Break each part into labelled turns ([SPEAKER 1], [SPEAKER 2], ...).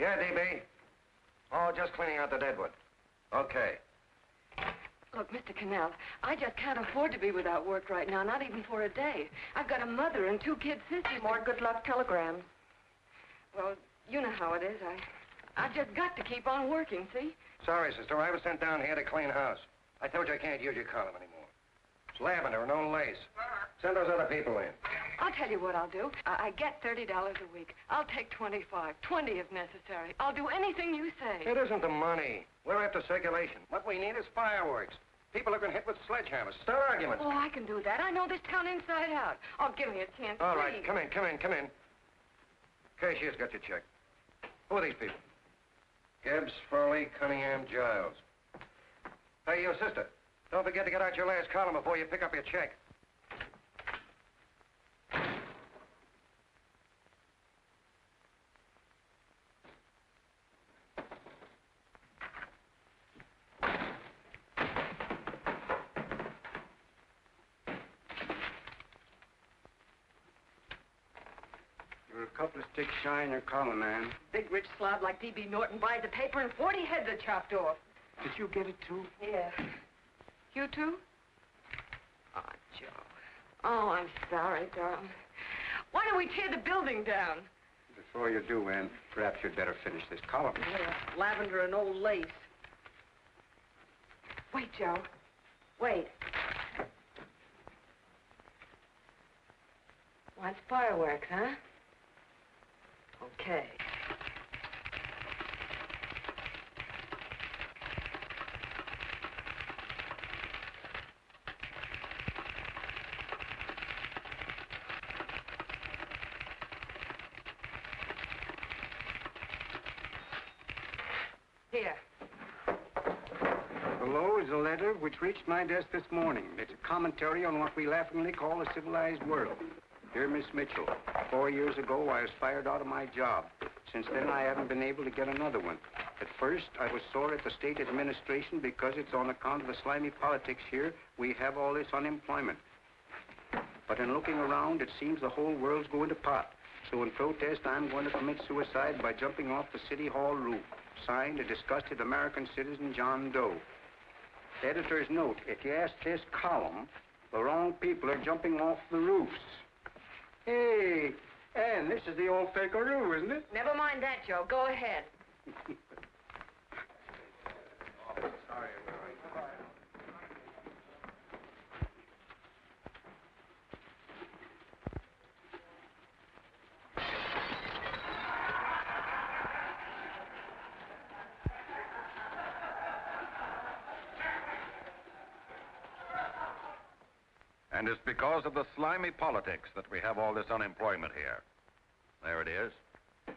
[SPEAKER 1] Yeah, DB. Oh, just cleaning out the deadwood. Okay.
[SPEAKER 2] Look, Mr. Cannell, I just can't afford to be without work right now, not even for a day. I've got a mother and 2 kid sisters.
[SPEAKER 3] More good luck telegrams.
[SPEAKER 2] Well, you know how it is. I've just got to keep on working, see?
[SPEAKER 1] Sorry, sister. I was sent down here to clean house. I told you I can't use your column anymore. It's lavender and no lace. Send those other people in.
[SPEAKER 2] I'll tell you what I'll do. I get $30 a week. I'll take 25, 20 if necessary. I'll do anything you say.
[SPEAKER 1] It isn't the money. We're after circulation. What we need is fireworks. People have been hit with sledgehammers. Start arguments.
[SPEAKER 2] Oh, I can do that. I know this town inside out. Oh, give me a chance,
[SPEAKER 1] All
[SPEAKER 2] please.
[SPEAKER 1] right, come in. Cashier's got your check. Who are these people? Gibbs, Furley, Cunningham, Giles. Hey, your sister. Don't forget to get out your last column before you pick up your check.
[SPEAKER 4] You're a couple of sticks shy in your column, man.
[SPEAKER 2] Big rich slob like D.B. Norton buys the paper and 40 heads are chopped off.
[SPEAKER 4] Did you get it, too?
[SPEAKER 2] Yeah. You too? Oh, Joe. Oh, I'm sorry, darling. Why don't we tear the building down?
[SPEAKER 4] Before you do, Ann, perhaps you'd better finish this column.
[SPEAKER 2] Yeah, lavender and old lace. Wait, Joe. Wait. Wants fireworks, huh? Okay. Here.
[SPEAKER 4] Below is a letter which reached my desk this morning. It's a commentary on what we laughingly call the civilized world. Dear Miss Mitchell, 4 years ago, I was fired out of my job. Since then, I haven't been able to get another one. At first, I was sore at the state administration because it's on account of the slimy politics here we have all this unemployment. But in looking around, it seems the whole world's going to pot. So in protest, I'm going to commit suicide by jumping off the City Hall roof. Signed, a disgusted American citizen, John Doe. Editor's note, if you ask this column, the wrong people are jumping off the roofs. Hey, Ann, this is the old Fakeroo, isn't it?
[SPEAKER 2] Never mind that, Joe. Go ahead.
[SPEAKER 4] Sorry.
[SPEAKER 5] And it's because of the slimy politics that we have all this unemployment here. There it is.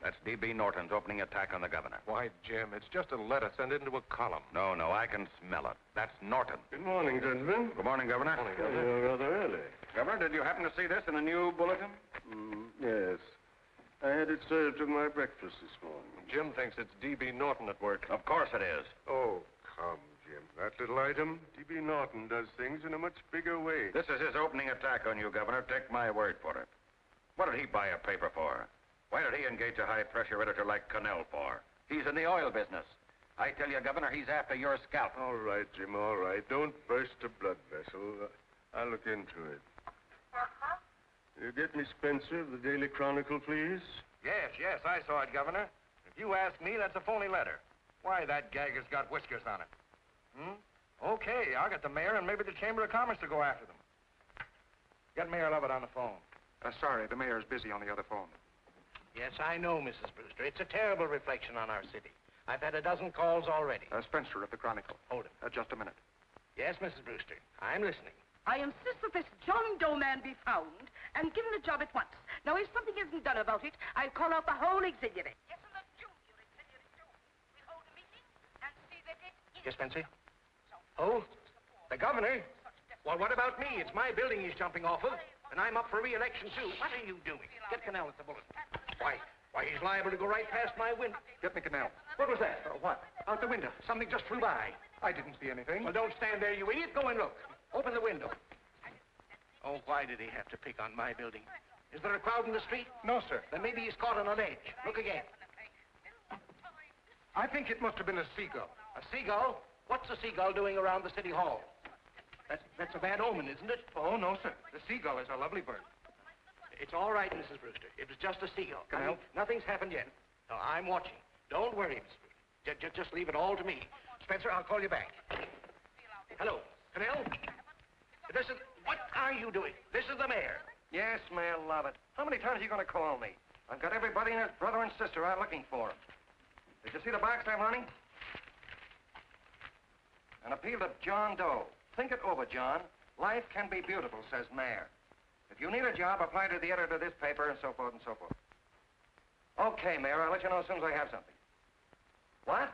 [SPEAKER 5] That's D.B. Norton's opening attack on the governor.
[SPEAKER 6] Why, Jim, it's just a letter sent into a column.
[SPEAKER 5] No, I can smell it. That's Norton.
[SPEAKER 7] Good morning, gentlemen.
[SPEAKER 5] Good morning, Governor.
[SPEAKER 6] Morning, Governor.
[SPEAKER 7] You're rather early.
[SPEAKER 5] Governor, did you happen to see this in a new bulletin?
[SPEAKER 7] Yes. I had it served with my breakfast this morning.
[SPEAKER 6] Jim thinks it's D.B. Norton at work.
[SPEAKER 5] Of course it is.
[SPEAKER 7] Oh, come, Jim. That little item, D.B. Norton does things in a much bigger way.
[SPEAKER 5] This is his opening attack on you, Governor. Take my word for it. What did he buy a paper for? Why did he engage a high-pressure editor like Cannell for? He's in the oil business. I tell you, Governor, he's after your scalp.
[SPEAKER 7] All right, Jim, all right. Don't burst a blood vessel. I'll look into it. You get me Spencer of the Daily Chronicle, please?
[SPEAKER 1] Yes, I saw it, Governor. If you ask me, that's a phony letter. Why, that gag has got whiskers on it. Okay, I'll get the mayor and maybe the Chamber of Commerce to go after them. Get Mayor Lovett on the phone.
[SPEAKER 6] Sorry, the mayor's busy on the other phone.
[SPEAKER 8] Yes, I know, Mrs. Brewster. It's a terrible reflection on our city. I've had a dozen calls already.
[SPEAKER 6] Spencer of the Chronicle.
[SPEAKER 8] Hold him.
[SPEAKER 6] Just a minute.
[SPEAKER 8] Yes, Mrs. Brewster. I'm listening.
[SPEAKER 3] I insist that this John Doe man be found and given a job at once. Now, if something isn't done about it, I'll call out the whole auxiliary. Yes, and the junior auxiliary, too. We'll hold a meeting and see that it is...
[SPEAKER 8] Yes, Spencer? Oh, the governor? Well, what about me? It's my building he's jumping off of, and I'm up for re-election, too. What are you doing? Get Cannell at the bullet. Why, he's liable to go right past my window.
[SPEAKER 6] Get me Cannell.
[SPEAKER 8] What was that?
[SPEAKER 6] What?
[SPEAKER 8] Out the window. Something just flew by.
[SPEAKER 6] I didn't see anything.
[SPEAKER 8] Well, don't stand there, you idiot. Go and look. Open the window. Oh, why did he have to pick on my building? Is there a crowd in the street?
[SPEAKER 6] No, sir.
[SPEAKER 8] Then maybe he's caught on a ledge. Look again. I think it must have been a seagull. A seagull? What's a seagull doing around the city hall? That's a bad omen, isn't it?
[SPEAKER 1] Oh, no, sir. The seagull is a lovely bird.
[SPEAKER 8] It's all right, Mrs. Brewster. It was just a seagull.
[SPEAKER 1] Can I help?
[SPEAKER 8] Nothing's happened yet. No, I'm watching. Don't worry, Mrs. Brewster. Just leave it all to me. Spencer, I'll call you back. Hello, Canell? What are you doing? This is the mayor.
[SPEAKER 1] Yes, Mayor Lovett. How many times are you going to call me? I've got everybody and his brother and sister out looking for him. Did you see the box I'm running? An appeal to John Doe. Think it over, John. Life can be beautiful, says Mayor. If you need a job, apply to the editor of this paper and so forth and so forth. Okay, Mayor, I'll let you know as soon as I have something. What?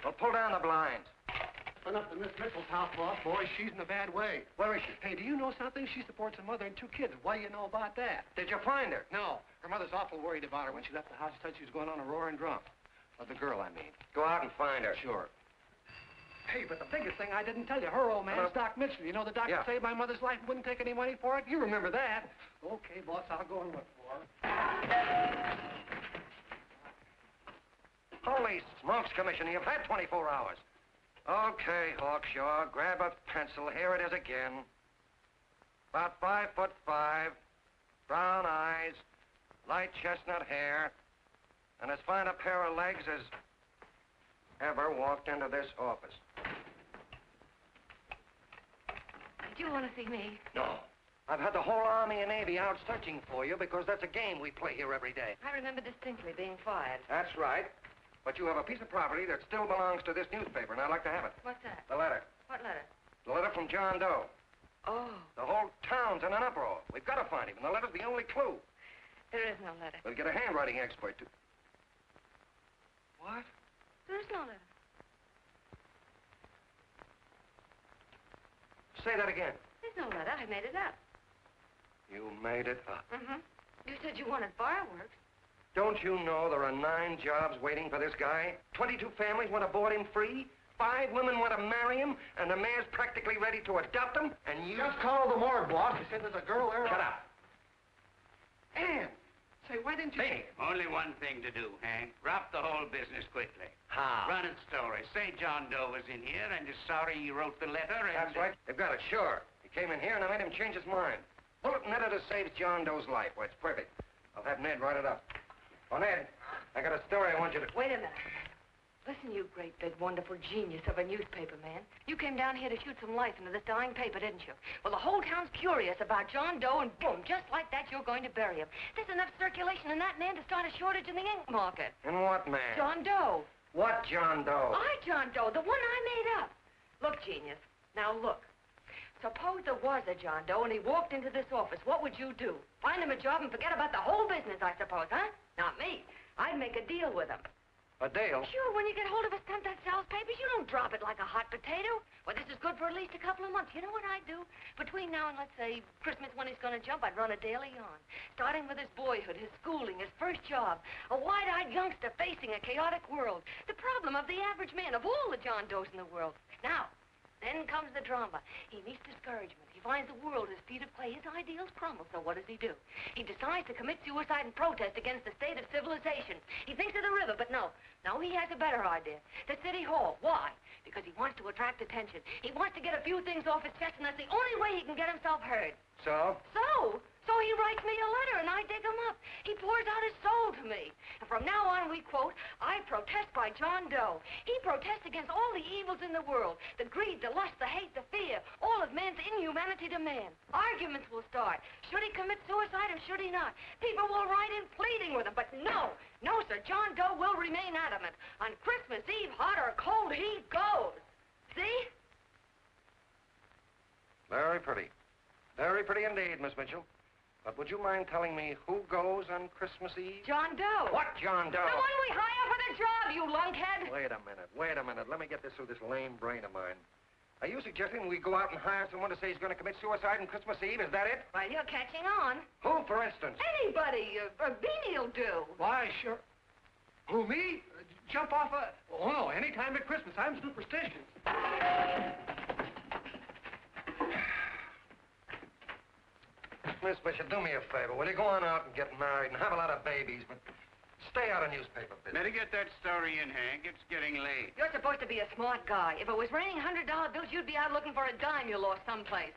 [SPEAKER 1] Well, pull down the blinds.
[SPEAKER 8] Went up to Miss Mitchell's house, boss. Boy, she's in a bad way.
[SPEAKER 1] Where is she?
[SPEAKER 8] Hey, do you know something? She supports a mother and 2 kids. What do you know about that?
[SPEAKER 1] Did you find her?
[SPEAKER 8] No. Her mother's awful worried about her. When she left the house, she said she was going on a roaring drunk. The girl, I mean.
[SPEAKER 1] Go out and find her.
[SPEAKER 8] Sure. Hey, but the biggest thing I didn't tell you, her old man's Doc Mitchell. You know the doctor saved my mother's life and wouldn't take any money for it? You remember that. Okay, boss, I'll go and look for her.
[SPEAKER 1] Holy smokes, Commissioner, you've had 24 hours. Okay, Hawkshaw, grab a pencil. Here it is again. About 5'5", brown eyes, light chestnut hair, and as fine a pair of legs as ever walked into this office.
[SPEAKER 2] Did you want to see me?
[SPEAKER 1] No. I've had the whole Army and Navy out searching for you because that's a game we play here every day.
[SPEAKER 2] I remember distinctly being fired.
[SPEAKER 1] That's right. But you have a piece of property that still belongs to this newspaper, and I'd like to have it.
[SPEAKER 2] What's that?
[SPEAKER 1] The letter.
[SPEAKER 2] What letter?
[SPEAKER 1] The letter from John Doe.
[SPEAKER 2] Oh,
[SPEAKER 1] The whole town's in an uproar. We've got to find him, and the letter's the only clue.
[SPEAKER 2] there is no letter.
[SPEAKER 1] We'll get a handwriting expert to... What?
[SPEAKER 2] There is no letter.
[SPEAKER 1] Say that again.
[SPEAKER 2] There's no letter. I made it up.
[SPEAKER 1] You made it up.
[SPEAKER 2] Mm-hmm. You said you wanted fireworks.
[SPEAKER 1] Don't you know there are 9 jobs waiting for this guy? 22 families want to board him free. 5 women want to marry him, and the mayor's practically ready to adopt him, and you...
[SPEAKER 8] Just call the morgue, boss. They said there's a girl there.
[SPEAKER 1] Shut up.
[SPEAKER 8] Ann! Say, why didn't you...
[SPEAKER 1] Hey.
[SPEAKER 9] Only one thing to do, Hank. Drop the whole business quickly.
[SPEAKER 1] How?
[SPEAKER 9] Run its story. Say John Doe was in here and is sorry he wrote the letter and...
[SPEAKER 1] That's right. They've got it, sure. He came in here, and I made him change his mind. Bulletin editor saves John Doe's life. Well, it's perfect. I'll have Ned write it up. Oh, Ned, I got a story I want you to...
[SPEAKER 2] Wait a minute. Listen, you great, big, wonderful genius of a newspaper man. You came down here to shoot some life into this dying paper, didn't you? Well, the whole town's curious about John Doe, and boom, just like that, you're going to bury him. There's enough circulation in that man to start a shortage in the ink market.
[SPEAKER 1] In what man?
[SPEAKER 2] John Doe.
[SPEAKER 1] What John Doe?
[SPEAKER 2] John Doe, the one I made up. Look, genius, now look. Suppose there was a John Doe and he walked into this office. What would you do? Find him a job and forget about the whole business, I suppose, huh? Not me. I'd make a deal with him.
[SPEAKER 1] A deal?
[SPEAKER 2] Sure, when you get hold of a stunt that sells papers, you don't drop it like a hot potato. Well, this is good for at least a couple of months. You know what I'd do? Between now and, let's say, Christmas when he's going to jump, I'd run a daily on. Starting with his boyhood, his schooling, his first job. A wide-eyed youngster facing a chaotic world. The problem of the average man, of all the John Does in the world. Now, then comes the drama. He meets discouragement. He finds the world his feet of clay. His ideals crumble, so what does he do? He decides to commit suicide and protest against the state of civilization. He thinks of the river, but no, he has a better idea. The city hall. Why? Because he wants to attract attention. He wants to get a few things off his chest, and that's the only way he can get himself heard.
[SPEAKER 1] So?
[SPEAKER 2] So he writes me a letter, and I dig him up. He pours out his soul to me. And from now on, we quote, I protest by John Doe. He protests against all the evils in the world. The greed, the lust, the hate, the fear. All of man's inhumanity to man. Arguments will start. Should he commit suicide or should he not? People will write in pleading with him. But no, sir, John Doe will remain adamant. On Christmas Eve, hot or cold, he goes. See?
[SPEAKER 1] Very pretty. Very pretty indeed, Miss Mitchell. But would you mind telling me who goes on Christmas Eve?
[SPEAKER 2] John Doe.
[SPEAKER 1] What John Doe?
[SPEAKER 2] The one we hire for the job, you lunkhead.
[SPEAKER 1] Wait a minute. Let me get this through this lame brain of mine. Are you suggesting we go out and hire someone to say he's going to commit suicide on Christmas Eve? Is that it?
[SPEAKER 2] Well, you're catching on.
[SPEAKER 1] Who, for instance?
[SPEAKER 2] Anybody. Beanie'll do.
[SPEAKER 8] Why, sure. Who, me? Jump off a... Oh, no, any time at Christmas. I'm superstitious.
[SPEAKER 1] Miss Bishop, do me a favor. Will you go on out and get married and have a lot of babies, but
[SPEAKER 8] Stay out of newspaper business.
[SPEAKER 9] Better get that story in, Hank. It's getting late.
[SPEAKER 2] You're supposed to be a smart guy. If it was raining $100 bills, you'd be out looking for a dime you lost someplace.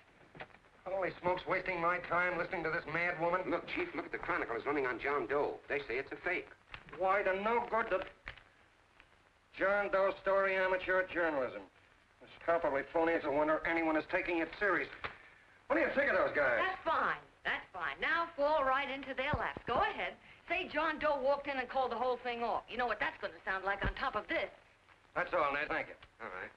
[SPEAKER 8] Holy smokes, wasting my time listening to this mad woman.
[SPEAKER 4] Look, Chief, look at the Chronicle. It's running on John Doe. They say it's a fake.
[SPEAKER 8] Why, the no good to... John Doe story, amateur journalism. It's probably phony. It's a wonder anyone is taking it serious. What do you think of those guys?
[SPEAKER 2] That's fine. That's fine. Now fall right into their laps. Go ahead. Say John Doe walked in and called the whole thing off. You know what that's going to sound like on top of this.
[SPEAKER 8] That's all, Ned. Thank you. All right.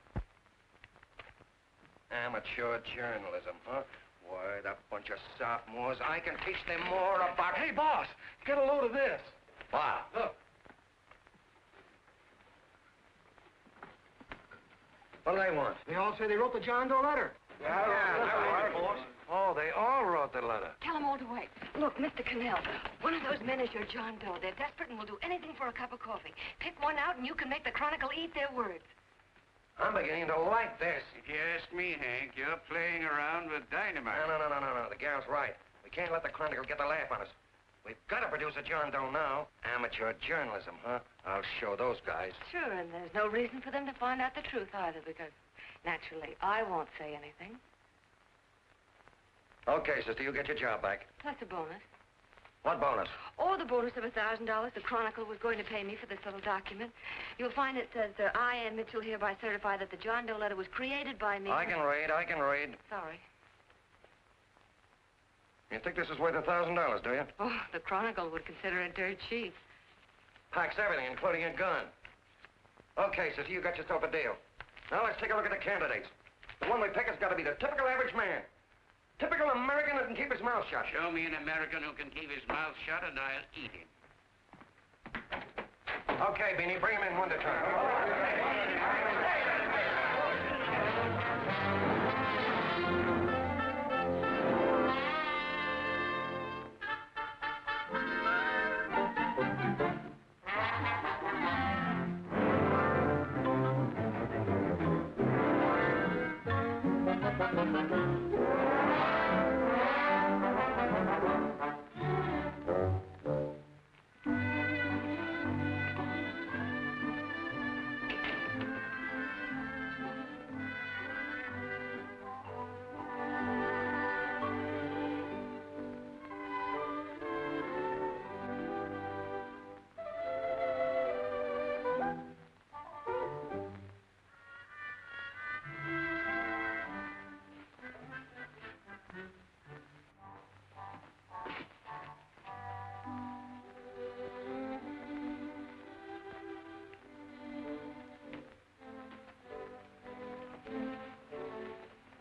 [SPEAKER 8] Amateur journalism, huh? Why, that bunch of sophomores, I can teach them more about...
[SPEAKER 1] Hey, boss, get a load of this.
[SPEAKER 8] Wow.
[SPEAKER 1] Look.
[SPEAKER 8] What do they want?
[SPEAKER 1] They all say they wrote the John Doe letter.
[SPEAKER 8] Yeah, boss. Oh, they all wrote the letter.
[SPEAKER 2] Tell them all to wait. Look, Mr. Cannell, one of those men is your John Doe. They're desperate and will do anything for a cup of coffee. Pick one out and you can make the Chronicle eat their words.
[SPEAKER 8] I'm beginning to like this.
[SPEAKER 9] If you ask me, Hank, you're playing around with dynamite.
[SPEAKER 8] No. The gal's right. We can't let the Chronicle get the laugh on us. We've got to produce a John Doe now. Amateur journalism, huh? I'll show those guys.
[SPEAKER 2] Sure, and there's no reason for them to find out the truth either, because naturally, I won't say anything.
[SPEAKER 8] Okay, sister, you get your job back.
[SPEAKER 2] Plus a bonus.
[SPEAKER 8] What bonus?
[SPEAKER 2] Oh, the bonus of $1,000 the Chronicle was going to pay me for this little document. You'll find it says, I, Ann Mitchell, hereby certify that the John Doe letter was created by me.
[SPEAKER 8] I can read.
[SPEAKER 2] Sorry.
[SPEAKER 8] You think this is worth $1,000, do you?
[SPEAKER 2] Oh, the Chronicle would consider it dirt cheap.
[SPEAKER 8] Packs everything, including a gun. Okay, sister, you got yourself a deal. Now let's take a look at the candidates. The one we pick has got to be the typical average man. Typical American that can keep his mouth shut.
[SPEAKER 9] Show me an American who can keep his mouth shut and I'll eat him.
[SPEAKER 8] Okay, Beanie, bring him in one at a time.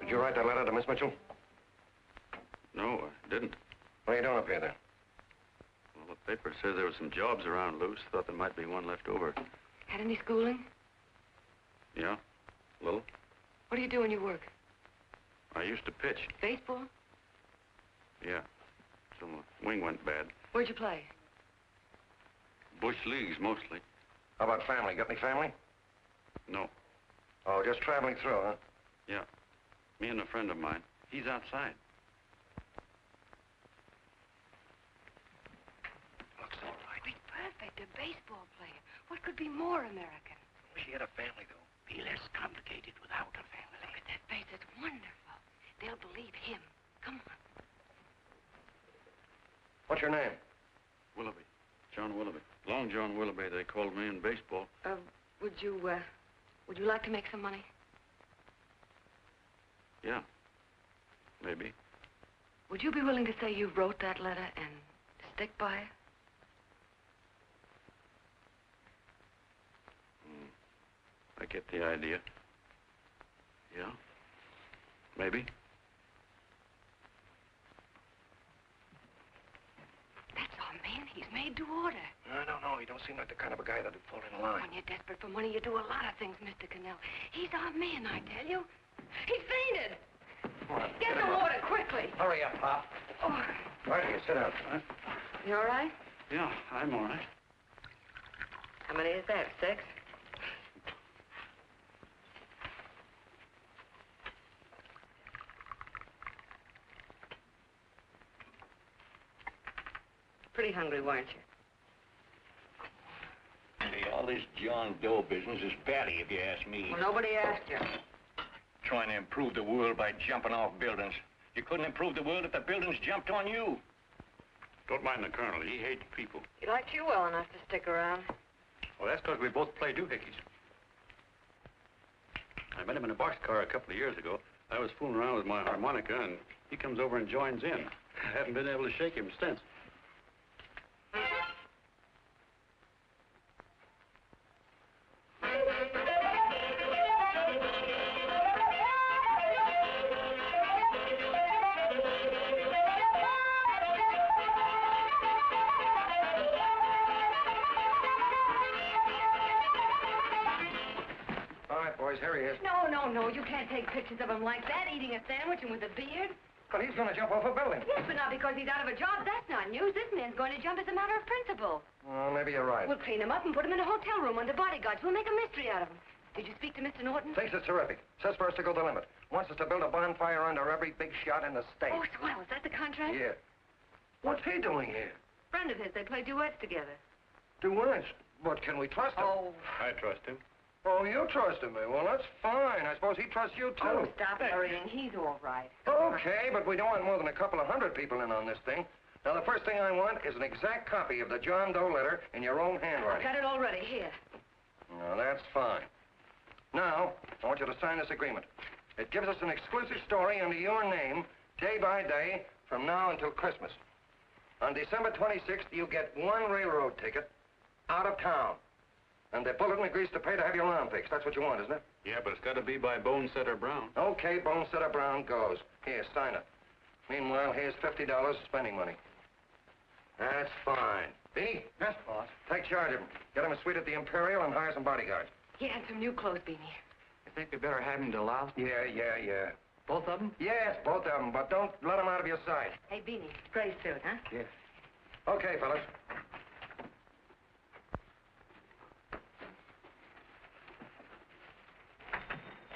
[SPEAKER 8] Did you write that letter to Miss Mitchell?
[SPEAKER 10] No, I didn't.
[SPEAKER 8] What are you doing up here, then?
[SPEAKER 10] Well, the paper says there were some jobs around loose. Thought there might be one left over.
[SPEAKER 2] Had any schooling?
[SPEAKER 10] Yeah, a little.
[SPEAKER 2] What do you do when you work?
[SPEAKER 10] I used to pitch.
[SPEAKER 2] Baseball?
[SPEAKER 10] Yeah. So my wing went bad.
[SPEAKER 2] Where'd you play?
[SPEAKER 10] Bush leagues, mostly.
[SPEAKER 8] How about family? Got any family?
[SPEAKER 10] No.
[SPEAKER 8] Oh, just traveling through, huh?
[SPEAKER 10] Yeah. Me and a friend of mine. He's outside.
[SPEAKER 8] Looks all right.
[SPEAKER 2] Be perfect, a baseball player. What could be more American?
[SPEAKER 9] She had a family, though. Be less complicated without a family.
[SPEAKER 2] Look at that face. It's wonderful. They'll believe him. Come on.
[SPEAKER 8] What's your name?
[SPEAKER 10] Willoughby. John Willoughby. Long John Willoughby, they called me in baseball.
[SPEAKER 2] Would you like to make some money?
[SPEAKER 10] Yeah. Maybe.
[SPEAKER 2] Would you be willing to say you wrote that letter and stick by it?
[SPEAKER 10] I get the idea. Yeah. Maybe.
[SPEAKER 2] That's our man. He's made to order.
[SPEAKER 8] I don't know. He don't seem like the kind of a guy that'd fall in line.
[SPEAKER 2] When you're desperate for money, you do a lot of things, Mr. Cannell. He's our man, I tell you. He fainted.
[SPEAKER 8] Come on,
[SPEAKER 2] Get some water, quickly.
[SPEAKER 8] Hurry up, Pop.
[SPEAKER 2] Oh.
[SPEAKER 8] Right here, sit down.
[SPEAKER 10] Huh?
[SPEAKER 2] You all right?
[SPEAKER 10] Yeah, I'm all right.
[SPEAKER 2] How many is that, 6? Pretty hungry, weren't you?
[SPEAKER 11] Sandy, all this John Doe business is batty, if you ask me.
[SPEAKER 2] Well, nobody asked you.
[SPEAKER 11] Trying to improve the world by jumping off buildings. You couldn't improve the world if the buildings jumped on you.
[SPEAKER 10] Don't mind the colonel. He hates people.
[SPEAKER 2] He liked you well enough to stick around.
[SPEAKER 10] Well, that's because we both play doohickeys. I met him in a boxcar a couple of years ago. I was fooling around with my harmonica, and he comes over and joins in. I haven't been able to shake him since.
[SPEAKER 1] Here he is.
[SPEAKER 2] No, you can't take pictures of him like that, eating a sandwich and with a beard.
[SPEAKER 1] But he's going to jump off a building.
[SPEAKER 2] Yes, but not because he's out of a job. That's not news. This man's going to jump as a matter of principle.
[SPEAKER 1] Well, maybe you're right.
[SPEAKER 2] We'll clean him up and put him in a hotel room under bodyguards. We'll make a mystery out of him. Did you speak to Mr. Norton?
[SPEAKER 1] Thinks it's terrific. Says for us to go the limit. Wants us to build a bonfire under every big shot in the state.
[SPEAKER 2] Oh, swell. Is that the contract?
[SPEAKER 1] Yeah. What's he doing here?
[SPEAKER 2] Friend of his. They play duets together.
[SPEAKER 1] Duets? But can we trust him?
[SPEAKER 2] Oh.
[SPEAKER 10] I trust him.
[SPEAKER 1] Oh, you trusted me. Well, that's fine. I suppose he trusts you, too.
[SPEAKER 2] Oh, stop worrying. He's all right.
[SPEAKER 1] Okay, but we don't want more than a couple of hundred people in on this thing. Now, the first thing I want is an exact copy of the John Doe letter in your own handwriting.
[SPEAKER 2] I've got it already. Here.
[SPEAKER 1] Now, that's fine. Now, I want you to sign this agreement. It gives us an exclusive story under your name, day by day, from now until Christmas. On December 26th, you get one railroad ticket out of town. And the bulletin agrees to pay to have your lawn fixed. That's what you want, isn't it?
[SPEAKER 10] Yeah, but it's got to be by Bonesetter Brown.
[SPEAKER 1] Okay, Bonesetter Brown goes. Here, sign it. Meanwhile, here's $50 spending money. That's fine. Beanie?
[SPEAKER 8] Yes, boss.
[SPEAKER 1] Take charge of him. Get him a suite at the Imperial and hire some bodyguards.
[SPEAKER 2] Yeah, and some new clothes, Beanie.
[SPEAKER 8] You think we better have him to louse?
[SPEAKER 1] Yeah.
[SPEAKER 8] Both of them?
[SPEAKER 1] Yes, both of them, but don't let them out of your sight.
[SPEAKER 2] Hey, Beanie, gray suit, huh?
[SPEAKER 1] Yes. Okay, fellas.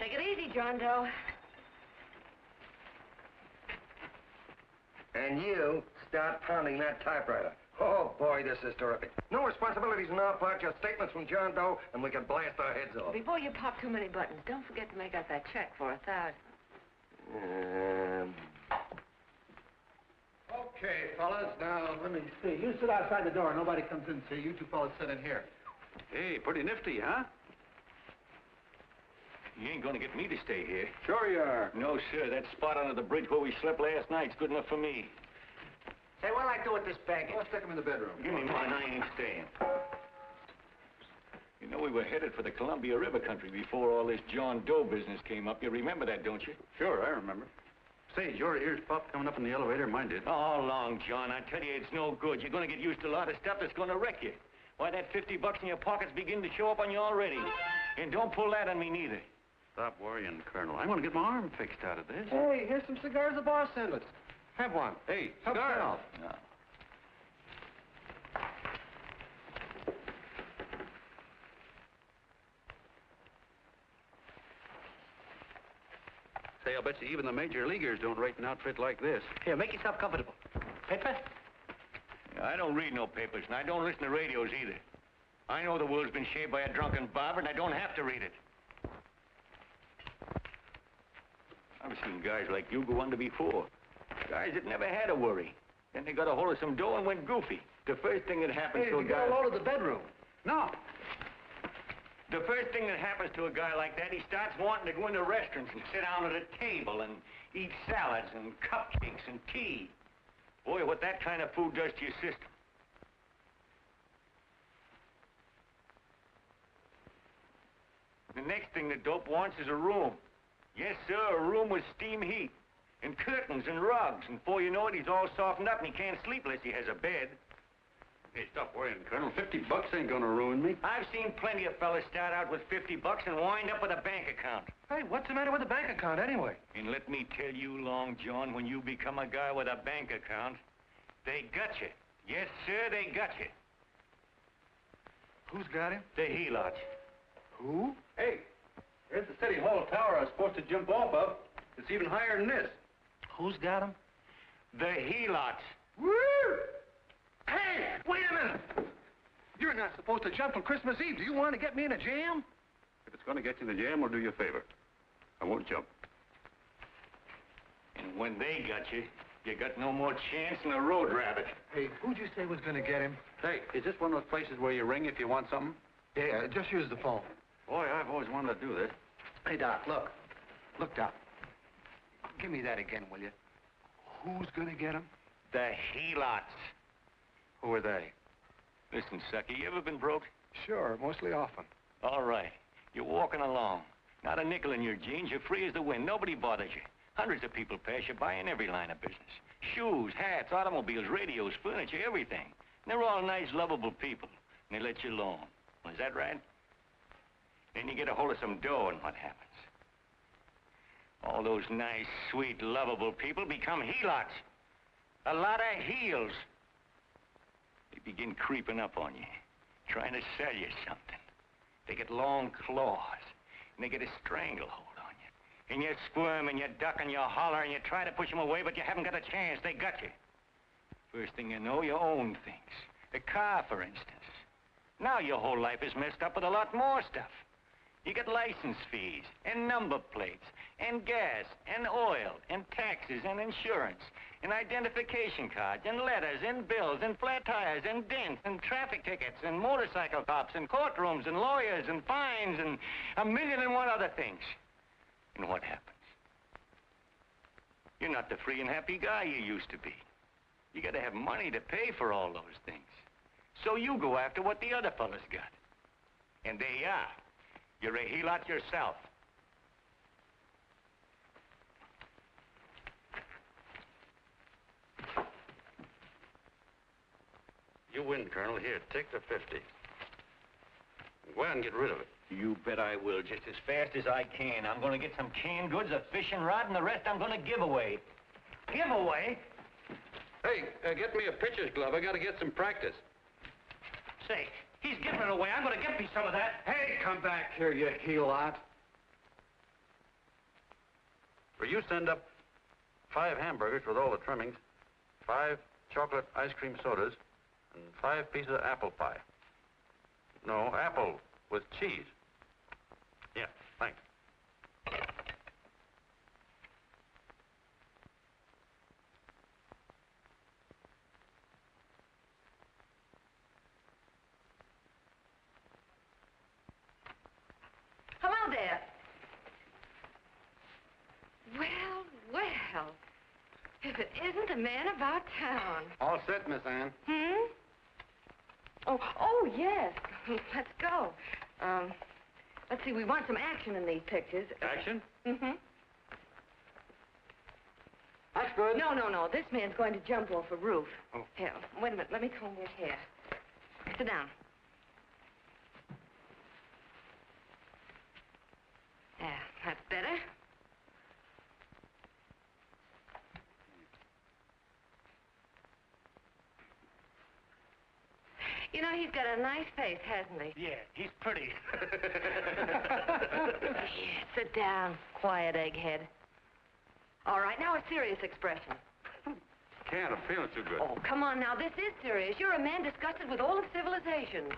[SPEAKER 2] Take it easy, John Doe.
[SPEAKER 1] And you start pounding that typewriter. Oh, boy, this is terrific. No responsibilities on our part, just statements from John Doe, and we can blast our heads off.
[SPEAKER 2] Before you pop too many buttons, don't forget to make out that check for $1,000.
[SPEAKER 8] Okay, fellas, now, let me see. You sit outside the door. Nobody comes in, see. You two fellas sit in here.
[SPEAKER 10] Hey, pretty nifty, huh?
[SPEAKER 11] You ain't gonna get me to stay here.
[SPEAKER 10] Sure you are.
[SPEAKER 11] No, sir. That spot under the bridge where we slept last night's good enough for me.
[SPEAKER 8] Say, what'll I do with this baggage? Let's stick him in the bedroom.
[SPEAKER 11] Give me mine. I ain't staying. You know, we were headed for the Columbia River country before all this John Doe business came up. You remember that, don't you?
[SPEAKER 10] Sure, I remember. Say, your ears popped coming up in the elevator. Mine did.
[SPEAKER 11] All along, John. I tell you, it's no good. You're gonna get used to a lot of stuff that's gonna wreck you. Why, that $50 in your pocket's beginning to show up on you already. And don't pull that on me, neither.
[SPEAKER 10] Stop worrying, Colonel. I'm going to get my arm fixed out of this.
[SPEAKER 8] Hey, here's some cigars the boss sent us. Have one.
[SPEAKER 10] Hey,
[SPEAKER 8] Help
[SPEAKER 10] cigars.
[SPEAKER 8] yourself.
[SPEAKER 11] No.
[SPEAKER 10] Say, I'll bet you even the major leaguers don't rate an outfit like this.
[SPEAKER 8] Here, make yourself comfortable. Paper?
[SPEAKER 11] I don't read no papers, and I don't listen to radios either. I know the world's been shaped by a drunken barber, and I don't have to read it. I've seen guys like you go under before. Guys that never had a worry. Then they got a hold of some dough and went goofy. The first thing that happens to a guy...
[SPEAKER 8] Get a load of the bedroom.
[SPEAKER 10] No.
[SPEAKER 11] The first thing that happens to a guy like that, he starts wanting to go into restaurants and sit down at a table and eat salads and cupcakes and tea. Boy, what that kind of food does to your system. The next thing the dope wants is a room. Yes, sir, a room with steam heat, and curtains and rugs, and before you know it, he's all softened up and he can't sleep unless he has a bed.
[SPEAKER 10] Hey, stop worrying, Colonel. $50 ain't gonna ruin me.
[SPEAKER 11] I've seen plenty of fellas start out with $50 and wind up with a bank account.
[SPEAKER 8] Hey, what's the matter with the bank account, anyway?
[SPEAKER 11] And let me tell you, Long John, when you become a guy with a bank account, they got you. Yes, sir, they got you.
[SPEAKER 8] Who's got him?
[SPEAKER 11] The helots.
[SPEAKER 8] Who?
[SPEAKER 10] Hey, there's the City Hall tower I was supposed to jump off of. It's even higher than this.
[SPEAKER 8] Who's got him?
[SPEAKER 11] The helots.
[SPEAKER 8] Woo! Hey, wait a minute! You're in not supposed to jump on Christmas Eve. Do you want to get me in a jam?
[SPEAKER 10] If it's going to get you in the jam, I'll do you a favor. I won't jump.
[SPEAKER 11] And when they got you, you got no more chance than a road rabbit.
[SPEAKER 6] Hey, who'd you say was going to get him?
[SPEAKER 10] Hey, is this one of those places where you ring if you want something?
[SPEAKER 6] Yeah, just use the phone.
[SPEAKER 10] Boy, I've always wanted to do this.
[SPEAKER 8] Hey, Doc, look. Look, Doc. Give me that again, will you? Who's going to get him?
[SPEAKER 11] The helots.
[SPEAKER 10] Who are they?
[SPEAKER 11] Listen, sucker, you ever been broke?
[SPEAKER 6] Sure, mostly often.
[SPEAKER 11] All right. You're walking along. Not a nickel in your jeans. You're free as the wind. Nobody bothers you. Hundreds of people pass you by in every line of business. Shoes, hats, automobiles, radios, furniture, everything. And they're all nice, lovable people. And they let you alone. Is that right? Then you get a hold of some dough, and what happens? All those nice, sweet, lovable people become helots. A lot of heels. They begin creeping up on you, trying to sell you something. They get long claws, and they get a stranglehold on you. And you squirm, and you duck, and you holler, and you try to push them away, but you haven't got a chance. They got you. First thing you know, you own things. A car, for instance. Now your whole life is messed up with a lot more stuff. You get license fees, and number plates, and gas, and oil, and taxes, and insurance, and identification cards, and letters, and bills, and flat tires, and dents, and traffic tickets, and motorcycle cops, and courtrooms, and lawyers, and fines, and a million and one other things. And what happens? You're not the free and happy guy you used to be. You gotta have money to pay for all those things. So you go after what the other fellas got. And there you are. You're a helot yourself.
[SPEAKER 10] You win, Colonel. Here, take the 50. Go out and get rid of it.
[SPEAKER 11] You bet I will, just as fast as I can. I'm gonna get some canned goods, a fishing rod, and the rest I'm gonna give away. Give away?
[SPEAKER 10] Hey, get me a pitcher's glove. I got to get some practice.
[SPEAKER 11] Say, he's giving it away. I'm gonna get me some of that.
[SPEAKER 8] Hey, come back here, you helot.
[SPEAKER 10] For you send up 5 hamburgers with all the trimmings, 5 chocolate ice cream sodas, and 5 pieces of apple pie. No, apple with cheese. Yeah, thanks.
[SPEAKER 2] Hello there. Well, well. If it isn't the man about town.
[SPEAKER 4] All set, Miss Ann.
[SPEAKER 2] Hmm? Oh, yes. Let's go. Let's see, we want some action in these pictures.
[SPEAKER 10] Action?
[SPEAKER 2] Mm-hmm.
[SPEAKER 4] That's good.
[SPEAKER 2] No. This man's going to jump off a roof.
[SPEAKER 4] Oh.
[SPEAKER 2] Here, wait a minute. Let me comb your hair. Sit down. There, that's better. You know, he's got a nice face, hasn't he?
[SPEAKER 11] Yeah, he's pretty.
[SPEAKER 2] Yeah, sit down, quiet egghead. All right, now a serious expression.
[SPEAKER 10] Can't. I'm feeling too good.
[SPEAKER 2] Oh, come on now, this is serious. You're a man disgusted with all of civilization.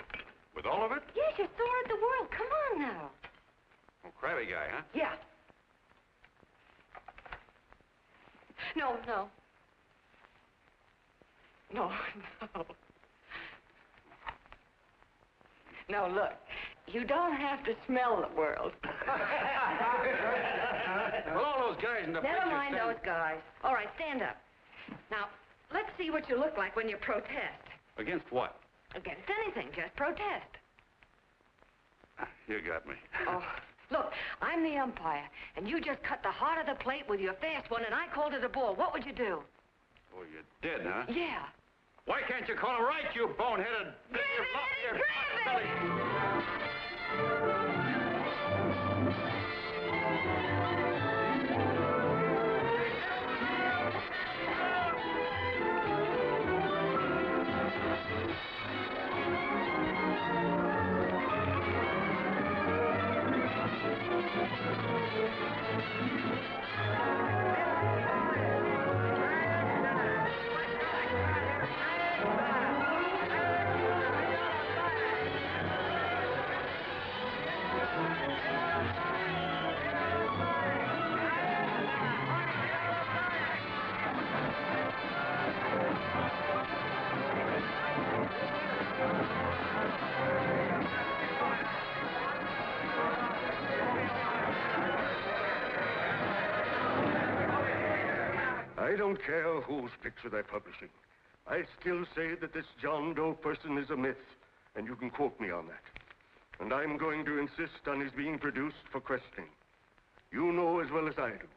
[SPEAKER 10] With all of it?
[SPEAKER 2] Yes, you're sore at the world. Come on now.
[SPEAKER 10] Oh, crabby guy, huh?
[SPEAKER 2] Yeah. No. No, look. You don't have to smell the world.
[SPEAKER 10] Well, all those guys in the
[SPEAKER 2] Never
[SPEAKER 10] picture
[SPEAKER 2] mind
[SPEAKER 10] stand-
[SPEAKER 2] those guys. All right, stand up. Now, let's see what you look like when you protest.
[SPEAKER 10] Against what?
[SPEAKER 2] Against anything, just protest.
[SPEAKER 10] You got me.
[SPEAKER 2] Oh, look, I'm the umpire, and you just cut the heart of the plate with your fast one, and I called it a ball. What would you do?
[SPEAKER 10] Oh, you did, huh?
[SPEAKER 2] Yeah.
[SPEAKER 10] Why can't you call him right, you boneheaded...
[SPEAKER 2] Grab
[SPEAKER 7] I don't care whose picture they're publishing. I still say that this John Doe person is a myth, and you can quote me on that. And I'm going to insist on his being produced for questioning. You know as well as I do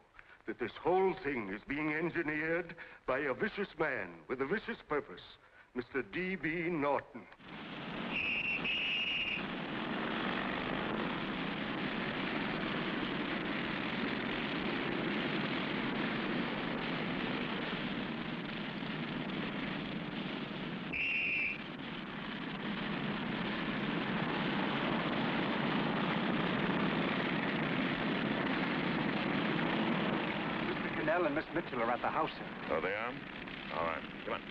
[SPEAKER 7] that this whole thing is being engineered by a vicious man with a vicious purpose, Mr. D.B. Norton.
[SPEAKER 4] And Miss Mitchell are at the house, sir.
[SPEAKER 5] Oh, they are? All right. Come on.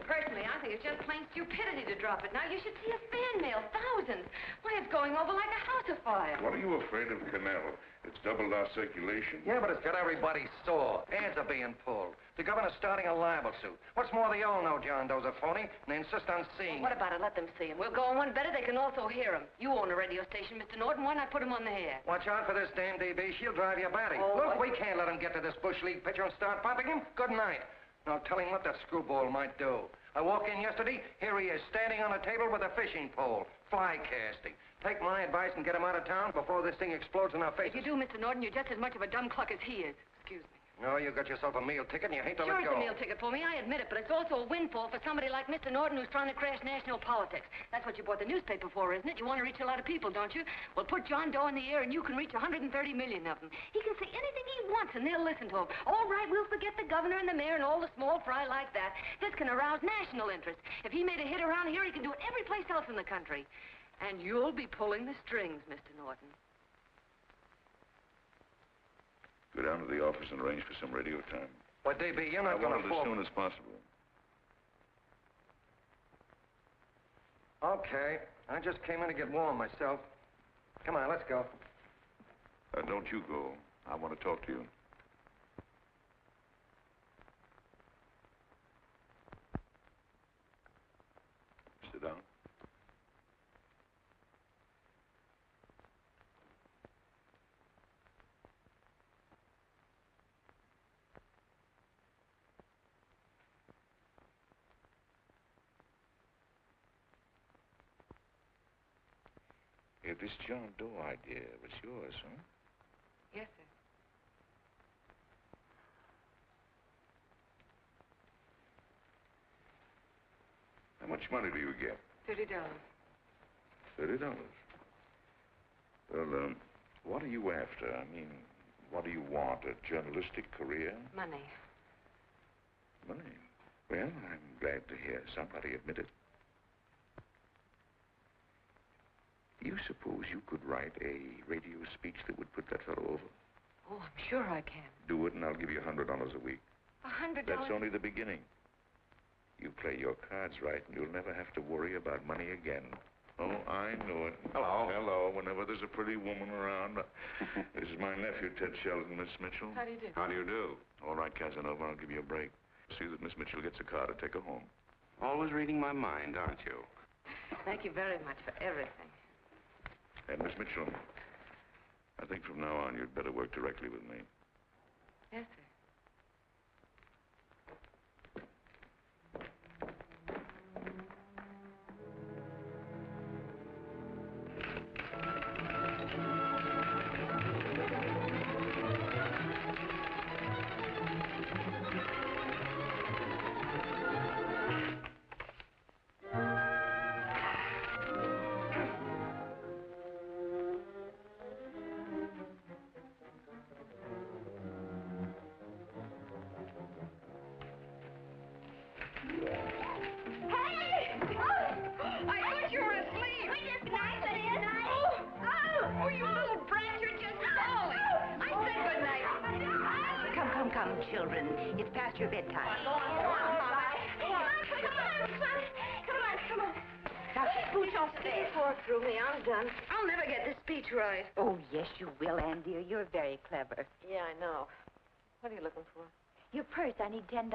[SPEAKER 2] Personally, I think it's just plain stupidity to drop it now. You should see a fan mail, thousands. Why, it's going over like a house afire.
[SPEAKER 12] What are you afraid of, Canal? It's doubled our circulation.
[SPEAKER 8] Yeah, but it's got everybody sore. Ads are being pulled. The governor's starting a libel suit. What's more, they all know John Doe's a phony, and they insist on seeing
[SPEAKER 2] What about it? Let them see him. We'll go on one better. They can also hear him. You own a radio station, Mr. Norton. Why not put him on the air?
[SPEAKER 8] Watch out for this dame DB. She'll drive you batty.
[SPEAKER 2] Oh,
[SPEAKER 8] Look, we can't let him get to this Bush League pitcher and start pumping him. Good night. Now tell him what that screwball might do. I walk in yesterday, here he is, standing on a table with a fishing pole, fly casting. Take my advice and get him out of town before this thing explodes in our faces.
[SPEAKER 2] If you do, Mr. Norton, you're just as much of a dumb cluck as he is. Excuse me.
[SPEAKER 8] No, you got yourself a meal ticket and you hate to
[SPEAKER 2] Sure,
[SPEAKER 8] let go.
[SPEAKER 2] it's a meal ticket for me, I admit it, but it's also a windfall for somebody like Mr. Norton who's trying to crash national politics. That's what you bought the newspaper for, isn't it? You want to reach a lot of people, don't you? Well, put John Doe in the air and you can reach 130 million of them. He can say anything he wants and they'll listen to him. All right, we'll forget the governor and the mayor and all the small fry like that. This can arouse national interest. If he made a hit around here, he can do it every place else in the country. And you'll be pulling the strings, Mr. Norton.
[SPEAKER 12] Go down to the office and arrange for some radio time.
[SPEAKER 8] Well, DB, you're not
[SPEAKER 12] I
[SPEAKER 8] going
[SPEAKER 12] want
[SPEAKER 8] to
[SPEAKER 12] it
[SPEAKER 8] fall...
[SPEAKER 12] as soon as possible.
[SPEAKER 8] Okay. I just came in to get warm myself. Come on, let's go.
[SPEAKER 12] Don't you go. I want to talk to you. Sit down. Yeah, this John Doe idea was yours, huh?
[SPEAKER 2] Yes, sir.
[SPEAKER 12] How much money do you get?
[SPEAKER 2] $30.
[SPEAKER 12] $30. Well, what are you after? I mean, what do you want? A journalistic career?
[SPEAKER 2] Money.
[SPEAKER 12] Money? Well, I'm glad to hear somebody admit it. You suppose you could write a radio speech that would put that fellow over?
[SPEAKER 2] Oh, I'm sure I can.
[SPEAKER 12] Do it, and I'll give you $100 a week.
[SPEAKER 2] $100?
[SPEAKER 12] That's only the beginning. You play your cards right, and you'll never have to worry about money again. Oh, I know it.
[SPEAKER 5] Hello.
[SPEAKER 12] Hello. Whenever there's a pretty woman around. This is my nephew, Ted Sheldon, Miss Mitchell.
[SPEAKER 2] How do you do?
[SPEAKER 12] How do you do? All right, Casanova, I'll give you a break. See that Miss Mitchell gets a car to take her home.
[SPEAKER 4] Always reading my mind, aren't you?
[SPEAKER 2] Thank you very much for everything.
[SPEAKER 12] And Miss Mitchell, I think from now on you'd better work directly with me.
[SPEAKER 2] Yes, sir.
[SPEAKER 13] Come, children. It's past your bedtime.
[SPEAKER 2] Come on.
[SPEAKER 13] Now, scooch off
[SPEAKER 2] Please
[SPEAKER 13] there.
[SPEAKER 2] walk through me. I'm done. I'll never get this speech right.
[SPEAKER 13] Oh, yes, you will, Ann, dear. You're very clever.
[SPEAKER 2] Yeah, I know. What are you looking for?
[SPEAKER 13] Your purse, I need $10.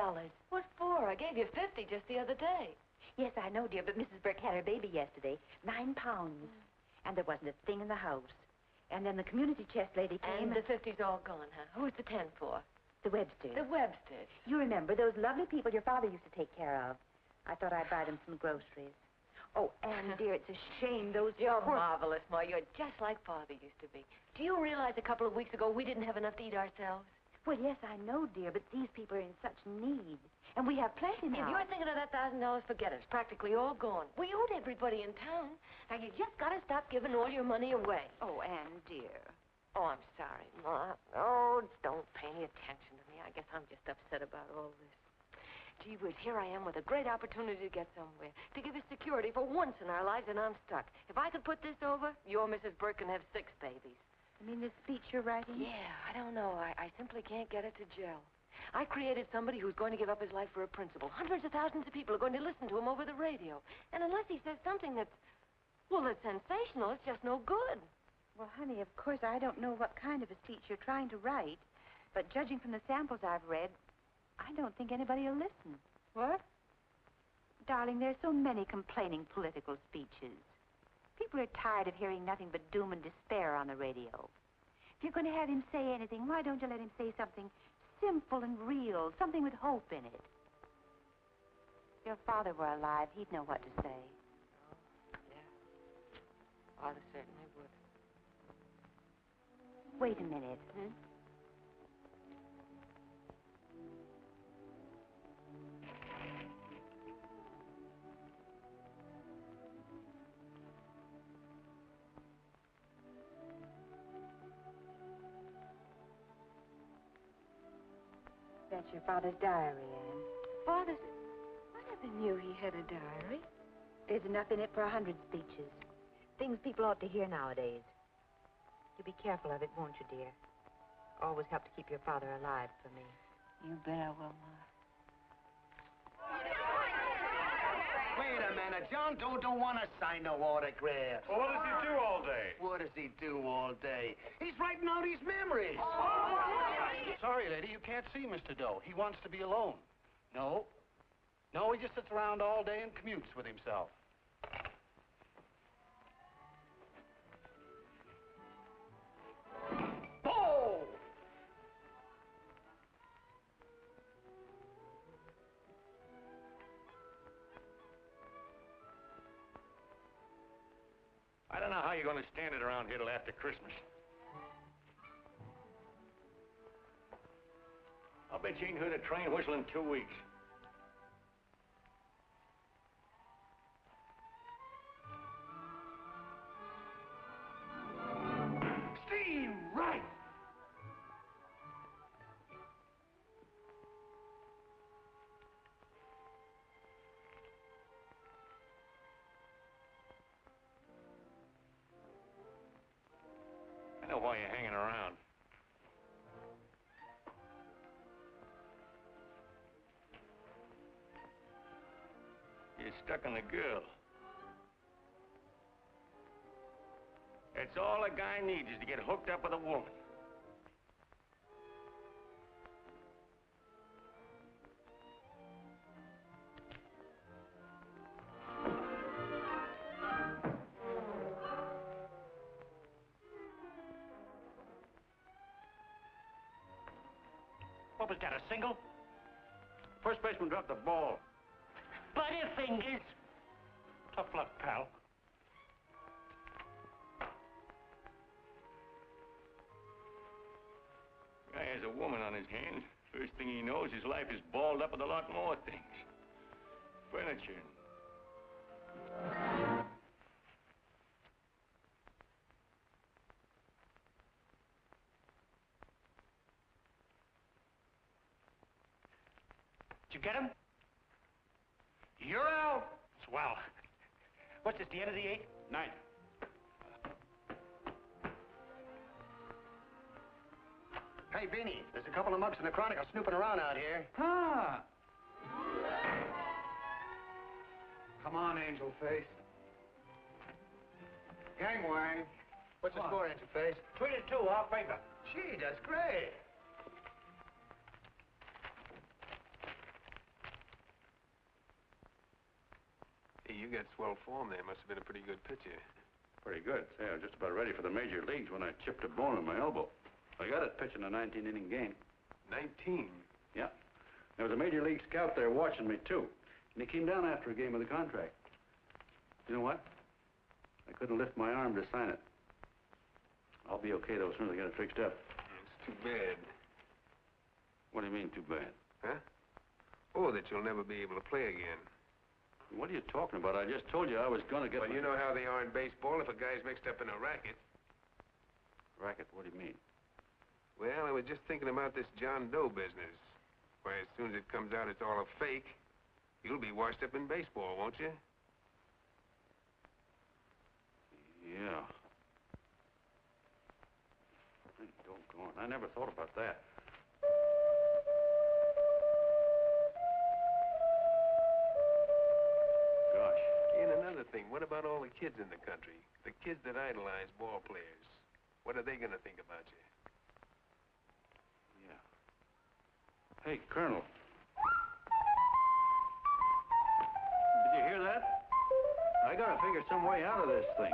[SPEAKER 2] What for? I gave you 50 just the other day.
[SPEAKER 13] Yes, I know, dear, but Mrs. Burke had her baby yesterday. 9 pounds. And there wasn't a thing in the house. And then the community chest lady came.
[SPEAKER 2] And the 50's all gone, huh? Who's the 10 for?
[SPEAKER 13] The Websters.
[SPEAKER 2] The Websters.
[SPEAKER 13] You remember those lovely people your father used to take care of. I thought I'd buy them some groceries. Oh, Anne, dear, it's a shame those...
[SPEAKER 2] You're marvelous, Ma. You're just like Father used to be. Do you realize a couple of weeks ago we didn't have enough to eat ourselves?
[SPEAKER 13] Well, yes, I know, dear, but these people are in such need. And we have plenty now.
[SPEAKER 2] If you're thinking of that $1,000, forget it. It's practically all gone. We owed everybody in town. Now, you just got to stop giving all your money away.
[SPEAKER 13] Oh, Anne, dear.
[SPEAKER 2] Oh, I'm sorry, Ma. Oh, don't pay any attention to me. I guess I'm just upset about all this. Gee whiz, here I am with a great opportunity to get somewhere, to give us security for once in our lives, and I'm stuck. If I could put this over, your Mrs. Burke can have 6 babies.
[SPEAKER 13] You mean this speech you're writing?
[SPEAKER 2] Yeah, I don't know. I simply can't get it to gel. I created somebody who's going to give up his life for a principle. Hundreds of thousands of people are going to listen to him over the radio. And unless he says something that's sensational, it's just no good.
[SPEAKER 13] Well, honey, of course, I don't know what kind of a speech you're trying to write, but judging from the samples I've read, I don't think anybody will listen.
[SPEAKER 2] What?
[SPEAKER 13] Darling, there's so many complaining political speeches. People are tired of hearing nothing but doom and despair on the radio. If you're going to have him say anything, why don't you let him say something simple and real, something with hope in it? If your father were alive, he'd know what to say.
[SPEAKER 2] Yeah. Father certainly would.
[SPEAKER 13] Wait a minute. That's your father's diary, Anne.
[SPEAKER 2] Father's... I never knew he had a diary.
[SPEAKER 13] There's enough in it for 100 speeches. Things people ought to hear nowadays. You'll be careful of it, won't you, dear? Always help to keep your father alive for me.
[SPEAKER 2] You bet I will, Ma.
[SPEAKER 8] Wait a minute. John Doe don't want to sign no autograph.
[SPEAKER 10] Well, what does he do all day?
[SPEAKER 8] What does he do all day? He's writing out his memories.
[SPEAKER 11] Sorry, lady, you can't see Mr. Doe. He wants to be alone. No, he just sits around all day and commutes with himself.
[SPEAKER 8] Oh!
[SPEAKER 11] I don't know how you're going to stand it around here till after Christmas. I'll bet you ain't heard a train whistle in 2 weeks.
[SPEAKER 8] Steve, right!
[SPEAKER 11] I know why you're hanging around. You're stuck on the girl. That's all a guy needs is to get hooked up with a woman. What was that, a single? First baseman dropped the ball.
[SPEAKER 9] Butterfingers.
[SPEAKER 11] Tough luck, pal. Guy has a woman on his hands. First thing he knows, his life is balled up with a lot more things. Furniture.
[SPEAKER 8] Did you get him? You're out.
[SPEAKER 11] Swell.
[SPEAKER 8] What's this, the end of the 8th?
[SPEAKER 11] 9.
[SPEAKER 8] Hey, Beanie, there's a couple of mugs in the Chronicle snooping around out here.
[SPEAKER 4] Huh. Come on, Angel Face. Gangway.
[SPEAKER 8] What's the score, Angel Face?
[SPEAKER 11] 3-2, off paper.
[SPEAKER 8] Gee, that's great.
[SPEAKER 6] Hey, you got swell form there. Must have been a pretty good pitcher.
[SPEAKER 10] Pretty good. Say, I was just about ready for the major leagues when I chipped a bone in my elbow. I got it pitching a 19-inning game.
[SPEAKER 6] 19?
[SPEAKER 10] Yeah. There was a major league scout there watching me, too. And he came down after a game of the contract. You know what? I couldn't lift my arm to sign it. I'll be okay, though, as soon as I get it fixed up.
[SPEAKER 6] It's too bad.
[SPEAKER 10] What do you mean, too bad?
[SPEAKER 6] Huh? Oh, that you'll never be able to play again.
[SPEAKER 10] What are you talking about? I just told you I was going to get...
[SPEAKER 6] Well, you know how they are in baseball if a guy's mixed up in a racket.
[SPEAKER 10] Racket? What do you mean?
[SPEAKER 6] Well, I was just thinking about this John Doe business. Why, as soon as it comes out it's all a fake, you'll be washed up in baseball, won't you?
[SPEAKER 10] Yeah. Doggone, I never thought about that. Gosh.
[SPEAKER 6] And another thing, what about all the kids in the country? The kids that idolize ball players. What are they going to think about you?
[SPEAKER 10] Yeah. Hey, Colonel. Did you hear that? I gotta figure some way out of this thing.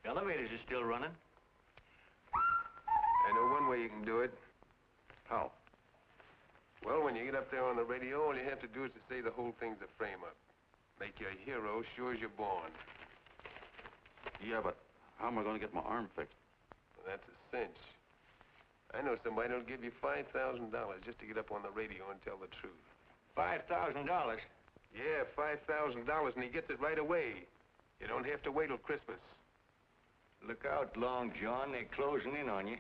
[SPEAKER 11] Elevators are still running.
[SPEAKER 6] I know one way you can do it.
[SPEAKER 10] How?
[SPEAKER 6] Well, when you get up there on the radio, all you have to do is to say the whole thing's a frame-up. Make you a hero sure as you're born.
[SPEAKER 10] Yeah, but how am I going to get my arm fixed?
[SPEAKER 6] Well, that's a cinch. I know somebody who'll give you $5,000 just to get up on the radio and tell the truth.
[SPEAKER 11] $5,000?
[SPEAKER 6] Yeah, $5,000, and he gets it right away. You don't have to wait till Christmas.
[SPEAKER 11] Look out, Long John. They're closing in on you.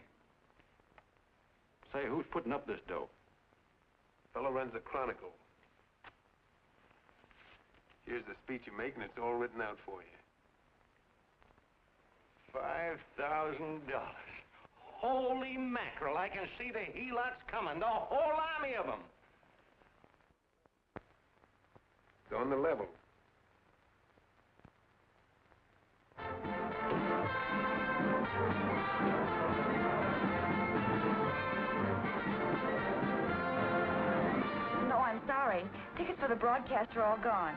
[SPEAKER 10] Say, who's putting up this dough?
[SPEAKER 6] Fellow runs the Chronicle. Here's the speech you make, and it's all written out for you.
[SPEAKER 11] $5,000. Holy mackerel, I can see the helots coming, the whole army of them.
[SPEAKER 6] It's on the level.
[SPEAKER 13] No, I'm sorry. Tickets for the broadcast are all gone.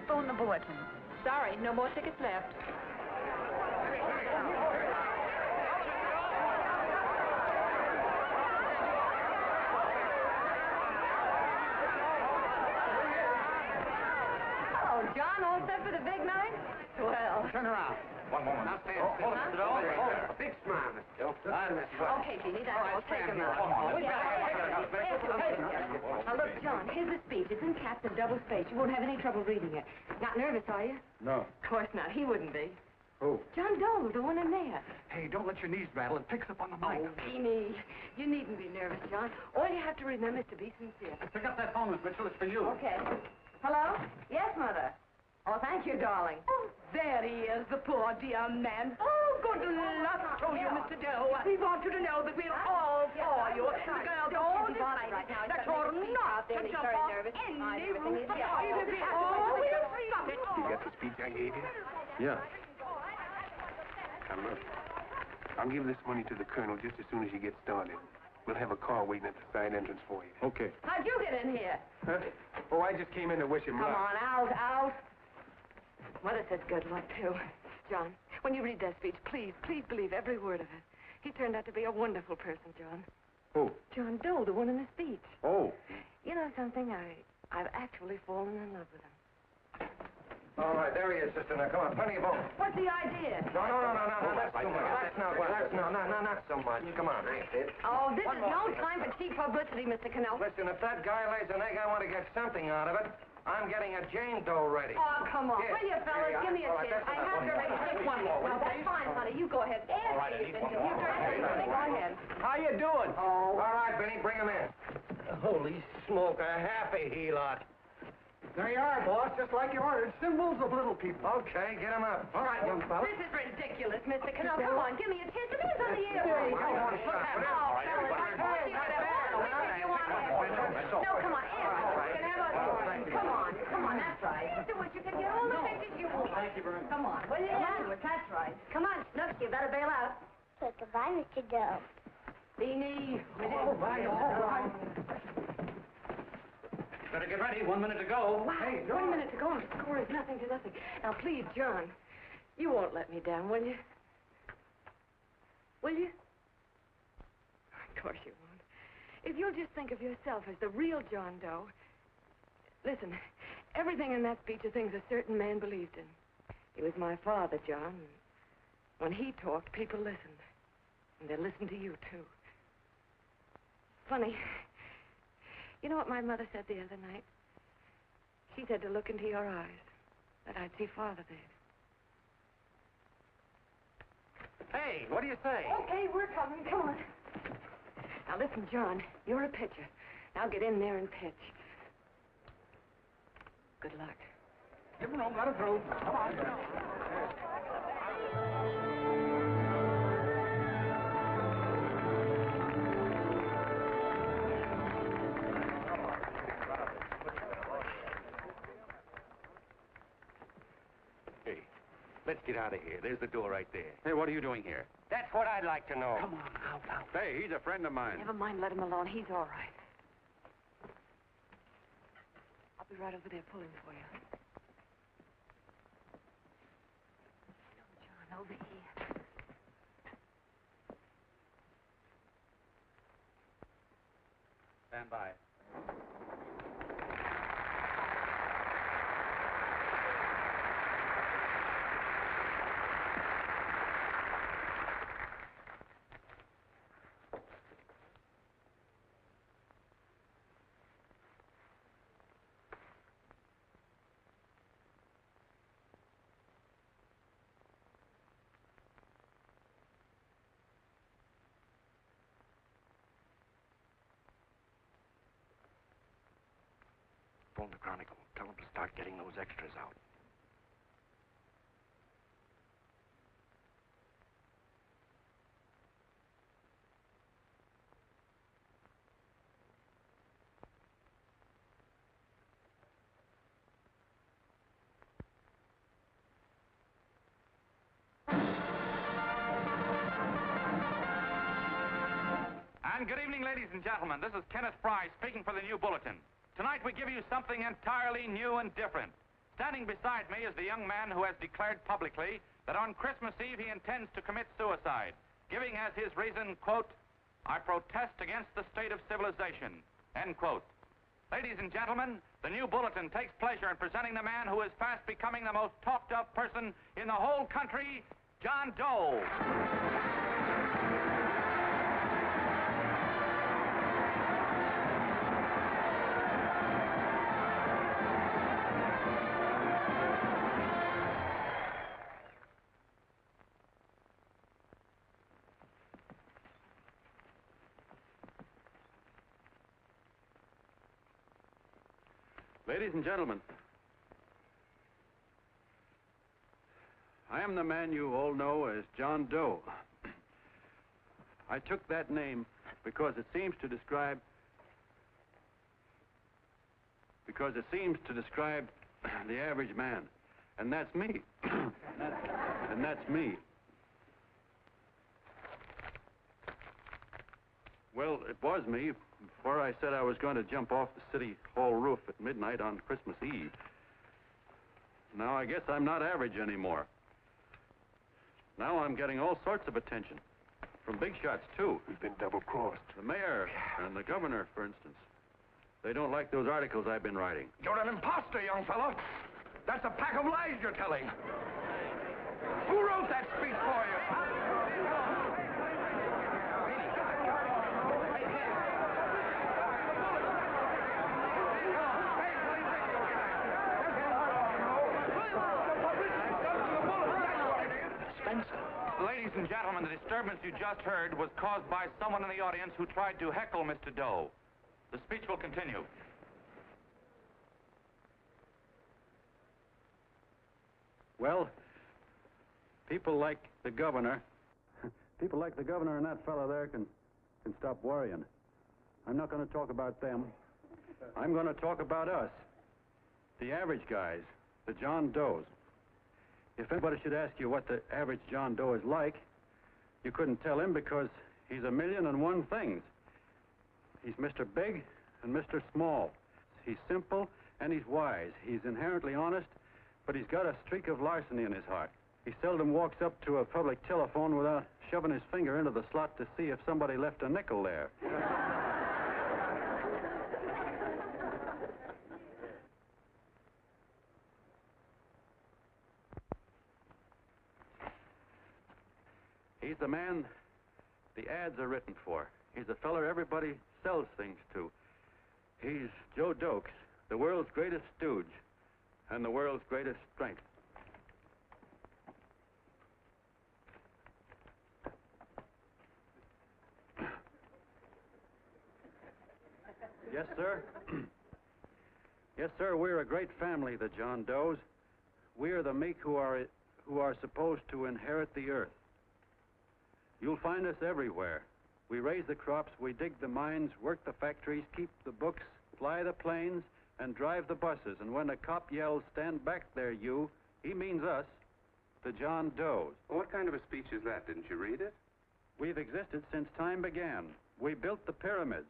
[SPEAKER 13] Phone the bulletin. Sorry, no more tickets left.
[SPEAKER 2] Oh, John, all set for the big night? Well.
[SPEAKER 4] Turn around. One moment. Now stand still.
[SPEAKER 2] Hold it.
[SPEAKER 4] A big smile, Miss Joe.
[SPEAKER 2] Okay, Jeannie, that's all. Take him out. Now, look, John, here's the speech. It's in caps and double space. You won't have any trouble reading it. Not nervous, are you?
[SPEAKER 4] No.
[SPEAKER 2] Of course not. He wouldn't be.
[SPEAKER 4] Who?
[SPEAKER 2] John Doe, the one in there.
[SPEAKER 4] Hey, don't let your knees rattle. It picks up on the mic.
[SPEAKER 2] Oh, Jeannie, you needn't be nervous, John. All you have to remember is to be sincere.
[SPEAKER 4] Pick up that phone, Miss Mitchell. It's for you.
[SPEAKER 2] Okay. Hello? Yes, Mother. Oh, thank you, darling.
[SPEAKER 3] Oh, there he is, the poor dear man. Oh, good luck to you, Mr. Doe. We want you to know that we're all for you. The girls all decide that you're not to jump off any roof. Oh, we'll stop it.
[SPEAKER 6] You got the speech I gave you?
[SPEAKER 10] Yeah.
[SPEAKER 6] Now, look. I'll give this money to the colonel just as soon as you get started. We'll have a car waiting at the side entrance for you.
[SPEAKER 10] Okay.
[SPEAKER 2] How'd you get in here?
[SPEAKER 6] Huh? Oh, I just came in to wish him
[SPEAKER 2] Come
[SPEAKER 6] luck.
[SPEAKER 2] on, out. Mother says good luck, too. John, when you read that speech, please believe every word of it. He turned out to be a wonderful person, John.
[SPEAKER 10] Who?
[SPEAKER 2] John Doe, the one in the speech.
[SPEAKER 10] Oh.
[SPEAKER 2] You know something? I've actually fallen in love with him.
[SPEAKER 1] All right, there he is, sister. Now, come on, plenty of room.
[SPEAKER 2] What's the idea?
[SPEAKER 1] No, that's too much. Not so much. Come on.
[SPEAKER 2] Oh, this is no time for cheap publicity, Mr. Cannell.
[SPEAKER 1] Listen, if that guy lays an egg, I want to get something out of it. I'm getting a Jane Doe ready.
[SPEAKER 2] Oh, come on.
[SPEAKER 1] Here.
[SPEAKER 2] Will you, fellas?
[SPEAKER 1] Here you
[SPEAKER 2] Give me a
[SPEAKER 1] are. All right,
[SPEAKER 2] chance. I
[SPEAKER 1] that's
[SPEAKER 2] have to
[SPEAKER 1] enough.
[SPEAKER 2] just one more. Well, that's fine, honey. You go ahead.
[SPEAKER 1] All right, I need one more.
[SPEAKER 2] Go ahead.
[SPEAKER 11] How you doing?
[SPEAKER 1] Oh. All right, Benny, bring him in.
[SPEAKER 11] Holy smoke, a happy helot.
[SPEAKER 4] There you are, boss, just like you ordered. Symbols of little people.
[SPEAKER 1] Okay, get him up. All right, young fella.
[SPEAKER 2] This is ridiculous, Mr. Cannell. Come on, give me a chance. The man's on the air.
[SPEAKER 1] Come on, shut up.
[SPEAKER 2] Oh, fellas, I told you whatever. No, come on, answer. You can have a... Come on, that's right. Do what you can get all the pictures you want.
[SPEAKER 4] Thank you very much.
[SPEAKER 2] Come on, will you? That's right. Come on, Snooks, you better bail out.
[SPEAKER 14] Say goodbye, Mr. Doe.
[SPEAKER 2] Beanie.
[SPEAKER 4] All right.
[SPEAKER 10] Better get ready. 1 minute to go.
[SPEAKER 2] Wow,
[SPEAKER 4] Hey,
[SPEAKER 2] 1 minute to go. The score is nothing to nothing. Now, please, John, you won't let me down, will you? Will you? Of course you won't. if you'll just think of yourself as the real John Doe. Listen, everything in that speech are things a certain man believed in. He was my father, John. When he talked, people listened. And they listened to you, too. Funny. You know what my mother said the other night? She said to look into your eyes, that I'd see Father there.
[SPEAKER 8] Hey, what do you say?
[SPEAKER 2] Okay, we're coming. Come on. Now, listen, John, you're a pitcher. Now get in there and pitch. Good luck.
[SPEAKER 8] Give him room, let him through. Come on. Hey, let's get out of here. There's the door right there.
[SPEAKER 10] Hey, what are you doing here?
[SPEAKER 8] That's what I'd like to know.
[SPEAKER 3] Come on, out.
[SPEAKER 10] Hey, he's a friend of mine.
[SPEAKER 2] Never mind, let him alone. He's all right. I'll be right over there pulling for you. John, over here.
[SPEAKER 10] Stand by.
[SPEAKER 8] Phone the Chronicle. Tell them to start getting those extras out.
[SPEAKER 10] And good evening, ladies and gentlemen. This is Kenneth Fry speaking for the New Bulletin. Tonight we give you something entirely new and different. Standing beside me is the young man who has declared publicly that on Christmas Eve he intends to commit suicide, giving as his reason, quote, "I protest against the state of civilization," end quote. Ladies and gentlemen, the New Bulletin takes pleasure in presenting the man who is fast becoming the most talked of person in the whole country, John Doe. Ladies and gentlemen, I am the man you all know as John Doe. I took that name because it seems to describe the average man. And that's me. And that's me. Well, it was me before I said I was going to jump off the city hall roof at midnight on Christmas Eve. Now I guess I'm not average anymore. Now I'm getting all sorts of attention. From big shots, too.
[SPEAKER 6] We've been double-crossed.
[SPEAKER 10] The mayor and the governor, for instance. They don't like those articles I've been writing.
[SPEAKER 8] You're an imposter, young fellow. That's a pack of lies you're telling. Who wrote that speech for you?
[SPEAKER 10] Ladies and gentlemen, the disturbance you just heard was caused by someone in the audience who tried to heckle Mr. Doe. The speech will continue. Well, people like the governor and that fellow there can stop worrying. I'm not going to talk about them. I'm going to talk about us, the average guys, the John Does. If anybody should ask you what the average John Doe is like, you couldn't tell him because he's a million and one things. He's Mr. Big and Mr. Small. He's simple and he's wise. He's inherently honest, but he's got a streak of larceny in his heart. He seldom walks up to a public telephone without shoving his finger into the slot to see if somebody left a nickel there. He's the man the ads are written for. He's the feller everybody sells things to. He's Joe Dokes, the world's greatest stooge and the world's greatest strength. Yes, sir. Yes, sir, we're a great family, the John Does. We're the meek who are supposed to inherit the earth. You'll find us everywhere. We raise the crops, we dig the mines, work the factories, keep the books, fly the planes, and drive the buses. And when a cop yells, "Stand back there, you," he means us, the John Does.
[SPEAKER 6] Well, what kind of a speech is that? Didn't you read it?
[SPEAKER 10] We've existed since time began. We built the pyramids.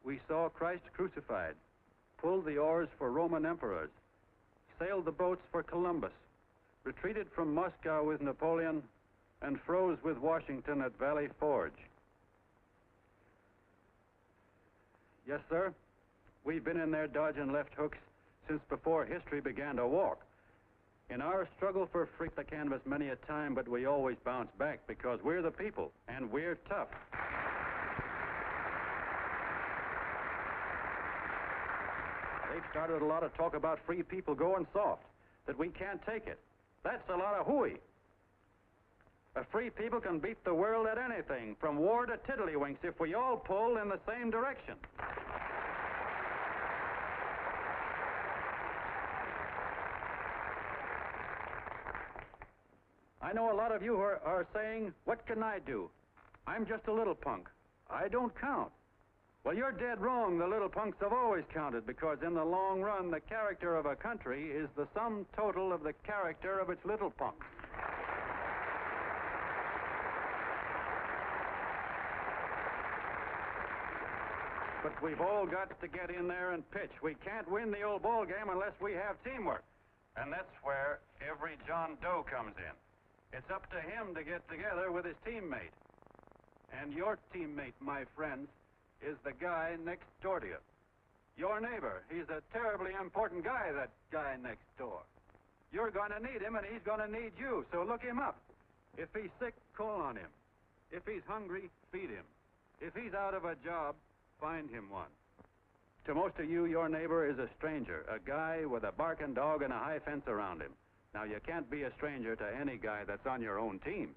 [SPEAKER 10] We saw Christ crucified, pulled the oars for Roman emperors, sailed the boats for Columbus, retreated from Moscow with Napoleon, and froze with Washington at Valley Forge. Yes, sir. We've been in there dodging left hooks since before history began to walk. In our struggle for freedom, the canvas many a time, but we always bounce back because we're the people, and we're tough. They've started a lot of talk about free people going soft, that we can't take it. That's a lot of hooey. A free people can beat the world at anything, from war to tiddlywinks, if we all pull in the same direction. I know a lot of you are saying, "What can I do? I'm just a little punk. I don't count." Well, you're dead wrong. The little punks have always counted, because in the long run, the character of a country is the sum total of the character of its little punks. But we've all got to get in there and pitch. We can't win the old ball game unless we have teamwork. And that's where every John Doe comes in. It's up to him to get together with his teammate. And your teammate, my friends, is the guy next door to you. Your neighbor. He's a terribly important guy, that guy next door. You're going to need him, and he's going to need you, so look him up. If he's sick, call on him. If he's hungry, feed him. If he's out of a job, find him one. To most of you, your neighbor is a stranger, a guy with a barking dog and a high fence around him. Now, you can't be a stranger to any guy that's on your own team.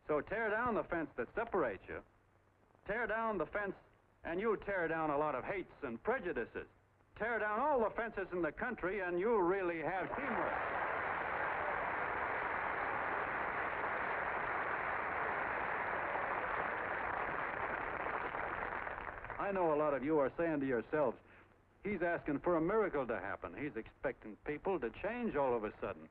[SPEAKER 10] So tear down the fence that separates you. Tear down the fence, and you'll tear down a lot of hates and prejudices. Tear down all the fences in the country, and you'll really have teamwork. I know a lot of you are saying to yourselves, "He's asking for a miracle to happen. He's expecting people to change all of a sudden."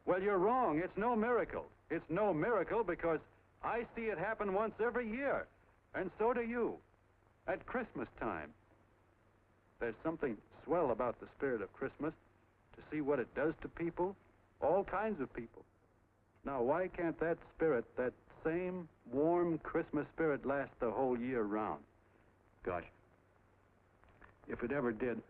[SPEAKER 10] Well, you're wrong. It's no miracle. It's no miracle because I see it happen once every year, and so do you, at Christmas time. There's something swell about the spirit of Christmas, to see what it does to people, all kinds of people. Now, why can't that spirit, that same warm Christmas spirit, last the whole year round? Gosh, if it ever did,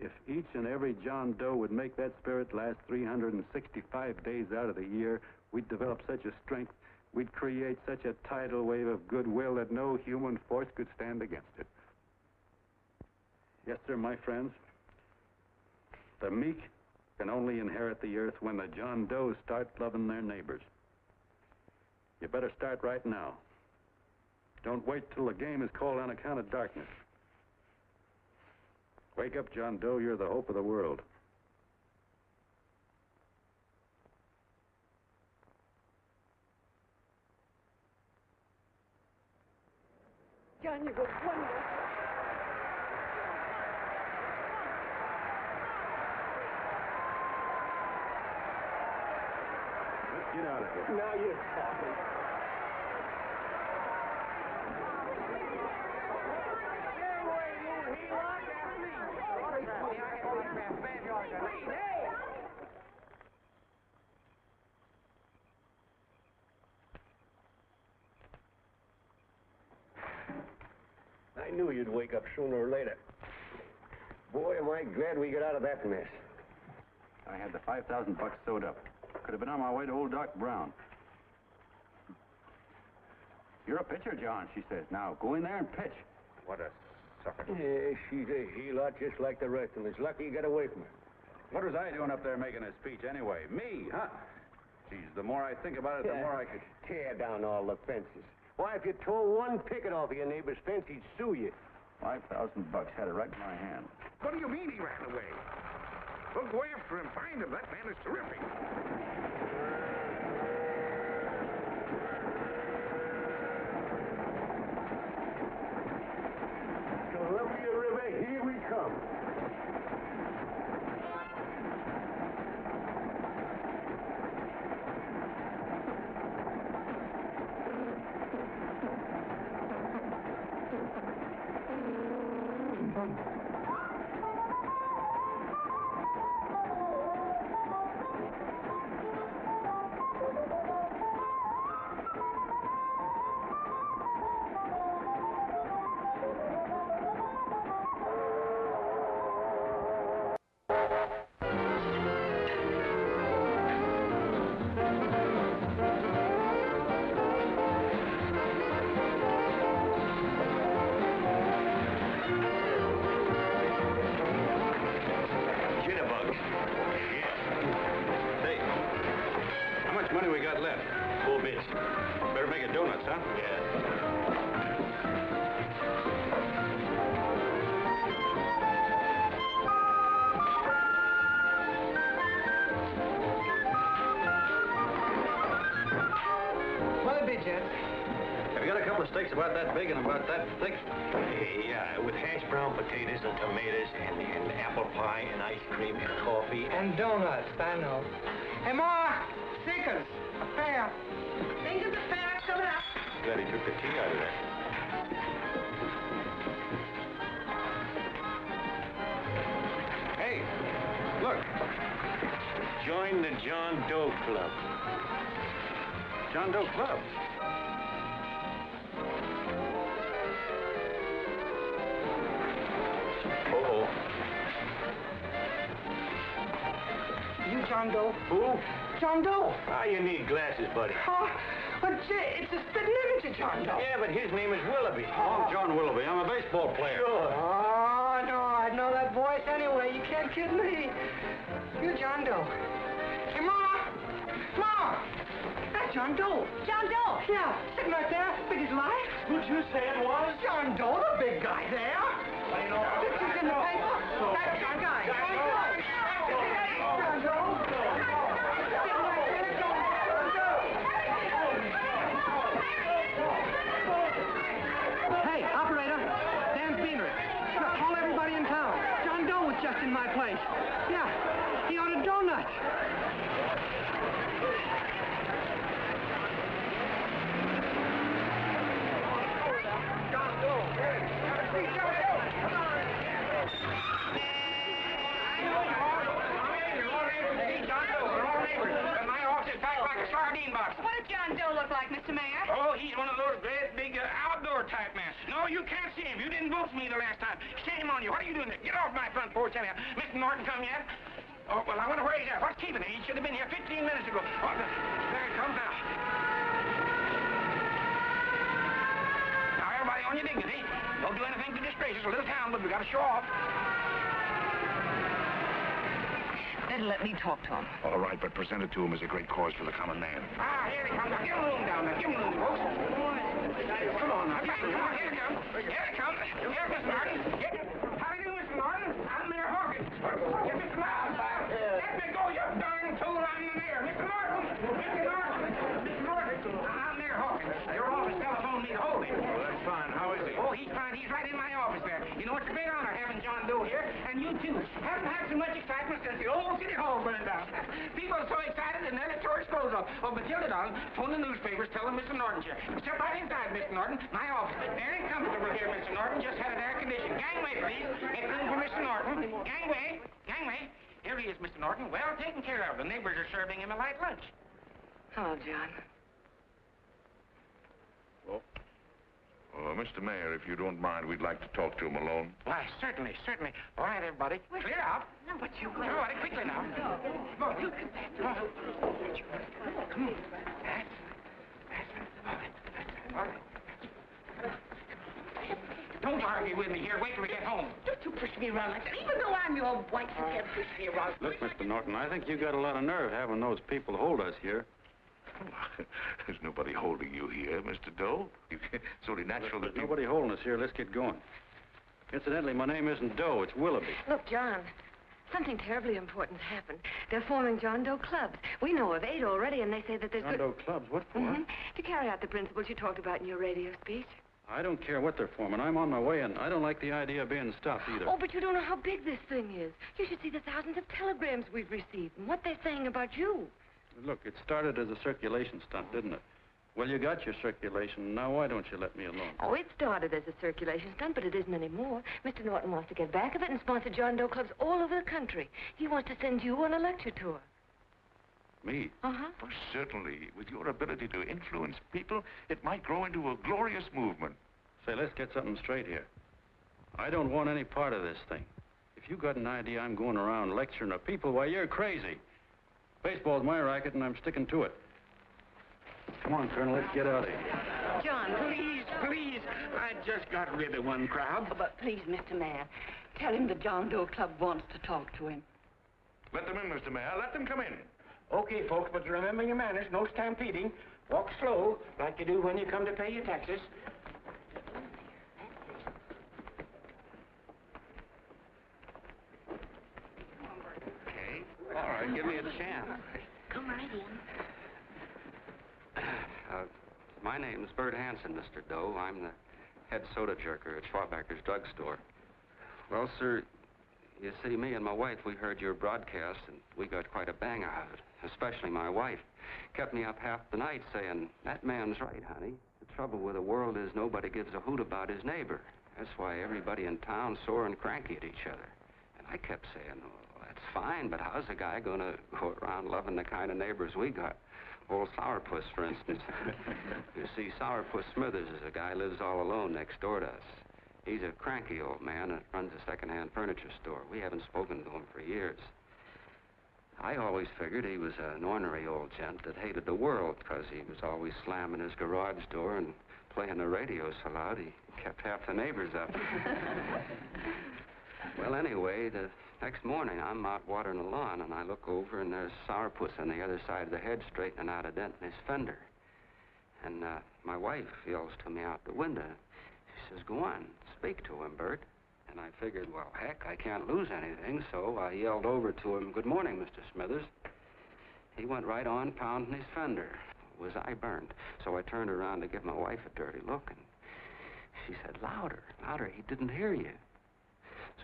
[SPEAKER 10] if each and every John Doe would make that spirit last 365 days out of the year, we'd develop such a strength, we'd create such a tidal wave of goodwill that no human force could stand against it. Yes, sir, my friends. The meek can only inherit the earth when the John Does start loving their neighbors. You better start right now. Don't wait till the game is called on account of darkness. Wake up, John Doe. You're the hope of the world.
[SPEAKER 3] John, you go wonderful.
[SPEAKER 10] Let's get out of here.
[SPEAKER 8] Now you're talking. I knew you'd wake up sooner or later. Boy, am I glad we got out of that mess.
[SPEAKER 10] I had the $5,000 sewed up. Could have been on my way to old Doc Brown. You're a pitcher, John, she says. Now, go in there and pitch.
[SPEAKER 5] What a sucker.
[SPEAKER 11] Yeah, she's a he-lot just like the rest of us. Lucky you got away from her.
[SPEAKER 10] What was I doing up there making a speech anyway? Me, huh? Geez, the more I think about it, the more I could...
[SPEAKER 11] Tear down all the fences. Why, if you tore one picket off of your neighbor's fence, he'd sue you.
[SPEAKER 10] $5,000 had it right in my hand.
[SPEAKER 5] What do you mean he ran away? We'll go after him, find him. That man is terrific.
[SPEAKER 11] Columbia River, here we come.
[SPEAKER 10] Money we got left? 4 bits. Better make it donuts, huh? Yeah.
[SPEAKER 8] What'll it be, Jet?
[SPEAKER 10] Have you got a couple of steaks about that big and about that thick?
[SPEAKER 8] Yeah, with hash brown potatoes and tomatoes and apple pie and ice cream and coffee. And donuts, I know. Hey, Ma! Seekers! A fair!
[SPEAKER 3] Think of the fair coming up.
[SPEAKER 10] Glad he took the tea out of there.
[SPEAKER 8] Hey, look. Join the John Doe Club.
[SPEAKER 10] John Doe Club? Uh-oh.
[SPEAKER 3] You John Doe?
[SPEAKER 8] Who?
[SPEAKER 3] John Doe.
[SPEAKER 8] Ah, you need glasses, buddy.
[SPEAKER 3] Oh, but it's a spitting image of John Doe.
[SPEAKER 8] Yeah, but his name is Willoughby.
[SPEAKER 10] Oh, I'm John Willoughby. I'm a baseball player.
[SPEAKER 8] Sure.
[SPEAKER 3] Oh, no, I'd know that voice anyway. You can't kid me. You John Doe. Hey, Ma! Ma! That's John Doe.
[SPEAKER 13] John Doe!
[SPEAKER 3] Yeah, sitting right there, big as life.
[SPEAKER 8] Who'd you say it was?
[SPEAKER 3] John Doe, the big guy there.
[SPEAKER 8] What do you know about
[SPEAKER 3] Pictures in the paper. That's John guy. John Doe. John Doe. Hey, operator, Dan Beaner. Call everybody in town. John Doe was just in my place. Yeah, he ordered donuts. John Doe. Hey, John Doe. Come on. John Doe, we're all neighbors. My office is packed like a sardine box.
[SPEAKER 2] What does John Doe look like, Mr. Mayor?
[SPEAKER 8] Oh, he's one of those great big outdoor type men. No, you can't see him. You didn't vote for me the last time. Shame on you. What are you doing there? Get off my front porch anyhow. Mr. Norton come yet? Oh, well, I wonder where he's at. What's keeping him? He should have been here 15 minutes ago. Oh, there he comes now. Now, everybody on your dignity. Don't do anything to disgrace us. A little town, but we got to show off.
[SPEAKER 2] Better let me talk to him.
[SPEAKER 12] All right, but present it to him as a great cause for the common man.
[SPEAKER 8] Ah, here he comes. Now, give him room down there. Give him room, folks. Come on, now. Come on, here he comes. Here he comes. Here's Mr. Martin. How do you do, Mr. Martin? I'm Mayor Hawkins. Get Mr. Martin back. Let me go, you darn tool. I'm the mayor. Mr. Martin. Mr. Martin. Mr. Martin. I'm Mayor Hawkins. Your office telephoned me to hold him.
[SPEAKER 10] Well, that's fine. How is he?
[SPEAKER 8] Oh, he's fine. He's right in my office there. You know, it's a great honor having John Doe here, and you too. Haven't had so much excitement since the old City Hall burned down. People are so excited and then it tore its clothes off. Oh, Matilda, darling, phone the newspapers, tell them Mr. Norton's here. Step right inside, Mr. Norton. My office. Very comfortable here, Mr. Norton. Just had it air conditioned. Gangway, please. Make room for Mr. Norton. Gangway. Gangway. Here he is, Mr. Norton. Well taken care of. The neighbors are serving him a light lunch.
[SPEAKER 2] Hello, John.
[SPEAKER 12] Mr. Mayor, if you don't mind, we'd like to talk to him alone.
[SPEAKER 8] Why, certainly, certainly. All right, everybody. Clear out.
[SPEAKER 2] No, but you will.
[SPEAKER 8] Everybody, quickly now. Come on. Look at that. Come on. Come on. That's all right. All right. with me. Here, wait till we get home.
[SPEAKER 3] Don't you push me around like that. Even though I'm your wife, you can't push me around.
[SPEAKER 10] Look, Mr. Norton, I think you got a lot of nerve having those people hold us here.
[SPEAKER 12] There's nobody holding you here, Mr. Doe. It's only natural that
[SPEAKER 10] There's nobody holding us here. Let's get going. Incidentally, my name isn't Doe, it's Willoughby.
[SPEAKER 2] Look, John, something terribly important's happened. They're forming John Doe clubs. We know of 8 already, and they say that there's
[SPEAKER 10] John Doe clubs? What for?
[SPEAKER 2] To carry out the principles you talked about in your radio speech.
[SPEAKER 10] I don't care what they're forming. I'm on my way, and I don't like the idea of being stopped either.
[SPEAKER 2] Oh, but you don't know how big this thing is. You should see the thousands of telegrams we've received and what they're saying about you.
[SPEAKER 10] Look, it started as a circulation stunt, didn't it? Well, you got your circulation. Now, why don't you let me alone?
[SPEAKER 2] Oh, it started as a circulation stunt, but it isn't anymore. Mr. Norton wants to get back of it and sponsor John Doe clubs all over the country. He wants to send you on a lecture tour.
[SPEAKER 10] Me?
[SPEAKER 2] Uh-huh.
[SPEAKER 12] Well, certainly. With your ability to influence people, it might grow into a glorious movement.
[SPEAKER 10] Say, let's get something straight here. I don't want any part of this thing. If you got an idea I'm going around lecturing the people, why, you're crazy. Baseball's my racket, and I'm sticking to it. Come on, Colonel, let's get out of here.
[SPEAKER 3] John,
[SPEAKER 8] Please, please. I just got rid of one crowd.
[SPEAKER 3] but please, Mr. Mayor, tell him the John Doe Club wants to talk to him.
[SPEAKER 12] Let them in, Mr. Mayor. Let them come in.
[SPEAKER 8] Okay, folks, but remember your manners. No stampeding. Walk slow, like you do when you come to pay your taxes.
[SPEAKER 4] Okay. All right, give me a chance.
[SPEAKER 3] Come right in.
[SPEAKER 4] My name's Bert Hanson, Mr. Doe. I'm the head soda jerker at Schwabacker's drugstore. Well, sir, you see, me and my wife, we heard your broadcast, and we got quite a bang out of it, especially my wife. Kept me up half the night saying, that man's right, honey. The trouble with the world is nobody gives a hoot about his neighbor. That's why everybody in town's sore and cranky at each other. And I kept saying, well, that's fine, but how's a guy going to go around loving the kind of neighbors we got? Old Sourpuss, for instance. You see, Sourpuss Smithers is a guy who lives all alone next door to us. He's a cranky old man that runs a second-hand furniture store. We haven't spoken to him for years. I always figured he was an ornery old gent that hated the world because he was always slamming his garage door and playing the radio so loud he kept half the neighbors up. Well, anyway, the next morning I'm out watering the lawn and I look over and there's Sourpuss on the other side of the hedge straightening out a dent in his fender. And my wife yells to me out the window. She says, go on, speak to him, Bert. And I figured, well, heck, I can't lose anything, so I yelled over to him, good morning, Mr. Smithers. He went right on pounding his fender. Was I burned? So I turned around to give my wife a dirty look, and she said, louder, louder, he didn't hear you.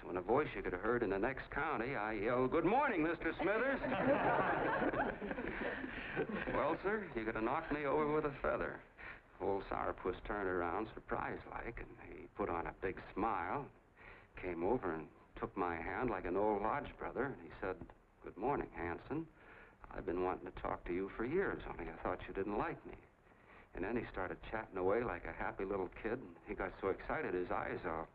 [SPEAKER 4] So in a voice you could have heard in the next county, I yelled, good morning, Mr. Smithers. Well, sir, you could have knocked me over with a feather. Old Sourpuss turned around surprised-like, and he put on a big smile, came over and took my hand like an old lodge brother, and he said, good morning, Hanson. I've been wanting to talk to you for years, only I thought you didn't like me. And then he started chatting away like a happy little kid, and he got so excited his eyes all...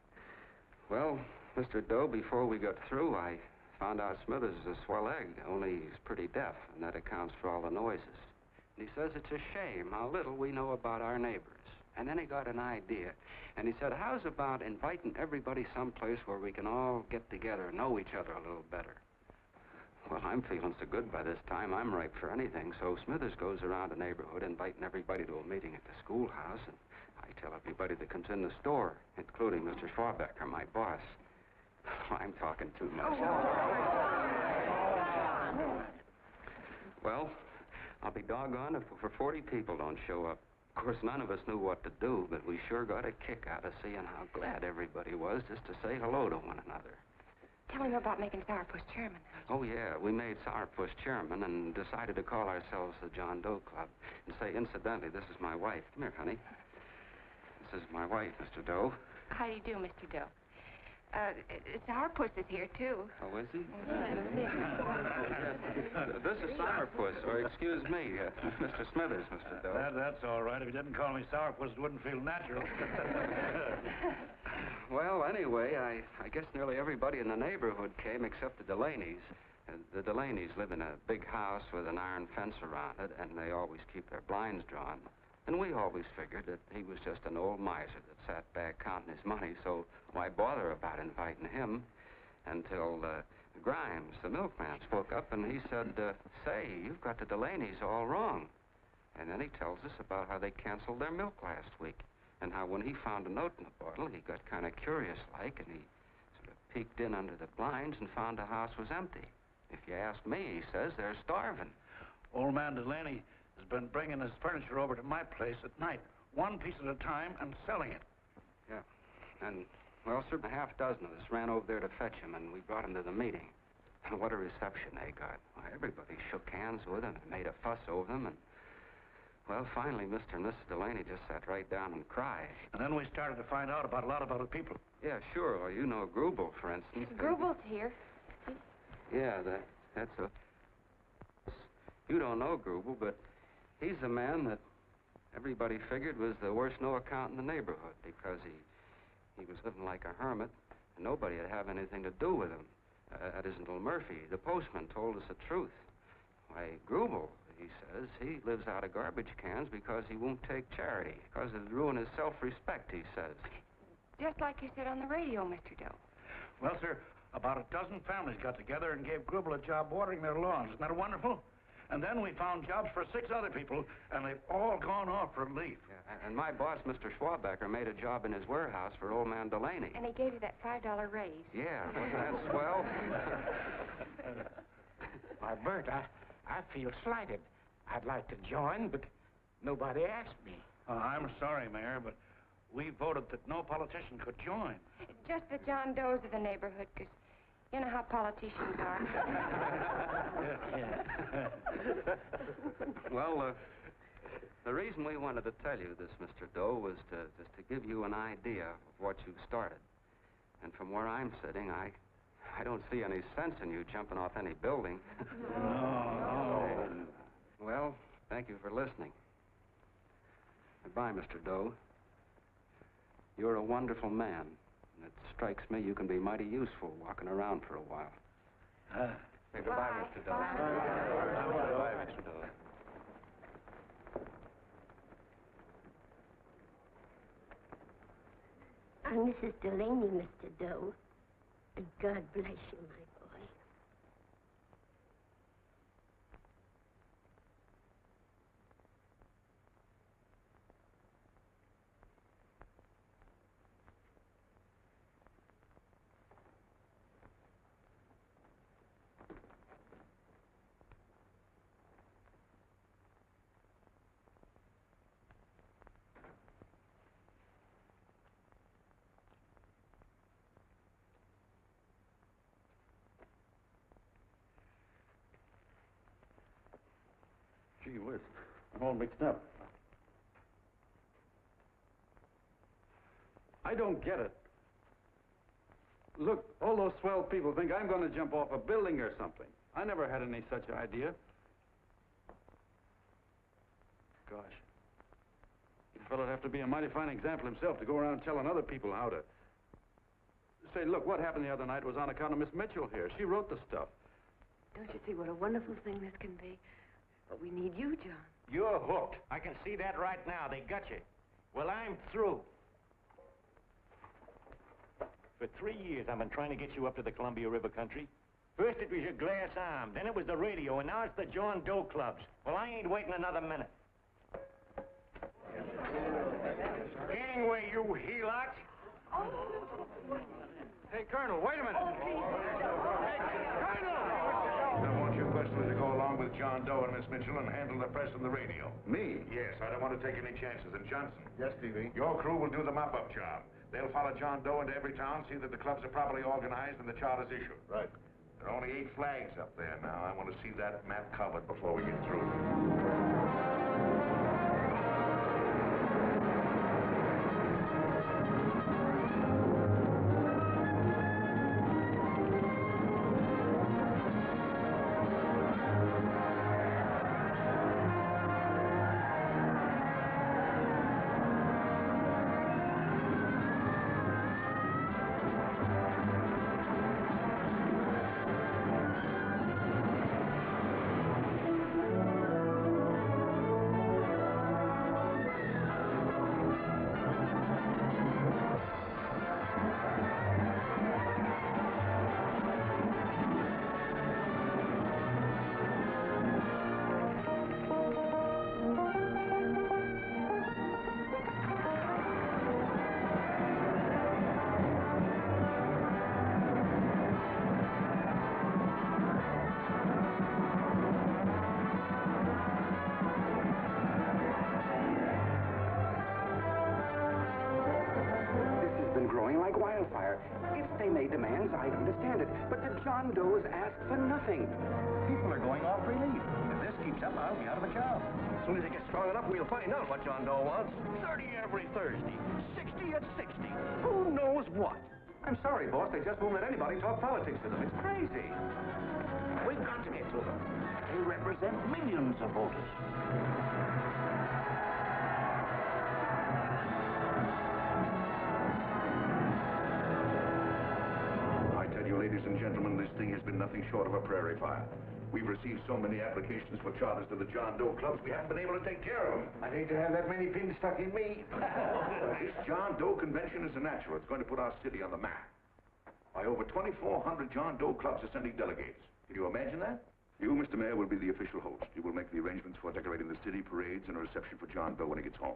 [SPEAKER 4] Well, Mr. Doe, before we got through, I found out Smithers is a swell egg, only he's pretty deaf, and that accounts for all the noises. And he says it's a shame how little we know about our neighbors. And then he got an idea, and he said, how's about inviting everybody someplace where we can all get together and know each other a little better? Well, I'm feeling so good by this time, I'm ripe for anything, so Smithers goes around the neighborhood inviting everybody to a meeting at the schoolhouse, and I tell everybody that comes in the store, including Mr. Schwabacker, my boss. I'm talking too much. Well, I'll be doggone if over 40 people don't show up. Of course, none of us knew what to do, but we sure got a kick out of seeing how glad everybody was just to say hello to one another.
[SPEAKER 13] Tell him about making Sourpuss chairman.
[SPEAKER 4] Oh, yeah, we made Sourpuss chairman and decided to call ourselves the John Doe Club. And say, incidentally, this is my wife. Come here, honey. This is my wife, Mr. Doe.
[SPEAKER 13] How do you do, Mr. Doe? Sourpuss is here, too.
[SPEAKER 4] Oh, is he? This is Sourpuss, or excuse me, Mr. Smithers, Mr. Doe.
[SPEAKER 10] That's all right. If you didn't call me Sourpuss, it wouldn't feel natural.
[SPEAKER 4] Well, anyway, I guess nearly everybody in the neighborhood came except the Delaney's. The Delaney's live in a big house with an iron fence around it, and they always keep their blinds drawn. And we always figured that he was just an old miser that sat back counting his money, so why bother about inviting him? Until Grimes, the milkman, spoke up and he said, say, you've got the Delaney's all wrong. And then he tells us about how they canceled their milk last week, and how when he found a note in the bottle, he got kind of curious-like, and he sort of peeked in under the blinds and found the house was empty. If you ask me, he says they're starving.
[SPEAKER 10] Old man Delaney has been bringing his furniture over to my place at night, one piece at a time, and selling it.
[SPEAKER 4] Yeah. And, well, sir, a half dozen of us ran over there to fetch him, and we brought him to the meeting. And what a reception they got. Why, everybody shook hands with him and made a fuss over them, and, well, finally, Mr. and Mrs. Delaney just sat right down and cried.
[SPEAKER 10] And then we started to find out about a lot of other people.
[SPEAKER 4] Yeah, sure. Well, you know Grubel, for instance.
[SPEAKER 13] Grubel's here.
[SPEAKER 4] Yeah, that's a... You don't know Grubel, but he's the man that everybody figured was the worst no-account in the neighborhood because he was living like a hermit, and nobody would have anything to do with him. That isn't Little Murphy. The postman told us the truth. Why, Grubel, he says, he lives out of garbage cans because he won't take charity, because it'd ruin his self-respect, he says.
[SPEAKER 13] Just like you said on the radio, Mr. Doe.
[SPEAKER 10] Well, sir, about a dozen families got together and gave Grubel a job watering their lawns. Isn't that wonderful? And then we found jobs for 6 other people, and they've all gone off for leave.
[SPEAKER 4] Yeah, and my boss, Mr. Schwabecker, made a job in his warehouse for old man Delaney.
[SPEAKER 13] And he gave you that $5 raise.
[SPEAKER 4] Yeah, wasn't that swell?
[SPEAKER 8] Why, Bert, I feel slighted. I'd like to join, but nobody asked me.
[SPEAKER 10] I'm sorry, Mayor, but we voted that no politician could join.
[SPEAKER 13] Just the John Does of the neighborhood, because you know how politicians are.
[SPEAKER 4] Well, the reason we wanted to tell you this, Mr. Doe, was to give you an idea of what you've started. And from where I'm sitting, I don't see any sense in you jumping off any building.
[SPEAKER 10] No.
[SPEAKER 4] Well, thank you for listening. Goodbye, Mr. Doe. You're a wonderful man. And it strikes me you can be mighty useful walking around for a while. Say goodbye, Mr. Doe. Goodbye, Mr. Doe.
[SPEAKER 14] I'm Mrs. Delaney, Mr. Doe. And God bless you, my boy.
[SPEAKER 10] Gee whiz, I'm all mixed up. I don't get it. Look, all those swell people think I'm going to jump off a building or something. I never had any such idea. Gosh. The fellow'd have to be a mighty fine example himself to go around telling other people how to... Say, look, what happened the other night was on account of Miss Mitchell here. She wrote the stuff.
[SPEAKER 2] Don't you see what a wonderful thing this can be? But we need you, John.
[SPEAKER 8] You're hooked. I can see that right now. They got you. Well, I'm through. For 3 years, I've been trying to get you up to the Columbia River country. First it was your glass arm, then it was the radio, and now it's the John Doe clubs. Well, I ain't waiting another minute. Gangway, you helots!
[SPEAKER 1] Hey, Colonel, wait a minute.
[SPEAKER 5] I want you personally to go along with John Doe and Miss Mitchell and handle the press and the radio.
[SPEAKER 12] Me?
[SPEAKER 5] Yes, I don't want to take any chances. And Johnson?
[SPEAKER 12] Yes, Stevie?
[SPEAKER 5] Your crew will do the mop-up job. They'll follow John Doe into every town, see that the clubs are properly organized and the charter's issued.
[SPEAKER 12] Right.
[SPEAKER 5] There are only 8 flags up there now. I want to see that map covered before we get through.
[SPEAKER 4] wildfire. If they made demands, I'd understand it. But the John Does ask for nothing.
[SPEAKER 8] People are going off relief. If this keeps up, I'll be out of a job. As soon as it gets strong enough, we'll find out what John Doe wants. 30 every Thursday. 60 at 60. Who knows what?
[SPEAKER 4] I'm sorry, boss. They just won't let anybody talk politics to them. It's crazy.
[SPEAKER 11] We've got to get to them. They represent millions of voters.
[SPEAKER 12] I tell you, ladies and gentlemen, this thing has been nothing short of a prairie fire. We've received so many applications for charters to the John Doe clubs, we haven't been able to take care of them.
[SPEAKER 8] I'd hate to have that many pins stuck in me.
[SPEAKER 12] This John Doe convention is a natural. It's going to put our city on the map. By over 2,400 John Doe clubs are sending delegates. Can you imagine that? You, Mr. Mayor, will be the official host. You will make the arrangements for decorating the city, parades, and a reception for John Doe when he gets home.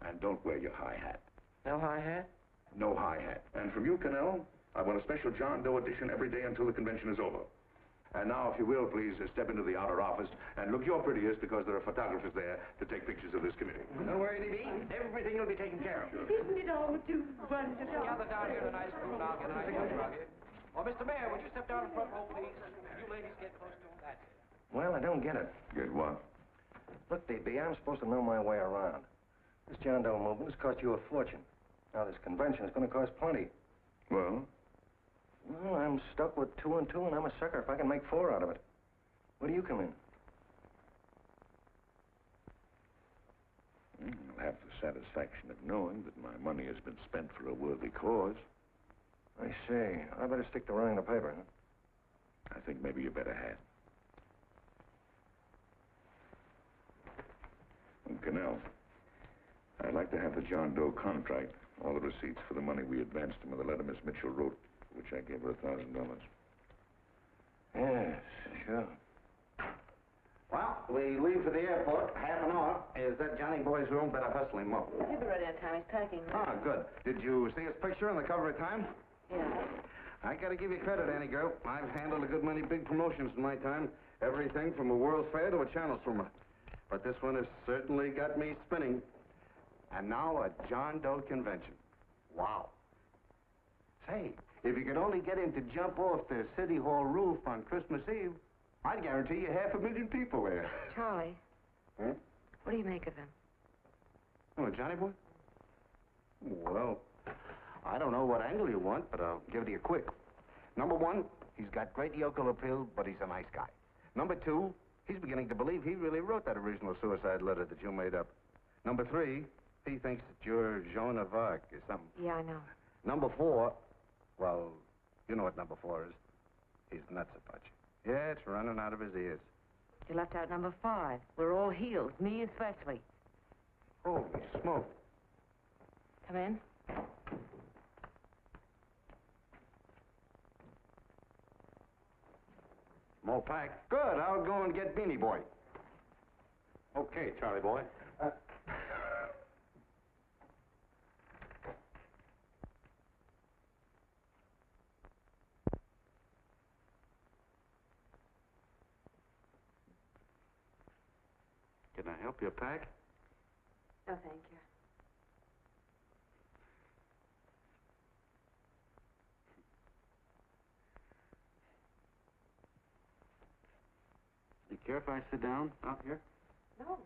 [SPEAKER 12] And don't wear your high hat.
[SPEAKER 8] No high hat?
[SPEAKER 12] No high hat. And from you, Cannell, I want a special John Doe edition every day until the convention is over. And now, if you will, please step into the outer office and look your prettiest because there are photographers there to take pictures of this committee.
[SPEAKER 8] Don't worry, Libby. Everything will be taken care of.
[SPEAKER 3] Isn't it all too wonderful?
[SPEAKER 8] Gather down here in an ice cream and I'll get an ice cream rug. Oh, Mr. Mayor, would you step down in front row, please? You ladies get close to him. That's it.
[SPEAKER 15] Well, I don't get it.
[SPEAKER 12] Get what?
[SPEAKER 15] Look, DB, I'm supposed to know my way around. This John Doe movement has cost you a fortune. Now, this convention is going to cost plenty.
[SPEAKER 12] Well?
[SPEAKER 15] Well, I'm stuck with 2 and 2, and I'm a sucker if I can make 4 out of it. Where do you come in?
[SPEAKER 12] I'll have the satisfaction of knowing that my money has been spent for a worthy cause.
[SPEAKER 15] I see. I better stick to running the paper, huh?
[SPEAKER 12] I think maybe you better have. And Cannell, I'd like to have the John Doe contract, all the receipts for the money we advanced him with the letter Miss Mitchell wrote, which I gave her $1,000.
[SPEAKER 15] Yes, sure.
[SPEAKER 4] Well, we leave for the airport. Half an hour. Is that Johnny boy's room? Better hustle him up.
[SPEAKER 2] He'll be ready on time. He's packing.
[SPEAKER 4] Ah, good. Did you see his picture on the cover of Time?
[SPEAKER 2] Yeah.
[SPEAKER 4] I gotta give you credit, Annie girl. I've handled a good many big promotions in my time. Everything from a World Fair to a channel swimmer. But this one has certainly got me spinning. And now a John Doe convention. Wow. Say, if you could only get him to jump off the City Hall roof on Christmas Eve, I'd guarantee you 500,000 people there.
[SPEAKER 2] Charlie.
[SPEAKER 4] Huh?
[SPEAKER 2] What do you make of him?
[SPEAKER 4] Oh, Johnny boy? Well, I don't know what angle you want, but I'll give it to you quick. Number 1, he's got great yokel appeal, but he's a nice guy. Number 2, he's beginning to believe he really wrote that original suicide letter that you made up. Number 3, he thinks that you're Joan of Arc or something.
[SPEAKER 2] Yeah, I know.
[SPEAKER 4] Number 4, well, you know what number 4 is. He's nuts about you. Yeah, it's running out of his ears.
[SPEAKER 2] You left out number 5. We're all healed, me especially.
[SPEAKER 4] Holy smoke.
[SPEAKER 2] Come in.
[SPEAKER 4] Small pack. Good. I'll go and get Beanie Boy. Okay, Charlie boy.
[SPEAKER 10] Can I help you pack?
[SPEAKER 2] No, thank you.
[SPEAKER 10] You care if I sit down out here?
[SPEAKER 2] No.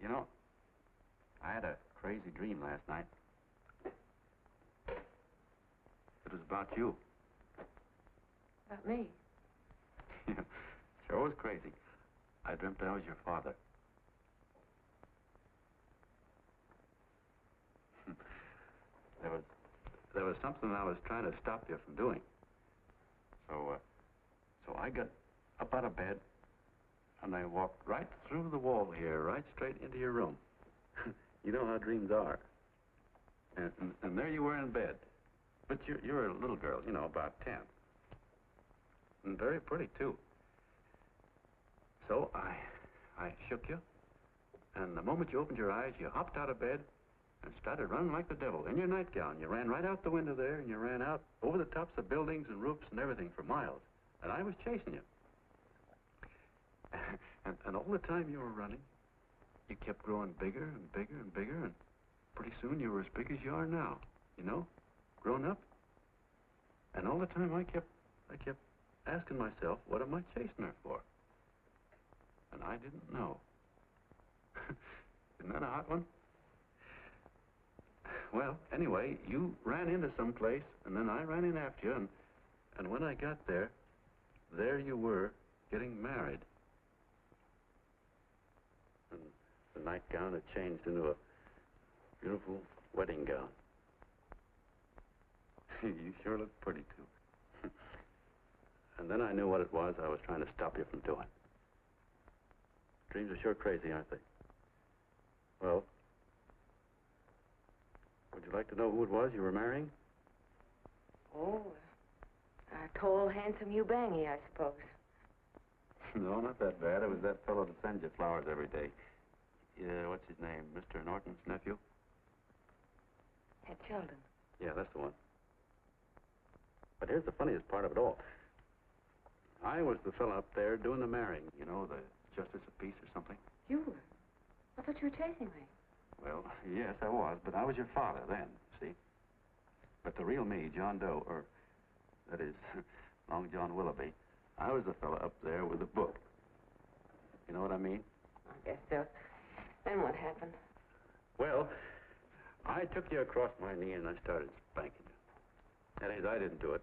[SPEAKER 10] You know, I had a crazy dream last night. It was about you.
[SPEAKER 2] About me?
[SPEAKER 10] Sure was crazy. I dreamt I was your father. There was something I was trying to stop you from doing. So I got up out of bed, and I walked right through the wall here, right straight into your room. You know how dreams are. And there you were in bed. But you're a little girl, you know, about 10. And very pretty, too. So I shook you, and the moment you opened your eyes, you hopped out of bed and started running like the devil in your nightgown. You ran right out the window there, and you ran out over the tops of buildings and roofs and everything for miles. And I was chasing you. And all the time you were running, you kept growing bigger and bigger and bigger, and pretty soon you were as big as you are now, you know, grown up. And all the time I kept asking myself, what am I chasing her for? And I didn't know. Isn't that a hot one? Well, anyway, you ran into some place, and then I ran in after you, and when I got there, there you were, getting married. And the nightgown had changed into a beautiful wedding gown. You sure look pretty, too. And then I knew what it was I was trying to stop you from doing. Dreams are sure crazy, aren't they? Well, would you like to know who it was you were marrying?
[SPEAKER 2] Oh, a tall, handsome Ubangi, I suppose.
[SPEAKER 10] No, not that bad. It was that fellow that sends you flowers every day. Yeah, what's his name? Mr. Norton's nephew?
[SPEAKER 2] Ed Sheldon.
[SPEAKER 10] Yeah, that's the one. But here's the funniest part of it all. I was the fellow up there doing the marrying, you know, the justice of peace or something.
[SPEAKER 2] You were? I thought you were chasing me.
[SPEAKER 10] Well, yes, I was, but I was your father then, see? But the real me, John Doe, or that is, Long John Willoughby, I was the fellow up there with the book. You know what I mean?
[SPEAKER 2] I guess so. Then what happened?
[SPEAKER 10] Well, I took you across my knee and I started spanking you. That is, I didn't do it.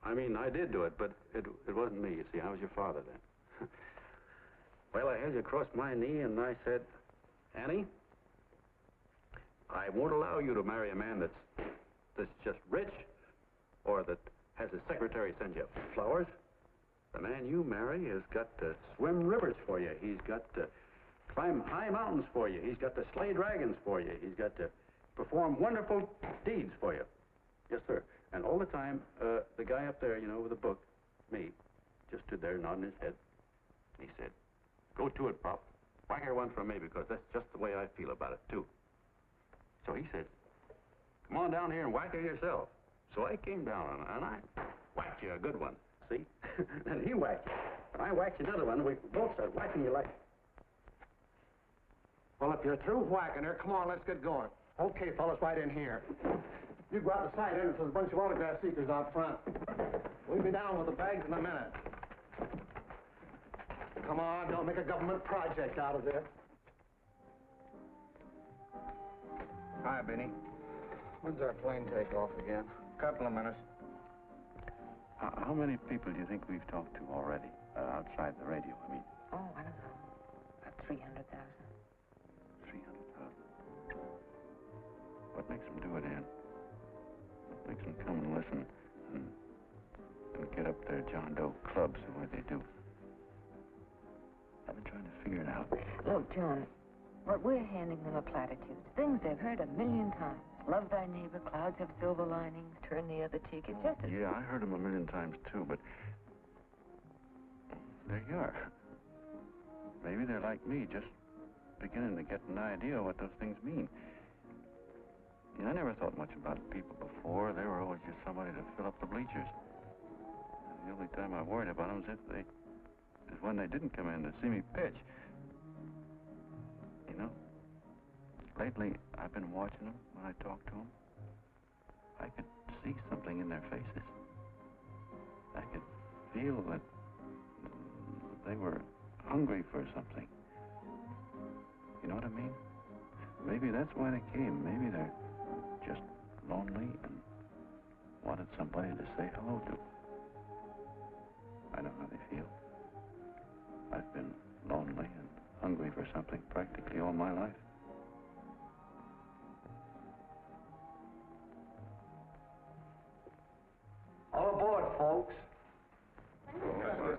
[SPEAKER 10] I mean, I did do it, but it wasn't me, you see. I was your father then. Well, I held you across my knee and I said, Annie, I won't allow you to marry a man that's just rich or that has his secretary send you flowers. The man you marry has got to swim rivers for you. He's got to climb high mountains for you. He's got to slay dragons for you. He's got to perform wonderful deeds for you. Yes, sir. And all the time, the guy up there, you know, with the book, me, just stood there nodding his head. He said, go to it, Pop. Whack her one from me, because that's just the way I feel about it, too. So he said, come on down here and whack her yourself. So I came down, and I whacked you a good one, see? And he whacked you. And I whacked you another one, and we both started whacking you like...
[SPEAKER 8] Well, if you're through whacking her, come on, let's get going. Okay, fellas, right in here. You go out the side entrance, there's a bunch of autograph seekers out front. We'll be down with the bags in a minute. Come on, don't make a government project out of this.
[SPEAKER 4] Hi, Benny. When's our plane take off again? Couple of minutes.
[SPEAKER 10] How many people do you think we've talked to already, outside the radio, I mean?
[SPEAKER 2] Oh, I don't know. About 300,000.
[SPEAKER 10] 300,000. What makes them do it, Ann? What makes them come and listen and get up their John Doe clubs the way they do? I've been trying to figure it out.
[SPEAKER 2] Look, John, what we're handing them are platitudes. Things they've heard 1,000,000 times. Love thy neighbor, clouds have silver linings, turn the other cheek. It's just as...
[SPEAKER 10] Yeah, I heard them 1,000,000 times, too, but... there you are. Maybe they're like me, just beginning to get an idea of what those things mean. You know, I never thought much about people before. They were always just somebody to fill up the bleachers. And the only time I worried about them is when they didn't come in to see me pitch. You know, lately I've been watching them when I talk to them. I could see something in their faces. I could feel that they were hungry for something. You know what I mean? Maybe that's why they came. Maybe they're just lonely and wanted somebody to say hello to. I know how they feel. I've been lonely and hungry for something practically all my life.
[SPEAKER 8] All aboard, folks.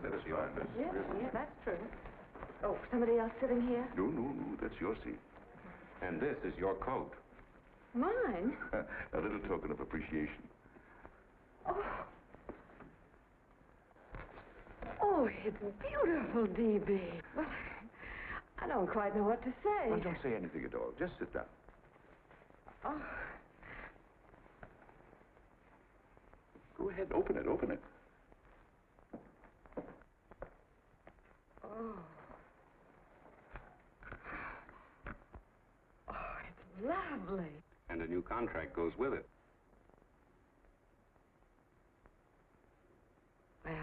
[SPEAKER 12] That's your seat.
[SPEAKER 2] Yeah, that's true. Oh, somebody else sitting here?
[SPEAKER 12] No, that's your seat. And this is your coat.
[SPEAKER 2] Mine?
[SPEAKER 12] A little token of appreciation.
[SPEAKER 2] Oh, it's beautiful, D.B. Well, I don't quite know what to say.
[SPEAKER 12] Well, don't say anything at all. Just sit down.
[SPEAKER 2] Oh.
[SPEAKER 12] Go ahead, open it.
[SPEAKER 2] Oh.
[SPEAKER 6] contract goes with it.
[SPEAKER 2] Well,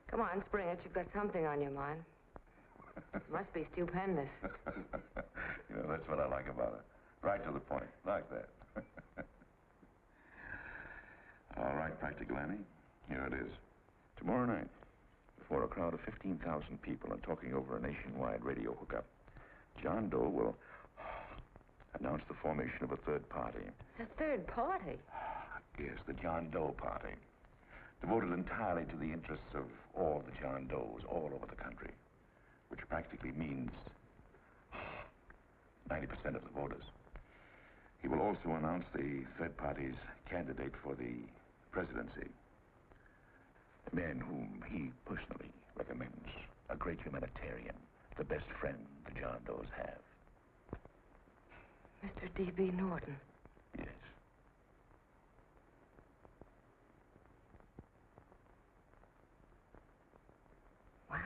[SPEAKER 2] come on, Springer. You've got something on your mind. Must be stupendous.
[SPEAKER 12] You know, that's what I like about it. Right to the point, like that. All right, Practical Annie, here it is. Tomorrow night, before a crowd of 15,000 people and talking over a nationwide radio hookup, John Doe will announce the formation of a third party.
[SPEAKER 2] A third party?
[SPEAKER 12] Yes, the John Doe Party. Devoted entirely to the interests of all the John Does all over the country, which practically means 90% of the voters. He will also announce the third party's candidate for the presidency. A man whom he personally recommends, a great humanitarian, the best friend the John Does have.
[SPEAKER 2] Mr. D.B. Norton.
[SPEAKER 12] Yes.
[SPEAKER 2] Wow.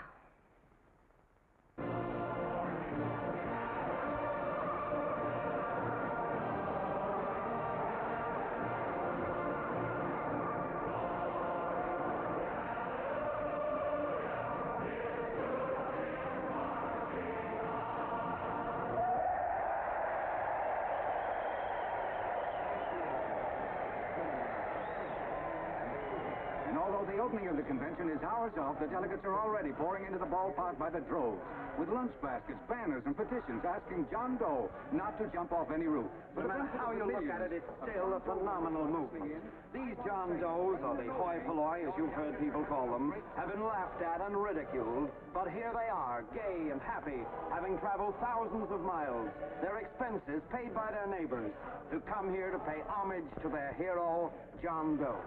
[SPEAKER 16] And although the opening of the convention is hours off, the delegates are already pouring into the ballpark by the droves, with lunch baskets, banners, and petitions asking John Doe not to jump off any roof.
[SPEAKER 17] No matter how you look at it, it's still a phenomenal movement. These John Does, or the hoi polloi, as you've heard people call them, have been laughed at and ridiculed, but here they are, gay and happy, having traveled thousands of miles, their expenses paid by their neighbors, to come here to pay homage to their hero, John Doe.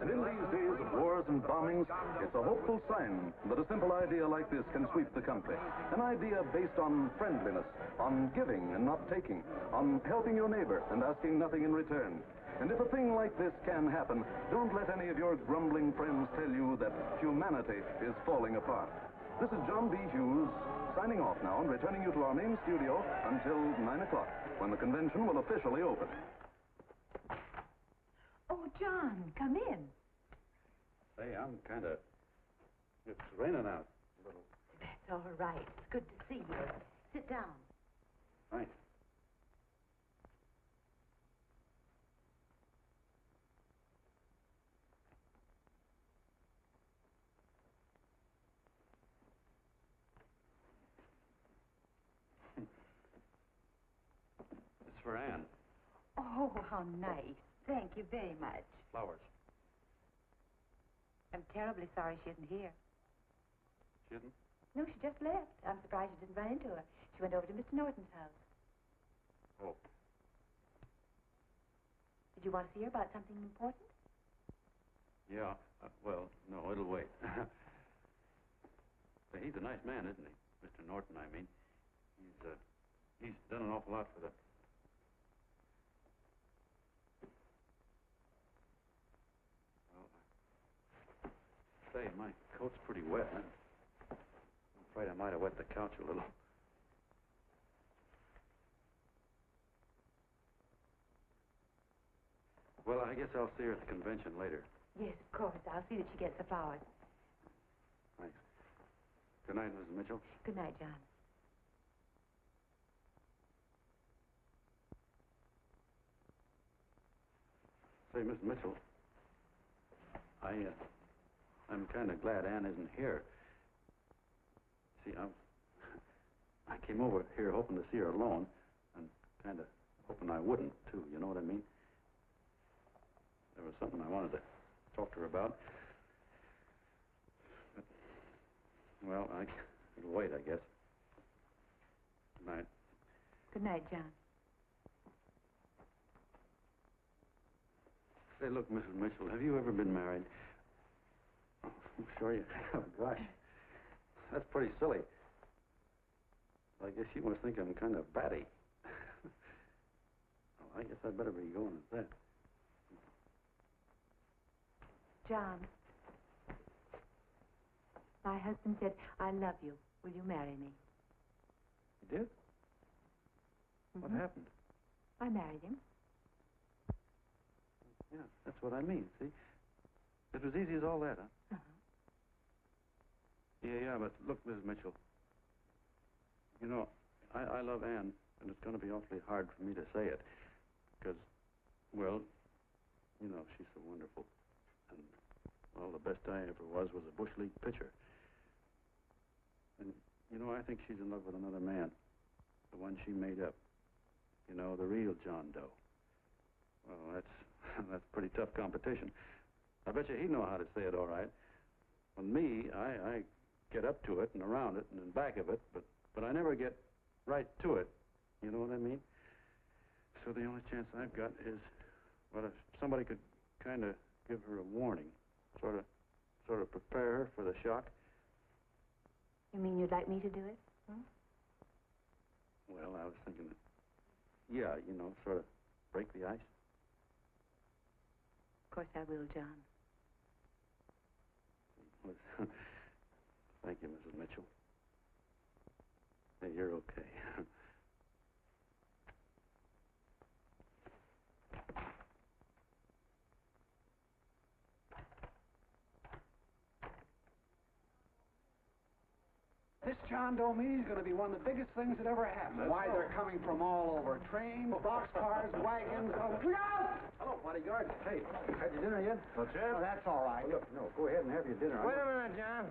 [SPEAKER 18] And in these days of wars and bombings, it's a hopeful sign that a simple idea like this can sweep the country. An idea based on friendliness, on giving and not taking, on helping your neighbor and asking nothing in return. And if a thing like this can happen, don't let any of your grumbling friends tell you that humanity is falling apart. This is John B. Hughes signing off now and returning you to our main studio until 9 o'clock, when the convention will officially open.
[SPEAKER 13] Oh, John, come in.
[SPEAKER 10] Say, I'm kind of... It's raining out a little.
[SPEAKER 13] That's all right. It's good to see you. Sit down.
[SPEAKER 10] Thanks. It's for Anne.
[SPEAKER 13] Oh, how nice. Thank you very much.
[SPEAKER 10] Flowers.
[SPEAKER 13] I'm terribly sorry she isn't here.
[SPEAKER 10] She isn't?
[SPEAKER 13] No, she just left. I'm surprised you didn't run into her. She went over to Mr. Norton's house.
[SPEAKER 10] Oh.
[SPEAKER 13] Did you want to see her about something important?
[SPEAKER 10] Yeah. Well, no, it'll wait. Say, he's a nice man, isn't he? Mr. Norton, I mean. He's done an awful lot for the... Say, my coat's pretty wet. I'm afraid I might have wet the couch a little. Well, I guess I'll see her at the convention later.
[SPEAKER 13] Yes, of course. I'll see that she gets the flowers.
[SPEAKER 10] Thanks. Good night, Mrs. Mitchell.
[SPEAKER 13] Good night, John.
[SPEAKER 10] Say, Miss Mitchell, I'm kind of glad Anne isn't here. See, I came over here hoping to see her alone, and kind of hoping I wouldn't, too, you know what I mean? There was something I wanted to talk to her about. But, well, it'll wait, I guess. Good night.
[SPEAKER 13] Good night, John.
[SPEAKER 10] Say, look, Mrs. Mitchell, have you ever been married? Oh, I'm sure you have. Gosh, that's pretty silly. I guess you must think I'm kind of batty. Well, I guess I'd better be going at that.
[SPEAKER 13] John, my husband said, I love you. Will you marry me?
[SPEAKER 10] You did? What happened?
[SPEAKER 13] I married him.
[SPEAKER 10] Yeah, that's what I mean, see? It was easy as all that, huh? Yeah, but look, Mrs. Mitchell. You know, I love Anne, and it's going to be awfully hard for me to say it. Because, well, you know, she's so wonderful. And, well, the best I ever was a Bush League pitcher. And, you know, I think she's in love with another man. The one she made up. You know, the real John Doe. Well, that's pretty tough competition. I bet you he'd know how to say it all right. With me, I get up to it and around it and in back of it, but I never get right to it. You know what I mean? So the only chance I've got is, well, if somebody could kind of give her a warning, sort of prepare her for the shock.
[SPEAKER 13] You mean you'd like me to do it? Hmm?
[SPEAKER 10] Well, I was thinking that, yeah, you know, sort of break the ice.
[SPEAKER 13] Of course I will, John.
[SPEAKER 10] Thank you, Mrs. Mitchell. Hey, you're okay.
[SPEAKER 16] This John Doe meeting is going to be one of the biggest things that ever happened. Why, they're coming from all over. Trains, boxcars, wagons. Look out!
[SPEAKER 15] Hello, bodyguard. Hey, had your dinner yet?
[SPEAKER 16] What's that? Oh, that's all right.
[SPEAKER 15] Look, no, go ahead and have your dinner.
[SPEAKER 8] Wait a minute, John.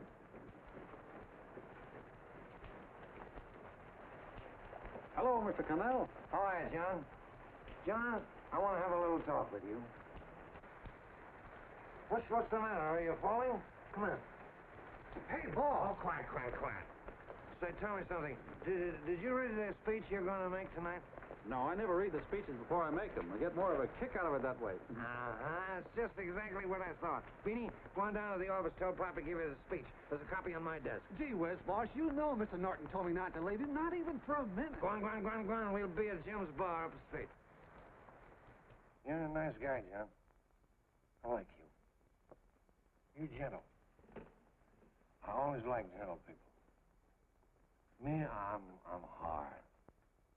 [SPEAKER 15] Hello, Mr. Connell.
[SPEAKER 8] All right, John. John, I want to have a little talk with you. What's the matter? Are you falling? Come on. Hey, boss. Oh, quiet. Say, tell me something. Did you read the speech you're going to make tonight?
[SPEAKER 15] No, I never read the speeches before I make them. I get more of a kick out of it that way.
[SPEAKER 8] Uh-huh. It's just exactly what I thought. Beanie, go on down to the office, tell Pop to give you the speech. There's a copy on my desk.
[SPEAKER 16] Gee whiz, boss, you know Mr. Norton told me not to leave him, not even for a minute.
[SPEAKER 8] Go on. We'll be at Jim's bar up the street. You're a nice guy, John. I like you. You're gentle. I always like gentle people. Me, I'm hard.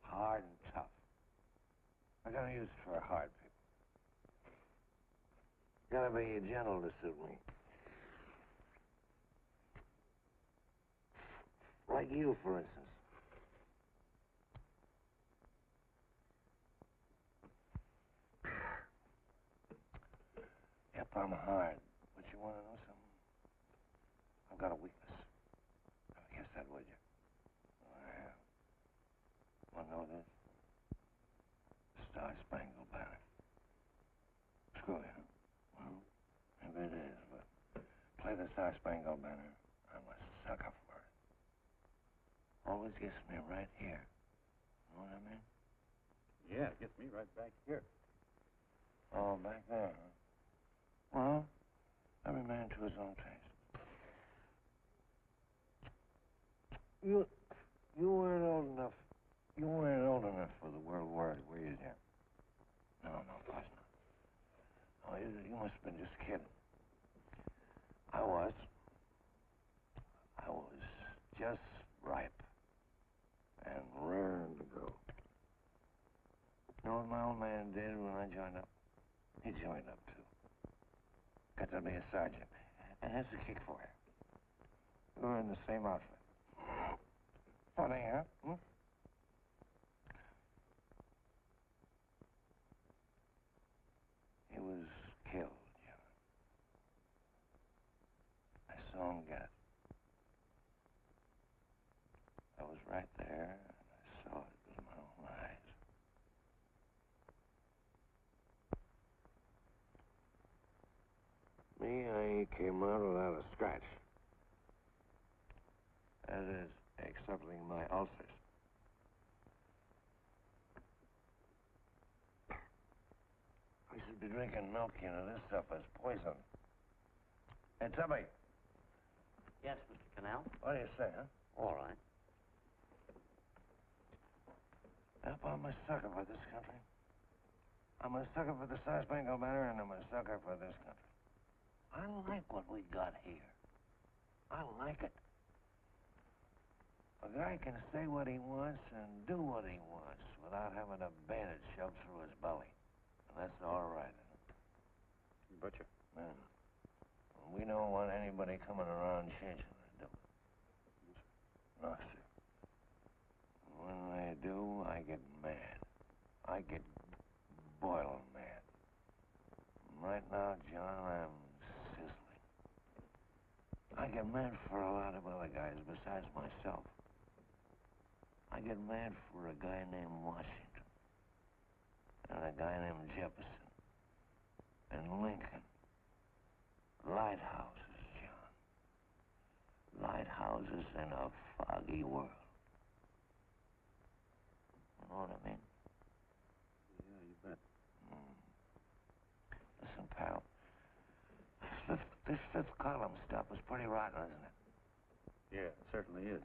[SPEAKER 8] Hard and tough. I got a use for hard people. Gotta be gentle to suit me. Like you, for instance. Yep, I'm hard. But you want to know something? I've got a weakness. I guess that, would you? I have. Want to know this? Star-Spangled Banner. Screw you. Well, maybe it is, but play the Star-Spangled Banner. I'm a sucker for it. Always gets me right here. Know what I mean?
[SPEAKER 10] Yeah, it gets me right back here.
[SPEAKER 8] Oh, back there, huh? Well, every man to his own taste. You weren't old enough. You weren't old enough for the World War, were you, Jim? No, of course not. Oh, you must have been just kidding. I was just ripe and raring to go. You know what my old man did when I joined up? He joined up, too. Got to be a sergeant. And that's a kick for you. We were in the same outfit. Funny, huh? Hmm? He was killed, John. I saw him get it. I was right there, and I saw it with my own eyes. Me, I came out without a scratch. That is, excepting my ulcers. We should be drinking milk, you know. This stuff is poison. Hey, Tubby.
[SPEAKER 9] Yes, Mr. Connell?
[SPEAKER 8] What do you say, huh?
[SPEAKER 9] All right.
[SPEAKER 8] Yep, I'm a sucker for this country. I'm a sucker for the Star-Spangled Banner, and I'm a sucker for this country. I like what we got here. I like it. A guy can say what he wants and do what he wants
[SPEAKER 5] without having a bayonet shoved through his belly. And that's all right.
[SPEAKER 10] Butcher.
[SPEAKER 5] Man, we don't want anybody coming around changing it, do we? No, sir. When they do, I get mad. I get boiling mad. Right now, John, I'm sizzling. I get mad for a lot of other guys besides myself. I get mad for a guy named Washington, and a guy named Jefferson, and Lincoln. Lighthouses, John. Lighthouses in a foggy world. You know what I mean?
[SPEAKER 10] Yeah, you bet.
[SPEAKER 5] Listen, pal. This fifth column stuff is pretty rotten, isn't it?
[SPEAKER 10] Yeah, it certainly is.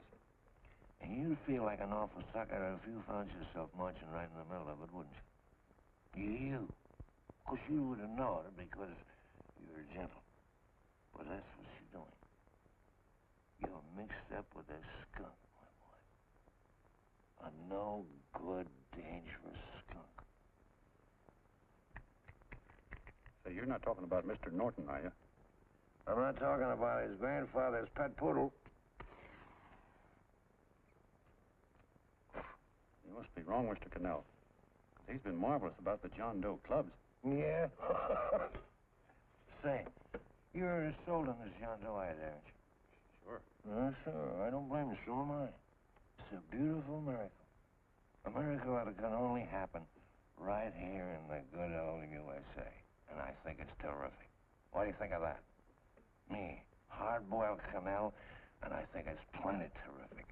[SPEAKER 5] And you'd feel like an awful sucker if you found yourself marching right in the middle of it, wouldn't you? You. Of course, you would have known it because you're gentle. But that's what you're doing. You're mixed up with a skunk, my boy. A no-good, dangerous skunk.
[SPEAKER 10] Say, you're not talking about Mr. Norton, are you?
[SPEAKER 5] I'm not talking about his grandfather's pet poodle.
[SPEAKER 10] You must be wrong, Mr. Cannell. He's been marvelous about the John Doe clubs.
[SPEAKER 5] Yeah? Say, you're as sold on this John Doe idea, aren't you?
[SPEAKER 10] Sure.
[SPEAKER 5] Sure. I don't blame you. So am I. It's a beautiful miracle. A miracle that can only happen right here in the good old USA. And I think it's terrific. What do you think of that? Me, hard-boiled Cannell, and I think it's plenty terrific.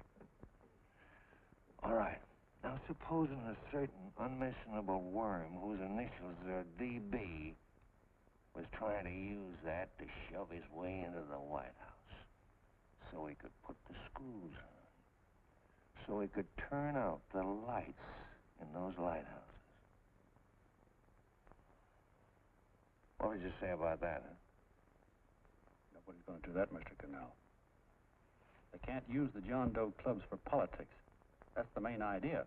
[SPEAKER 5] All right. Now, supposing a certain unmentionable worm whose initials are DB was trying to use that to shove his way into the White House so he could put the screws on, so he could turn out the lights in those lighthouses. What would you say about that, huh?
[SPEAKER 10] Nobody's going to do that, Mr. Cannell. They can't use the John Doe clubs for politics. That's the main idea.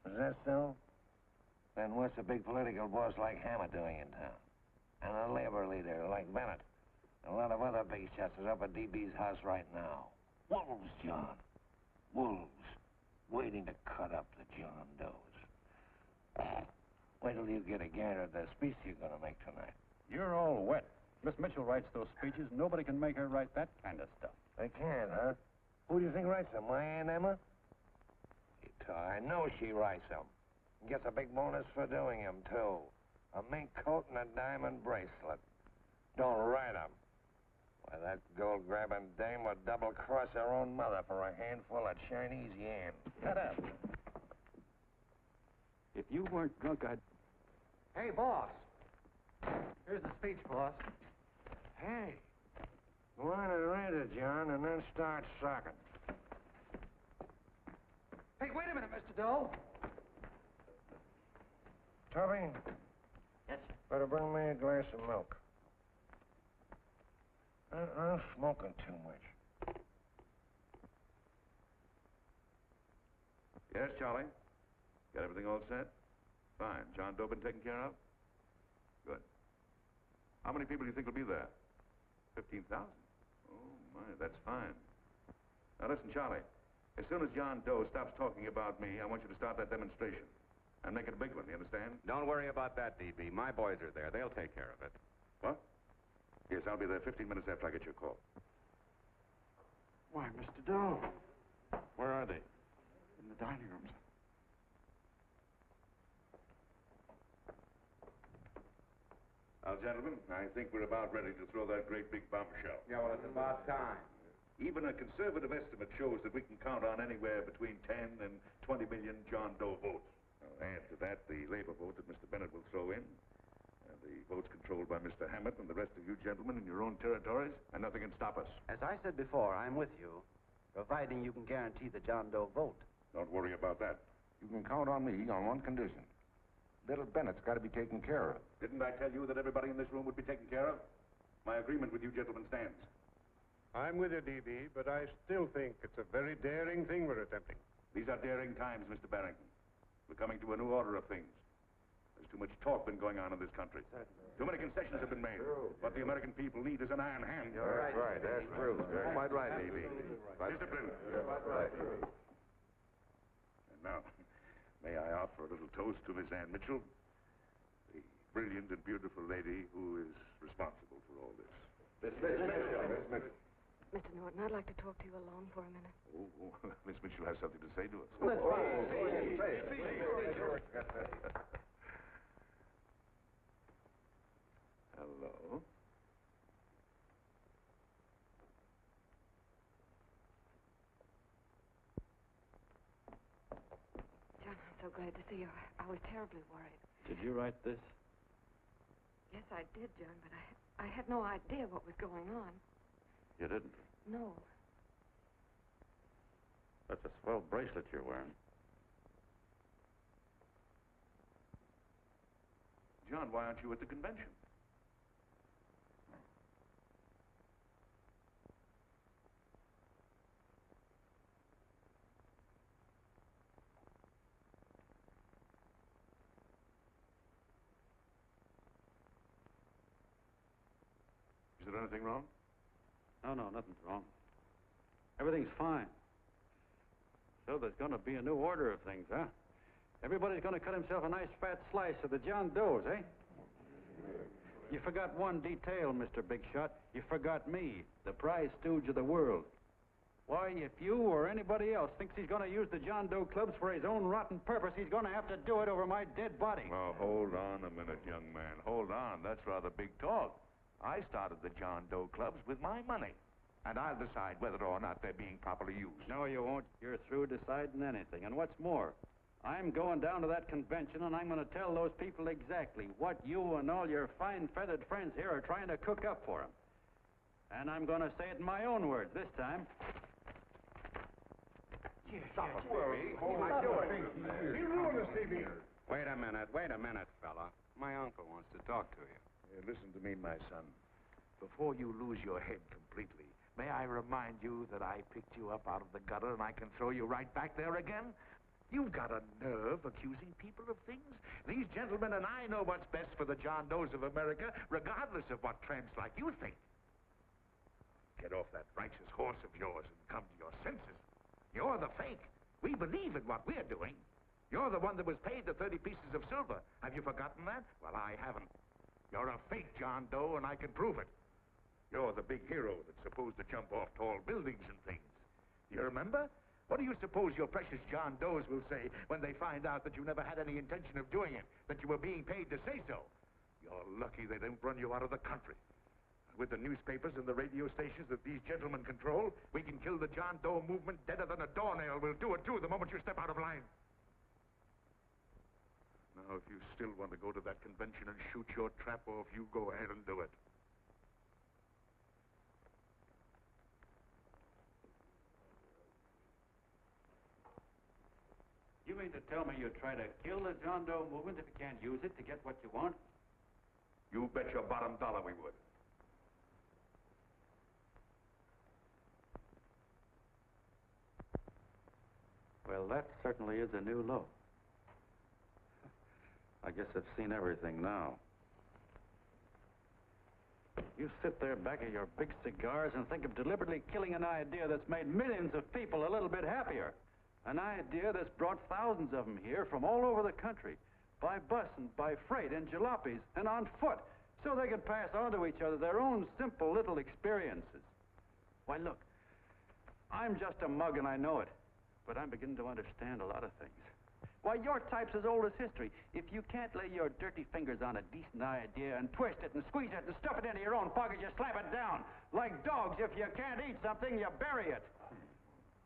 [SPEAKER 5] Is that so? Then what's a big political boss like Hammer doing in town? And a labor leader like Bennett? And a lot of other big shots are up at DB's house right now. Wolves, John. Wolves. Waiting to cut up the John Does. Wait till you get a gander at the speech you're going to make tonight.
[SPEAKER 10] You're all wet. Miss Mitchell writes those speeches. Nobody can make her write that kind of stuff.
[SPEAKER 5] They can't, huh? Who do you think writes them? My Aunt Emma? I know she writes them. And gets a big bonus for doing them, too. A mink coat and a diamond bracelet. Don't write them. Why, that gold-grabbing dame would double-cross her own mother for a handful of Chinese yams.
[SPEAKER 10] Shut up. If you weren't drunk, I'd...
[SPEAKER 8] Hey, boss. Here's the speech, boss.
[SPEAKER 5] Hey. Go on and read it, John, and then start sucking.
[SPEAKER 8] Hey, wait a minute, Mr. Doe.
[SPEAKER 5] Tubby?
[SPEAKER 9] Yes, sir.
[SPEAKER 5] Better bring me a glass of milk. I'm smoking too much.
[SPEAKER 12] Yes, Charlie? Got everything all set? Fine. John Doe been taken care of? Good. How many people do you think will be there? 15,000? Oh, my, that's fine. Now, listen, Charlie. As soon as John Doe stops talking about me, I want you to start that demonstration. And make it a big one, you understand?
[SPEAKER 1] Don't worry about that, DB. My boys are there. They'll take care of it.
[SPEAKER 12] What? Yes, I'll be there 15 minutes after I get your call.
[SPEAKER 1] Why, Mr. Doe. Where are they? In the dining rooms.
[SPEAKER 12] Now, gentlemen, I think we're about ready to throw that great big bombshell.
[SPEAKER 8] Yeah, well, it's about time.
[SPEAKER 12] Even a conservative estimate shows that we can count on anywhere between 10 and 20 million John Doe votes. Now, add to that the labor vote that Mr. Bennett will throw in, and the votes controlled by Mr. Hammett and the rest of you gentlemen in your own territories, and nothing can stop us.
[SPEAKER 17] As I said before, I'm with you, providing you can guarantee the John Doe vote.
[SPEAKER 12] Don't worry about that.
[SPEAKER 4] You can count on me on one condition. Little Bennett's got to be taken care of.
[SPEAKER 12] Didn't I tell you that everybody in this room would be taken care of? My agreement with you gentlemen stands.
[SPEAKER 6] I'm with you, DB, but I still think it's a very daring thing we're attempting.
[SPEAKER 12] These are daring times, Mr. Barrington. We're coming to a new order of things. There's too much talk been going on in this country. Too many concessions have been made. What the American people need is an iron hand.
[SPEAKER 5] That's right. That's true. You're quite right, A.B.
[SPEAKER 12] Discipline.
[SPEAKER 5] Right.
[SPEAKER 12] And now, may I offer a little toast to Miss Ann Mitchell, the brilliant and beautiful lady who is responsible for all this.
[SPEAKER 5] Miss Mitchell.
[SPEAKER 2] Mr. Norton, I'd like to talk to you alone for a minute.
[SPEAKER 12] Oh, Miss Mitchell has something to say to us. Hello.
[SPEAKER 2] John, I'm so glad to see you. I was terribly worried.
[SPEAKER 10] Did you write this?
[SPEAKER 2] Yes, I did, John, but I had no idea what was going on.
[SPEAKER 10] You didn't?
[SPEAKER 2] No.
[SPEAKER 10] That's a swell bracelet you're wearing.
[SPEAKER 12] John, why aren't you at the convention? Is there anything wrong?
[SPEAKER 10] No, nothing's wrong. Everything's fine. So there's going to be a new order of things, huh? Everybody's going to cut himself a nice fat slice of the John Does, eh? You forgot one detail, Mr. Big Shot. You forgot me, the prize stooge of the world. Why, if you or anybody else thinks he's going to use the John Doe clubs for his own rotten purpose, he's going to have to do it over my dead body.
[SPEAKER 12] Well, hold on a minute, young man. Hold on. That's rather big talk. I started the John Doe clubs with my money. And I'll decide whether or not they're being properly used.
[SPEAKER 10] No, you won't. You're through deciding anything. And what's more, I'm going down to that convention, and I'm going to tell those people exactly what you and all your fine-feathered friends here are trying to cook up for them. And I'm going to say it in my own words this time.
[SPEAKER 4] Stop it, baby. You ruined us, TV.
[SPEAKER 19] Wait a minute, fella. My uncle wants to talk to you.
[SPEAKER 12] Listen to me, my son. Before you lose your head completely, may I remind you that I picked you up out of the gutter and I can throw you right back there again? You've got a nerve accusing people of things. These gentlemen and I know what's best for the John Does of America, regardless of what tramps like you think. Get off that righteous horse of yours and come to your senses. You're the fake. We believe in what we're doing. You're the one that was paid the 30 pieces of silver. Have you forgotten that? Well, I haven't. You're a fake John Doe, and I can prove it. You're the big hero that's supposed to jump off tall buildings and things. Do you remember? What do you suppose your precious John Does will say when they find out that you never had any intention of doing it, that you were being paid to say so? You're lucky they don't run you out of the country. With the newspapers and the radio stations that these gentlemen control, we can kill the John Doe movement deader than a doornail. We'll do it, too, the moment you step out of line. Now, if you still want to go to that convention and shoot your trap off, you go ahead and do it.
[SPEAKER 10] You mean to tell me you'd try to kill the John Doe movement if you can't use it to get what you want?
[SPEAKER 12] You bet your bottom dollar we would.
[SPEAKER 10] Well, that certainly is a new low. I guess I've seen everything now. You sit there back of your big cigars and think of deliberately killing an idea that's made millions of people a little bit happier. An idea that's brought thousands of them here from all over the country, by bus and by freight and jalopies and on foot, so they could pass on to each other their own simple little experiences. Why, look, I'm just a mug and I know it, but I'm beginning to understand a lot of things. Why, your type's as old as history. If you can't lay your dirty fingers on a decent idea and twist it and squeeze it and stuff it into your own pocket, you slap it down. Like dogs, if you can't eat something, you bury it.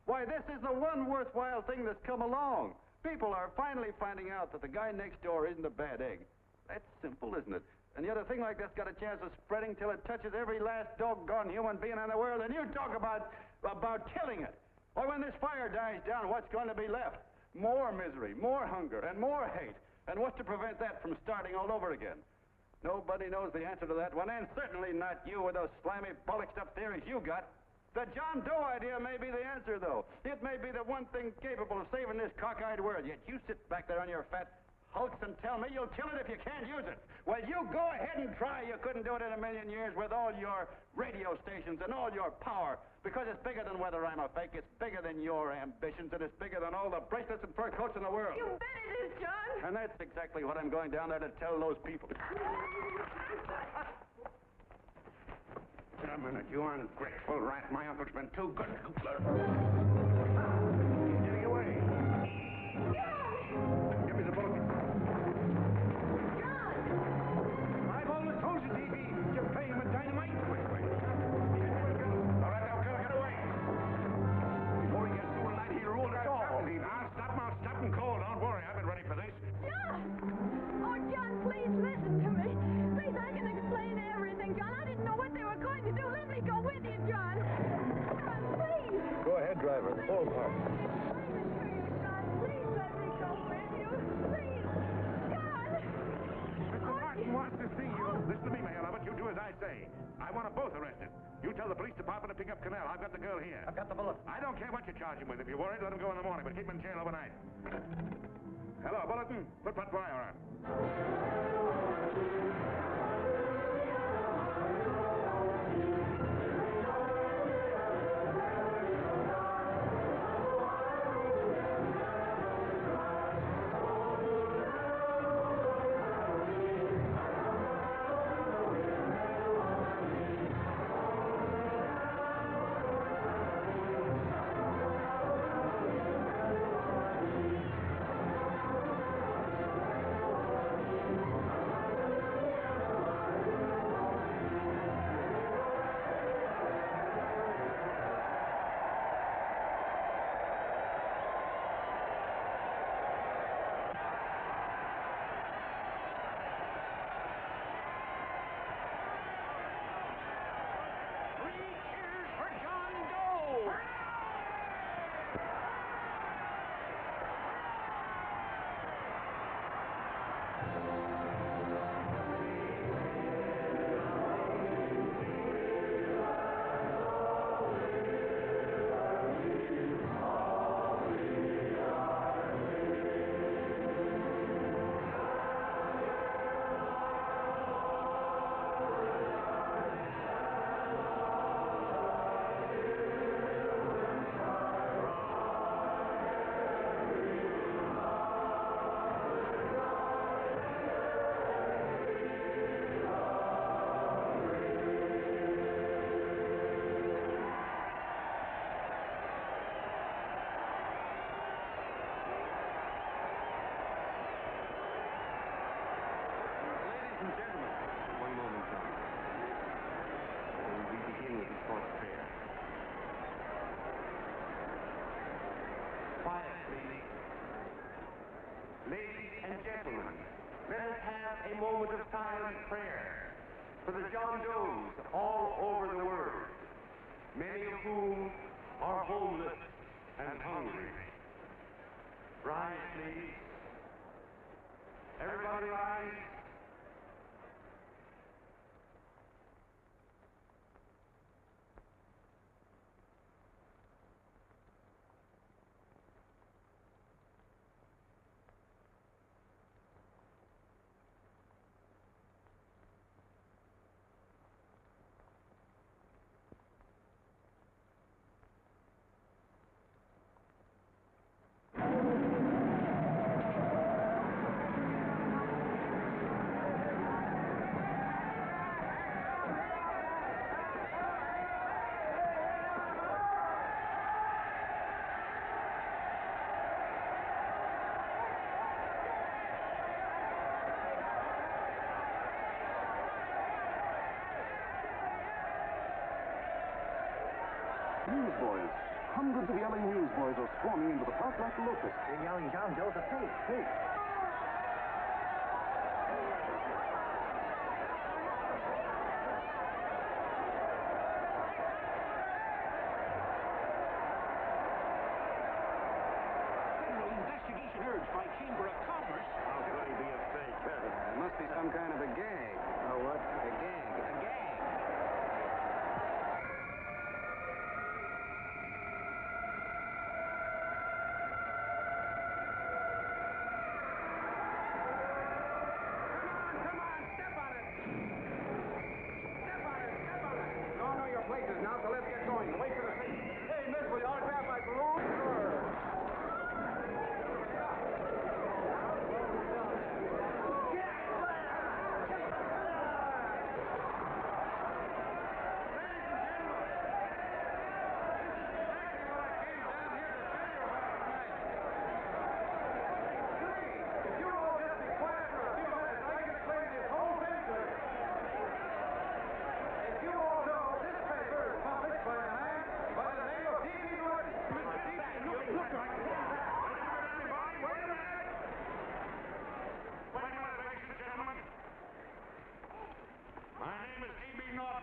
[SPEAKER 10] Why, this is the one worthwhile thing that's come along. People are finally finding out that the guy next door isn't a bad egg. That's simple, isn't it? And yet a thing like this got a chance of spreading till it touches every last doggone human being in the world, and you talk about killing it. Why, when this fire dies down, what's going to be left? More misery, more hunger, and more hate. And what's to prevent that from starting all over again? Nobody knows the answer to that one, and certainly not you with those slimy, bollocked-up theories you got.
[SPEAKER 17] The John Doe idea may be the answer, though. It may be the one thing capable of saving this cockeyed world. Yet you sit back there on your fat hulks and tell me you'll kill it if you can't use it. Well, you go ahead and try. You couldn't do it in a million years with all your radio stations and all your power. Because it's bigger than whether I'm a fake. It's bigger than your ambitions, and it's bigger than all the bracelets and fur coats in the world.
[SPEAKER 3] You bet it is, John.
[SPEAKER 17] And that's exactly what I'm going down there to tell those people.
[SPEAKER 11] A minute, you ungrateful rat. My uncle's been too good. Getting away. Give me the book.
[SPEAKER 17] I've always told you, D.B., you pay him with dynamite.
[SPEAKER 11] All right, now, get away.
[SPEAKER 17] Before he gets through tonight, he'll rule us all.
[SPEAKER 11] I'll stop him cold. Don't worry, I've been ready for this.
[SPEAKER 3] John! Oh, John, please listen to me. Please, I can explain everything, John. I didn't know what they were going to do. Let me go with you, John. John, please.
[SPEAKER 15] Go ahead, driver. Full park.
[SPEAKER 3] Please let me go with you. Please. John!
[SPEAKER 11] Mr. Martin wants to see you. Listen to me, Mayor Lovett. You do as I say. I want them both arrested. You tell the police department to pick up Cannell. I've got the girl here.
[SPEAKER 17] I've got the bullet.
[SPEAKER 11] I don't care what you charge him with. If you're worried, let him go in the morning, but keep him in jail overnight. Hello, Bulletin. Put wire on.
[SPEAKER 8] Ladies and gentlemen, let us have a moment of silent prayer for the John Does all over the world, many of whom are homeless and hungry. Rise, please. Everybody rise.
[SPEAKER 18] Newsboys. Hundreds of yelling newsboys are swarming into the park like locusts.
[SPEAKER 15] They're yelling John Doe's a fake, fake.
[SPEAKER 8] Federal investigation urged by Chamber of Commerce.
[SPEAKER 15] How could he be a fake?
[SPEAKER 4] It must be some kind of a gag.
[SPEAKER 15] Oh, what?
[SPEAKER 4] A gag. A gag.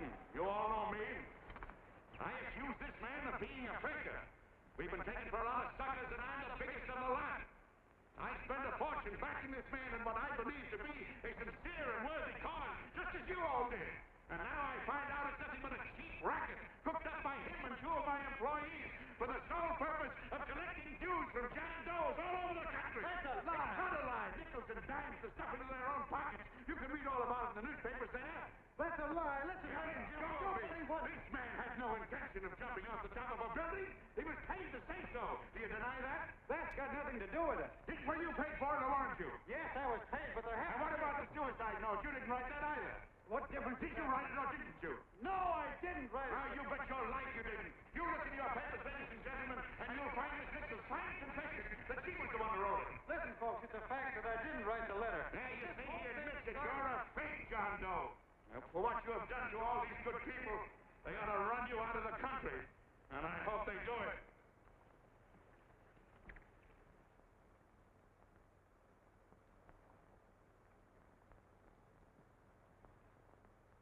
[SPEAKER 5] Martin. You all know me. I accuse this man of being a faker. We've been taken for a lot of suckers, and I'm the biggest of the lot. I spent a fortune backing this man in what I believe to be a sincere and worthy cause, just as you all did. And now I find out it's nothing but a cheap racket cooked up by him and two of my employees for the sole purpose of collecting dues from John Doe's all over the country.
[SPEAKER 8] That's a lie.
[SPEAKER 5] It's not a lie. Nickels and dimes to stuff into their own pockets. You can read all about it in the newspapers there.
[SPEAKER 8] That's a lie. Listen,
[SPEAKER 5] This man had no intention of jumping off the top of a building. He was paid to say so. Do you deny that?
[SPEAKER 8] That's got nothing to do with it.
[SPEAKER 5] Were you paid for it or weren't you?
[SPEAKER 8] Yes, I was paid, but there
[SPEAKER 5] And what about the suicide note? You didn't write that either.
[SPEAKER 8] What difference
[SPEAKER 5] Did you write it or didn't you?
[SPEAKER 8] No, I didn't write it.
[SPEAKER 5] Now, you bet your life you didn't. You look in your papers, ladies and gentlemen, and you'll find Miss Mitchell's fine confession that she was the one who wrote it.
[SPEAKER 8] Listen, folks, it's a fact that I didn't write the letter.
[SPEAKER 5] There you see, he admits that you're a fake John Doe. For what you have done to all these good people, they ought to run you out of the country. And I hope they do it.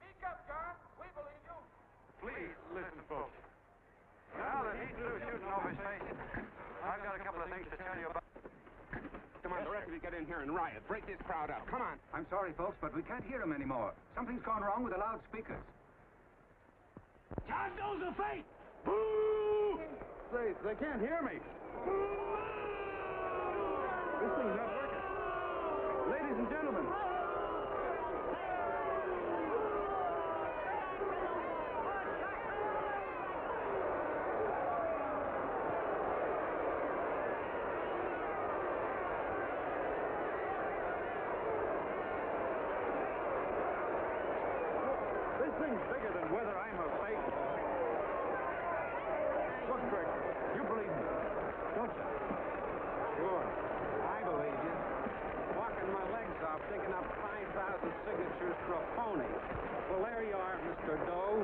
[SPEAKER 8] Speak up, John. We believe you.
[SPEAKER 10] Please, listen, folks. Now that he's through shooting over his face, I've got a couple of things to tell you about.
[SPEAKER 19] Come on, the rest of you get in here and riot. Break this crowd up. Come on.
[SPEAKER 16] I'm sorry, folks, but we can't hear him anymore. Something's gone wrong with the loudspeakers.
[SPEAKER 8] John Doe's a fake. Boo!
[SPEAKER 19] They can't hear me. This thing's not working. Ladies and gentlemen. This thing's bigger than whether I'm a fake. Look, Crick, you believe me, don't you?
[SPEAKER 17] Sure. I believe you. Walking my legs off, digging up 5,000 signatures for a phony. Well, there you are, Mr. Doe.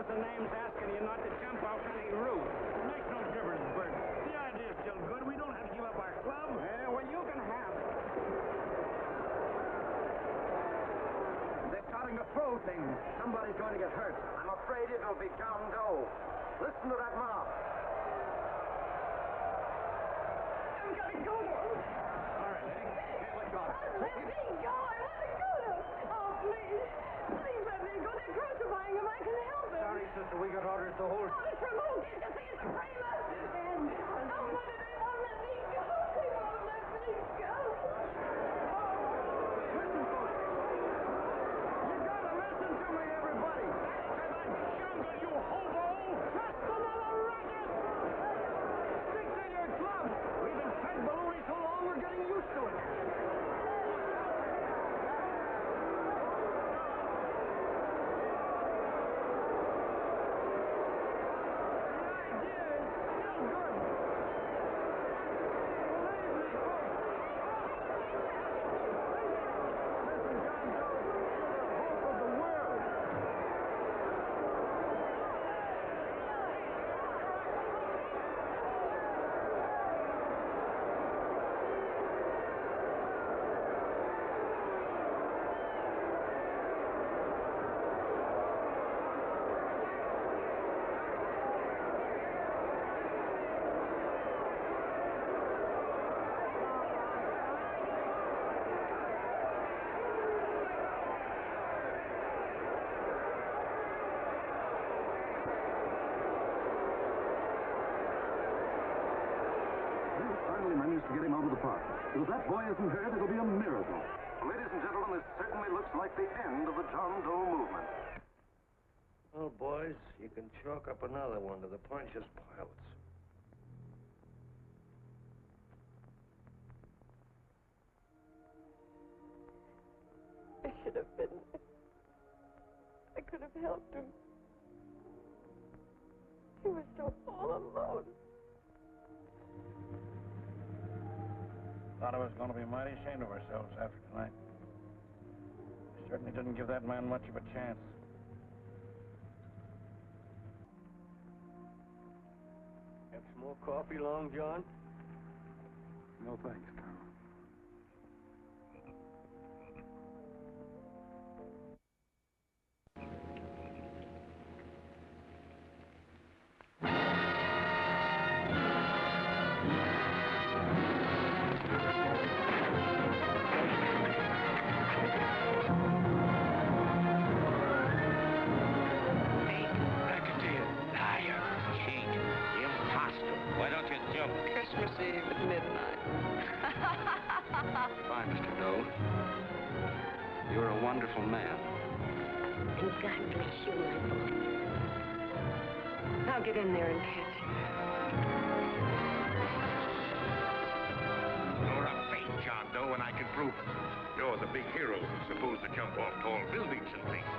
[SPEAKER 17] 5,000 names asking you not to jump off any roof.
[SPEAKER 8] It makes no difference, Bert. The idea's still good. We don't have to give up our club.
[SPEAKER 17] Yeah, well, you can have it.
[SPEAKER 16] They're starting to throw things. Somebody's going to get hurt. I'm afraid it'll be John Doe. Listen to that mob.
[SPEAKER 3] I've got to go.
[SPEAKER 8] All right, lady. Hey, let go.
[SPEAKER 3] Let me go. I want to go. Oh, please. Please let me go. They're crucifying him. I can help him.
[SPEAKER 17] Sorry, sister, we got orders to hold.
[SPEAKER 3] Oh, it's from who? Can't you see it's a frame up? And oh, mother, they won't let me go. They won't let me go.
[SPEAKER 17] Listen, folks. You gotta listen to me, everybody.
[SPEAKER 8] To the jungle, you hobo!
[SPEAKER 17] Just another racket. Stick to your club. We've been fed baloney so long, we're getting used to it.
[SPEAKER 18] Finally managed to get him out of the park. If that boy isn't hurt, it'll be a miracle. Ladies and gentlemen, this certainly looks like the end of the John Doe movement.
[SPEAKER 15] Well, boys, you can chalk up another one to the Pontius Pilots.
[SPEAKER 3] I should have been there. I could have helped him. He was so all alone.
[SPEAKER 10] Thought I was going to be mighty ashamed of ourselves after tonight. We certainly didn't give that man much of a chance.
[SPEAKER 7] Have some more coffee, Long John?
[SPEAKER 19] No thanks, Carl.
[SPEAKER 17] wonderful man.
[SPEAKER 14] And God bless you, my boy.
[SPEAKER 2] I'll get in there and catch him.
[SPEAKER 5] You're a fake John Doe, and I can prove it. You're the big hero who's supposed to jump off tall buildings and things.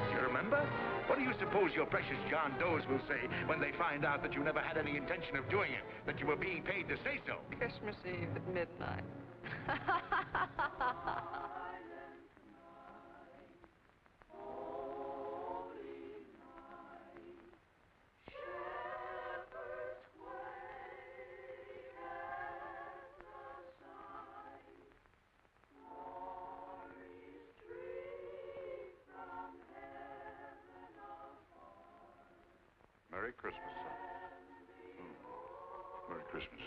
[SPEAKER 5] Do you remember? What do you suppose your precious John Does will say when they find out that you never had any intention of doing it, that you were being paid to say so?
[SPEAKER 2] Christmas Eve at midnight.
[SPEAKER 12] Merry Christmas, son. Merry Christmas.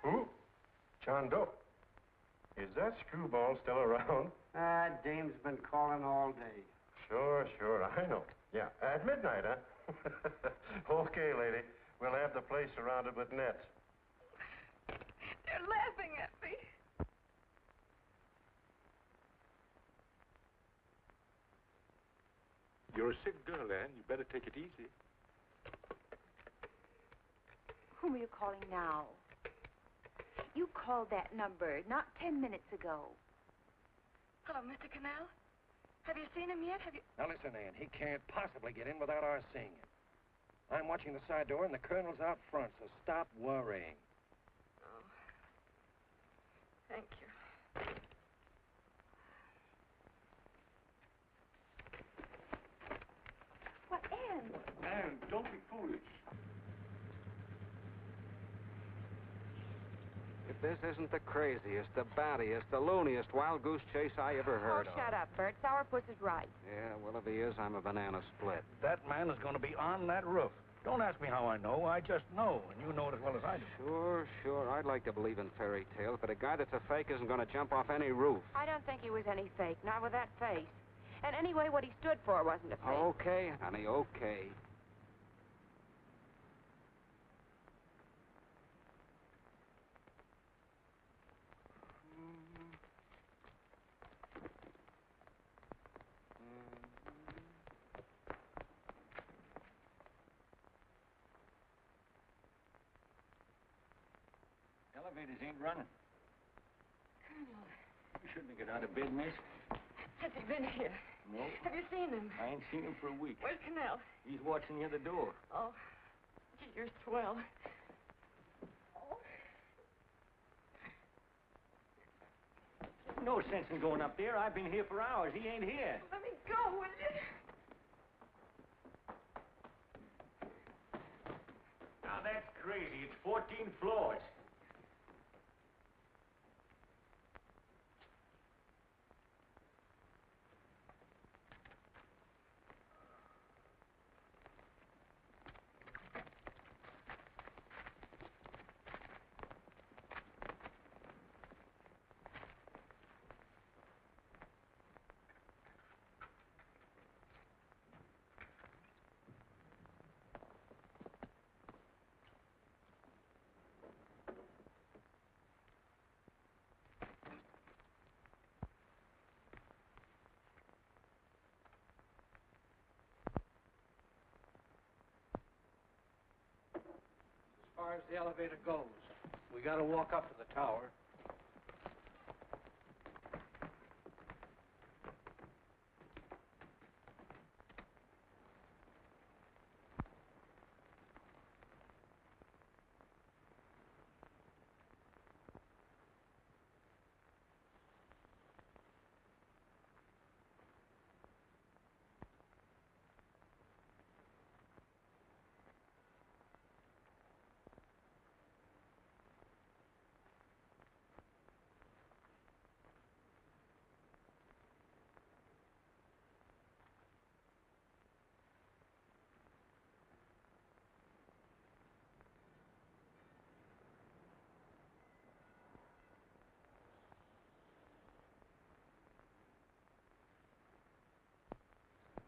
[SPEAKER 7] Who? John Doe. Is that screwball still around?
[SPEAKER 17] Dame's been calling all day.
[SPEAKER 7] Sure, I know. Yeah, at midnight, huh? Okay, lady. We'll have the place surrounded with nets.
[SPEAKER 2] They're laughing at me.
[SPEAKER 6] You're a sick girl, Anne. You better take it easy.
[SPEAKER 13] Whom are you calling now? You called that number not 10 minutes ago.
[SPEAKER 2] Hello, Mr. Canal. Have you seen him yet? Have you...
[SPEAKER 8] Now listen, Ann, he can't possibly get in without our seeing him. I'm watching the side door, and the colonel's out front, so stop worrying.
[SPEAKER 2] Oh. Thank you.
[SPEAKER 13] What, Anne?
[SPEAKER 6] Anne, don't be foolish.
[SPEAKER 17] If this isn't the craziest, the battiest, the looniest wild goose chase I ever heard of.
[SPEAKER 13] Shut up, Bert. Sourpuss is right.
[SPEAKER 17] Yeah, well, if he is, I'm a banana split.
[SPEAKER 11] That man is going to be on that roof. Don't ask me how I know. I just know, and you know it as well as I do.
[SPEAKER 17] Sure. I'd like to believe in fairy tales, but a guy that's a fake isn't going to jump off any roof.
[SPEAKER 13] I don't think he was any fake, not with that face. And anyway, what he stood for wasn't a fake.
[SPEAKER 17] Okay, honey, okay.
[SPEAKER 11] Elevators ain't running.
[SPEAKER 2] Colonel,
[SPEAKER 11] You shouldn't get out of bed, miss.
[SPEAKER 2] has he been here?
[SPEAKER 11] No.
[SPEAKER 2] Have you seen him?
[SPEAKER 11] I ain't seen him for a week.
[SPEAKER 2] Where's Canal?
[SPEAKER 11] He's watching near the door.
[SPEAKER 2] Oh, gee, you're swell.
[SPEAKER 11] There's no sense in going up there. I've been here for hours. He ain't here.
[SPEAKER 2] Let me go, will you?
[SPEAKER 11] Now, that's crazy. It's 14 floors.
[SPEAKER 8] As far as the elevator goes, we got to walk up to the tower.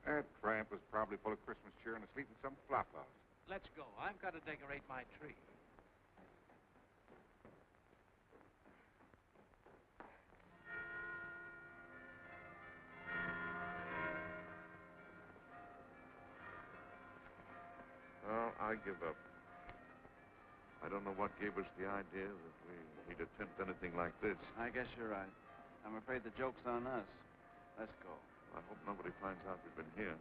[SPEAKER 12] That tramp was probably full of Christmas cheer and asleep in some flop house.
[SPEAKER 8] Let's go. I've got to decorate my tree.
[SPEAKER 12] Well, I give up. I don't know what gave us the idea that we'd attempt anything like this.
[SPEAKER 10] I guess you're right. I'm afraid the joke's on us. Let's go.
[SPEAKER 12] I hope nobody finds out we've been here.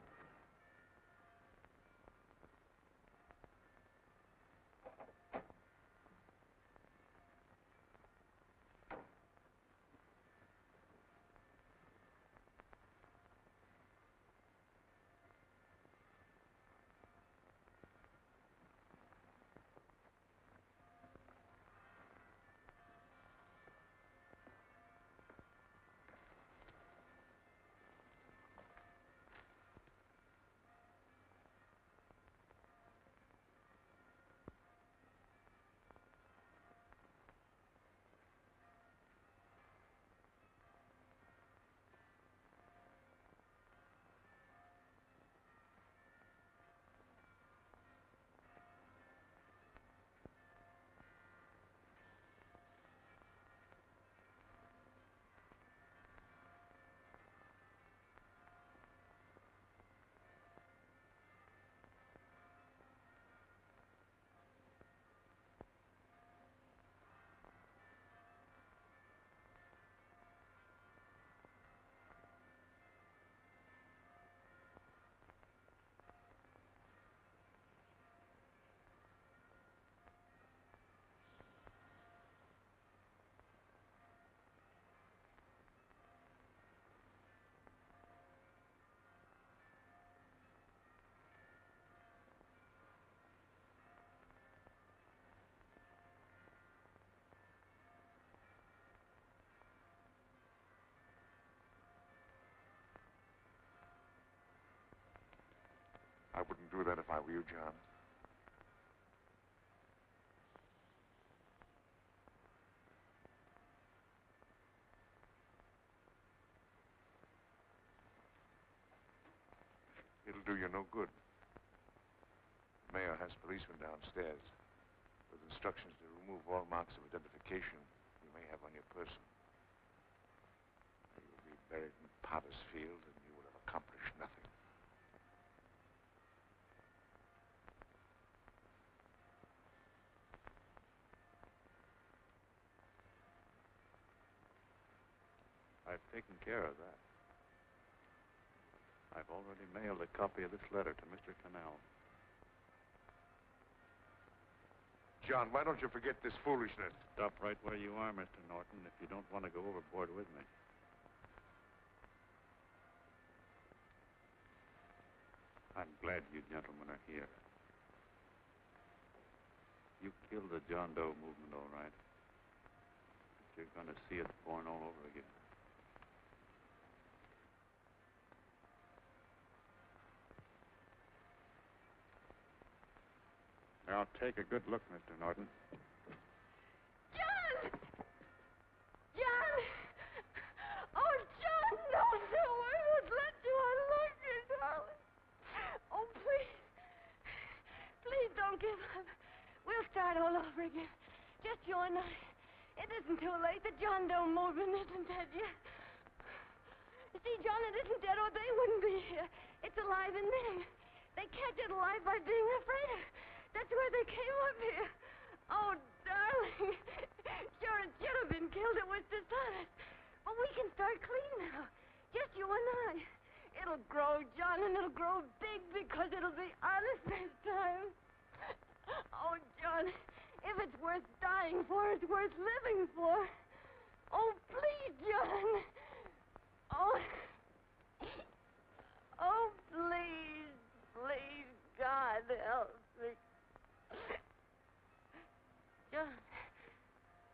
[SPEAKER 12] I wouldn't do that if I were you, John. It'll do you no good. The mayor has policemen downstairs with instructions to remove all marks of identification you may have on your person. You'll be buried in Potter's Field, and you will have accomplished nothing.
[SPEAKER 10] I've taken care of that. I've already mailed a copy of this letter to Mr. Cannell.
[SPEAKER 12] John, why don't you forget this foolishness?
[SPEAKER 10] Stop right where you are, Mr. Norton, if you don't want to go overboard with me. I'm glad you gentlemen are here. You killed the John Doe movement, all right. But you're going to see it born all over again. Now, take a good look, Mr. Norton.
[SPEAKER 2] John! John! Oh, John, don't do it. I won't let you. I love you, darling. Oh, please. Please don't give up. We'll start all over again. Just you and I. It isn't too late. The John Doe movement isn't dead yet. You see, John, it isn't dead or they wouldn't be here. It's alive in them. They kept it alive by being afraid of it. That's why they came up here. Oh, darling. Sure, it should have been killed. It was dishonest. But we can start clean now. Just you and I. It'll grow, John, and it'll grow big because it'll be honest this time. Oh, John, if it's worth dying for, it's worth living for. Oh, please, John. Oh. Oh, please, please, God, help me.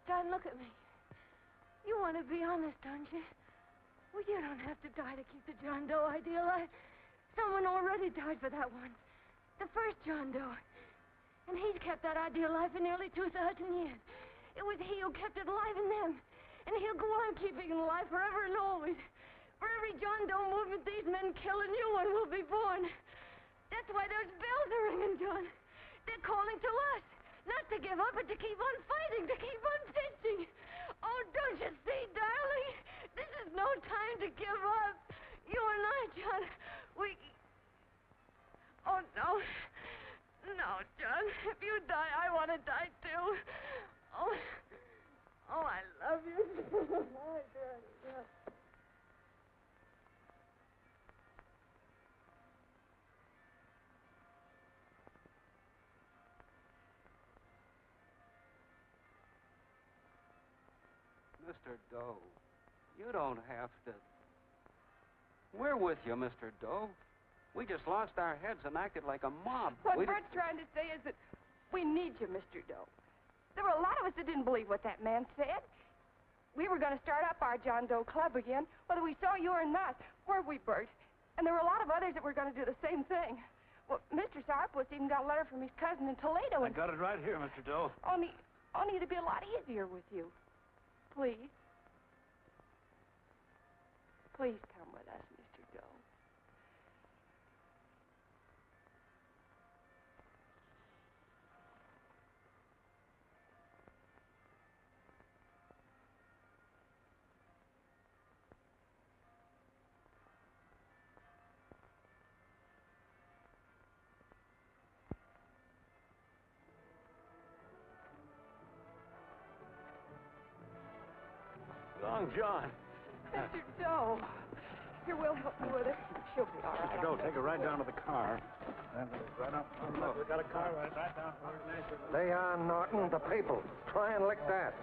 [SPEAKER 2] John, look at me. You want to be honest, don't you? Well, you don't have to die to keep the John Doe idea alive. Someone already died for that one. The first John Doe. And he's kept that idea alive for nearly 2,000 years. It was he who kept it alive in them. And he'll go on keeping it alive forever and always. For every John Doe movement, these men kill, a new one will be born. That's why those bells are ringing, John. They're calling to us. Not to give up, but to keep on fighting, to keep on pitching. Oh, don't you see, darling? This is no time to give up. You and I, John, we... Oh, no. No, John. If you die, I want to die, too. Oh, I love you. Oh, John, yeah.
[SPEAKER 19] Mr. Doe, you don't have to. We're with you, Mr. Doe. We just lost our heads and acted like a mob.
[SPEAKER 3] What Bert's trying to say is that we need you, Mr. Doe. There were a lot of us that didn't believe what that man said. We were going to start up our John Doe Club again, whether we saw you or not. Weren't we, Bert? And there were a lot of others that were going to do the same thing. Well, Mr. Sarpus even got a letter from his cousin in Toledo.
[SPEAKER 10] I got it right here, Mr. Doe.
[SPEAKER 3] Only it'd be a lot easier with you. Please. Please come with us, Mr. Doe.
[SPEAKER 10] Long John.
[SPEAKER 3] Mr. Doe. Here, we'll help you with it. She'll be all right.
[SPEAKER 10] Mr. Doe, take her right down to the car.
[SPEAKER 7] Right up.
[SPEAKER 10] Look, we got a car right down.
[SPEAKER 15] Lay on, Norton, the people. Try and lick that.